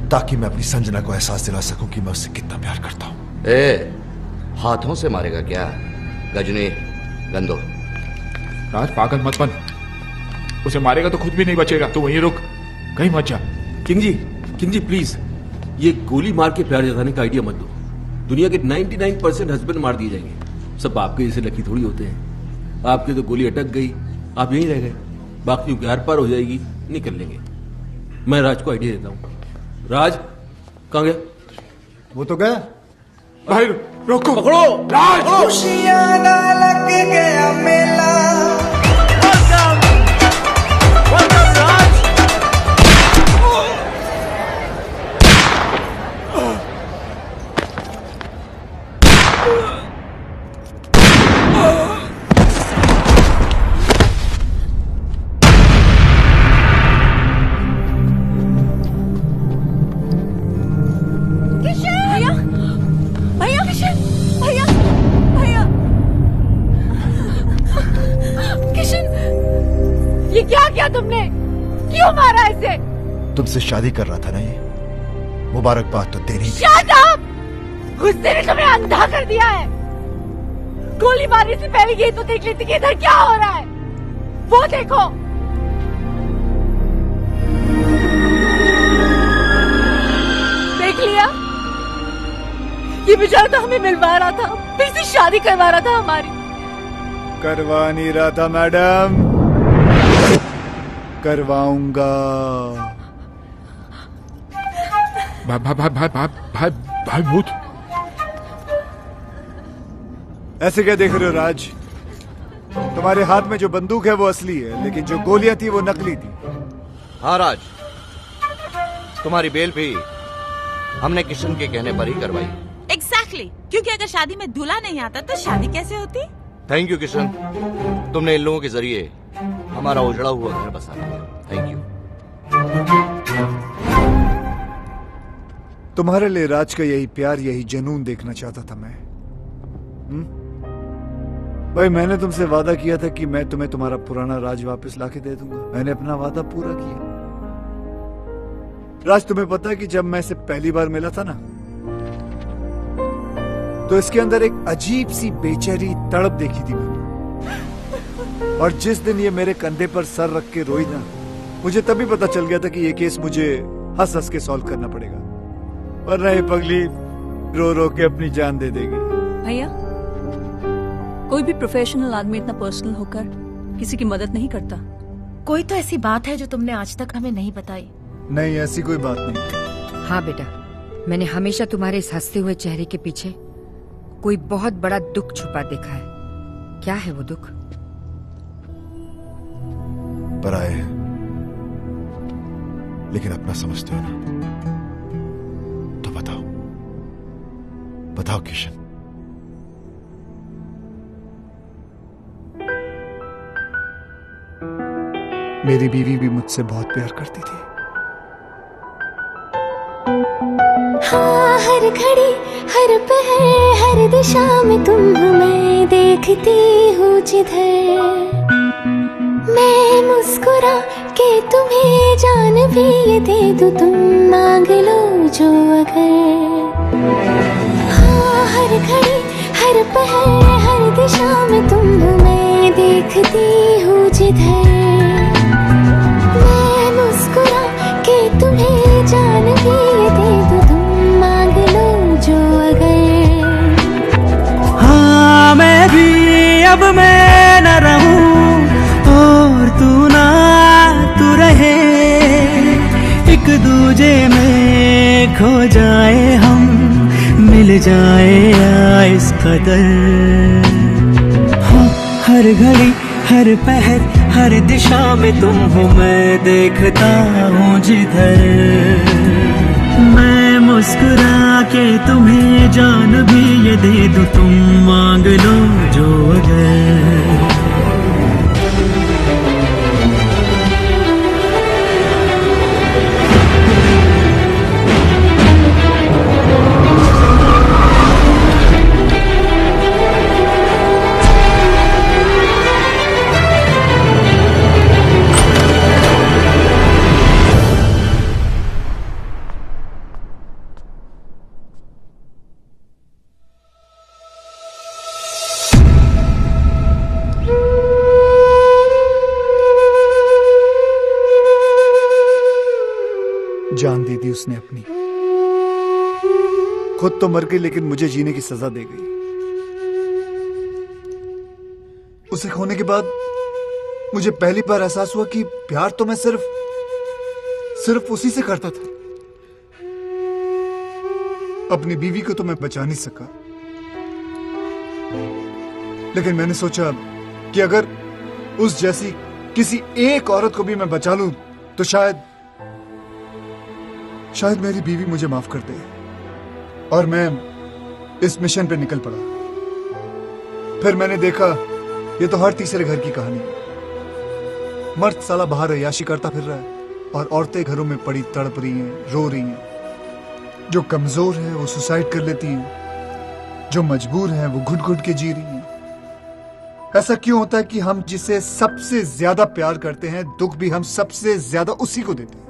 ताकि मैं अपनी संजना को एहसास दिला सकूं कि मैं उससे कितना प्यार करता हूं। हाथों से मारेगा क्या? गजनी, गंदो। राज पागल मत बन, उसे मारेगा तो खुद भी नहीं बचेगा। तो वहीं रुक। कहीं मत जा। किंग जी प्लीज, ये गोली मार के प्यार जताने का आइडिया मत दो। दुनिया के 99% हस्बैंड मार दिए जाएंगे, सब आपके जैसे लकी थोड़ी होते हैं। आपके तो गोली अटक गई, आप यहीं रह गए, बाकी की आर पार हो जाएगी, निकल लेंगे। मैं राज को आइडिया देता हूँ। राज कहाँ गया? वो तो गया। भाई रोको, पकड़ो राज। खुशियां ना लग गया मेला। ये क्या किया तुमने? क्यों मारा इसे? तुमसे शादी कर रहा था ना, ये मुबारकबाद तो देनी थी। Shut up! गुस्से ने तुम्हें अंधा कर दिया है। गोली मारने से पहले ये तो देख लेती कि इधर क्या हो रहा है। वो देखो। देख लिया? ये बेचारा तो हमें मिलवा रहा था, फिर से शादी करवा रहा था हमारी। करवा नहीं रहा था मैडम, करवाऊंगा। भाई भूत। ऐसे क्या देख रहे हो राज? तुम्हारे हाथ में जो बंदूक है वो असली है, लेकिन जो गोलियां थी वो नकली थी। हाँ राज, तुम्हारी बेल भी हमने किशन के कहने पर ही करवाई। एग्जैक्टली, क्योंकि अगर शादी में दूल्हा नहीं आता तो शादी कैसे होती? थैंक यू किशन, तुमने इन लोगों के जरिए हमारा उजड़ा हुआ घर बसा दिया। Thank you. तुम्हारे लिए राज का यही प्यार, यही जुनून देखना चाहता था मैं। भाई मैंने तुमसे वादा किया था कि मैं तुम्हें तुम्हारा पुराना राज वापस लाके दे दूंगा। मैंने अपना वादा पूरा किया। राज, तुम्हें पता है कि जब मैं इसे पहली बार मिला था ना, तो इसके अंदर एक अजीब सी बेचैनी तड़प देखी थी मैंने। और जिस दिन ये मेरे कंधे पर सर रख के रोई ना, मुझे तभी पता चल गया था कि ये केस मुझे हंस हंस के सॉल्व करना पड़ेगा, वरना ये पगली रो रो के अपनी जान दे देगी। भैया, कोई भी प्रोफेशनल आदमी इतना पर्सनल होकर किसी की मदद नहीं करता। कोई तो ऐसी बात है जो तुमने आज तक हमें नहीं बताई। नहीं, ऐसी कोई बात नहीं। हाँ बेटा, मैंने हमेशा तुम्हारे इस हंसते हुए चेहरे के पीछे कोई बहुत बड़ा दुख छुपा देखा है। क्या है वो दुख? पराए है, लेकिन अपना समझते हो ना, तो बताओ बताओ किशन। मेरी बीवी भी मुझसे बहुत प्यार करती थी। हाँ, हर घड़ी हर पहर हर दिशा में तुम हमें देखती हूँ। जिधर मैं मुस्कुरा के तुम्हें जान भी ये दे दूँ, तुम मांग लो जो अगर। हाँ, हर घड़ी हर पहर हर दिशा में तुम हमें देखती हूँ। जिधर मैं मुस्कुरा के तुम्हें जान भी ये दे दूँ, तुम मांग लो जो अगर। हाँ, मैं भी अब मैं न रहूं और तू ना तू रहे, एक दूजे में खो जाए हम, मिल जाए या इस कदर। हाँ, हर घड़ी हर पहर हर दिशा में तुम हो, मैं देखता हूँ जिधर। मैं मुस्कुरा के तुम्हें जान भी ये दे दूँ, तुम मांग लो जो अगर। जान दे दी उसने अपनी। खुद तो मर गई लेकिन मुझे जीने की सजा दे गई। उसे खोने के बाद मुझे पहली बार एहसास हुआ कि प्यार तो मैं सिर्फ उसी से करता था। अपनी बीवी को तो मैं बचा नहीं सका, लेकिन मैंने सोचा कि अगर उस जैसी किसी एक औरत को भी मैं बचा लूं तो शायद मेरी बीवी मुझे माफ कर दे। और मैं इस मिशन पे निकल पड़ा। फिर मैंने देखा ये तो हर तीसरे घर की कहानी है। मर्द साला बाहर अय्याशी करता फिर रहा है और औरतें घरों में पड़ी तड़प रही हैं, रो रही हैं। जो कमजोर है वो सुसाइड कर लेती हैं, जो मजबूर है वो घुट घुट के जी रही हैं। ऐसा क्यों होता है कि हम जिसे सबसे ज्यादा प्यार करते हैं, दुख भी हम सबसे ज्यादा उसी को देते हैं?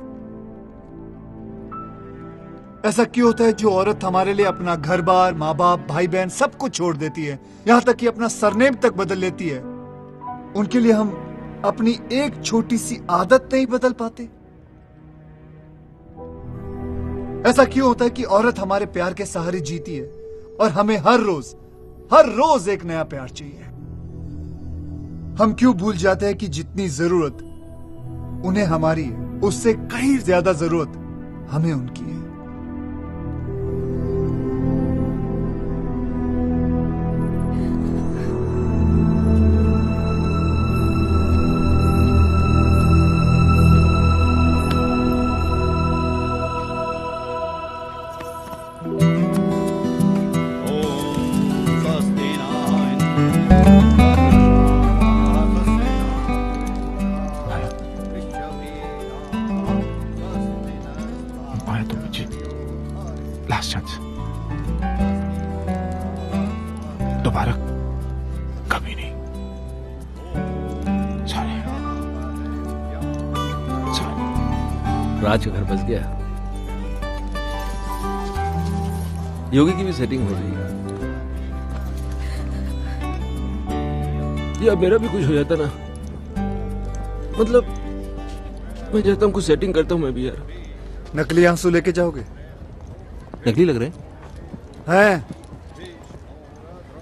ऐसा क्यों होता है जो औरत हमारे लिए अपना घर बार, माँ बाप, भाई बहन सब कुछ छोड़ देती है, यहां तक कि अपना सरनेम तक बदल लेती है, उनके लिए हम अपनी एक छोटी सी आदत नहीं बदल पाते? ऐसा क्यों होता है कि औरत हमारे प्यार के सहारे जीती है और हमें हर रोज एक नया प्यार चाहिए? हम क्यों भूल जाते हैं कि जितनी जरूरत उन्हें हमारी है, उससे कहीं ज्यादा जरूरत हमें उनकी है? लास्ट चांस, दोबारा कभी नहीं। सॉरी। राज का घर बस गया। योगी की भी सेटिंग हो रही है। या मेरा भी कुछ हो जाता ना, मतलब मैं चाहता हूँ कुछ सेटिंग करता हूँ मैं भी यार। नकली आंसू लेके जाओगे? नकली लग रहे हैं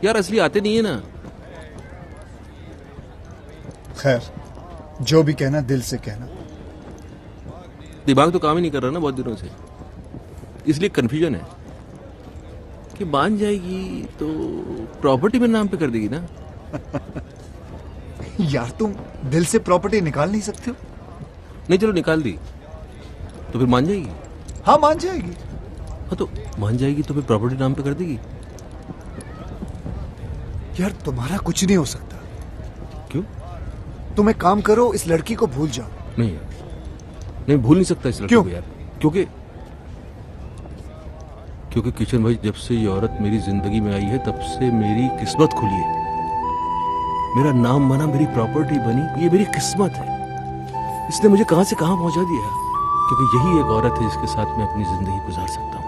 यार, असली आते नहीं है ना। खैर, जो भी कहना दिल से कहना। दिमाग तो काम ही नहीं कर रहा ना बहुत दिनों से, इसलिए कंफ्यूजन है कि मान जाएगी तो प्रॉपर्टी में नाम पे कर देगी ना। यार तुम दिल से प्रॉपर्टी निकाल नहीं सकते हो? नहीं चलो निकाल दी तो फिर मान जाएगी। हाँ मान जाएगी। हाँ तो मान जाएगी तो फिर प्रॉपर्टी नाम पे कर देगी। यार तुम्हारा कुछ नहीं हो सकता। क्यों? तुम एक काम करो, इस लड़की को भूल जाओ। नहीं यार, नहीं भूल नहीं सकता इस लड़की को यार। क्योंकि किशन भाई, जब से ये औरत मेरी जिंदगी में आई है तब से मेरी किस्मत खुली है। मेरा नाम बना, मेरी प्रॉपर्टी बनी, ये मेरी किस्मत है। इसने मुझे कहां से कहां पहुंचा दिया, क्योंकि यही एक औरत है जिसके साथ मैं अपनी जिंदगी गुजार सकता हूँ।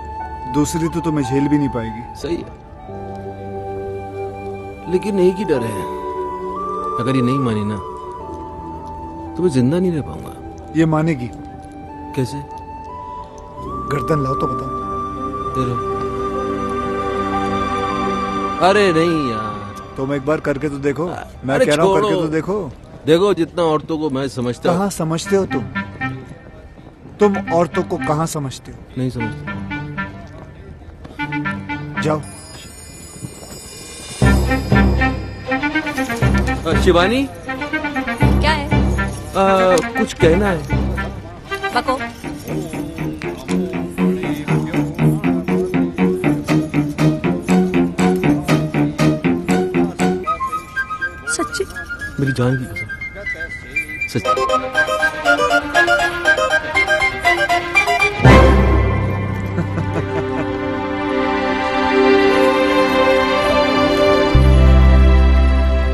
दूसरी तो तुम्हें झेल भी नहीं पाएगी। सही है, लेकिन एक ही डर है, अगर ये नहीं मानी ना तो मैं जिंदा नहीं रह पाऊंगा। ये मानेगी। कैसे? गर्दन लाओ तो बताओ। अरे नहीं यार, तुम एक बार करके तो देखो। मैं कह रहा हूँ करके तो देखो। देखो जितना औरतों को मैं समझता। कहाँ समझते हो तुम औरतों को कहाँ समझते हो? नहीं समझते। जाओ। शिवानी, क्या है? कुछ कहना है। बको। सच्ची? मेरी जान की कसम, सच्ची।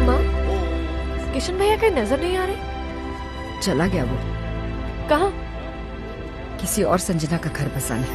माँ, किशन भैया कहीं नजर नहीं आ रहे? चला गया वो। कहाँ? किसी और संजना का घर बसाने।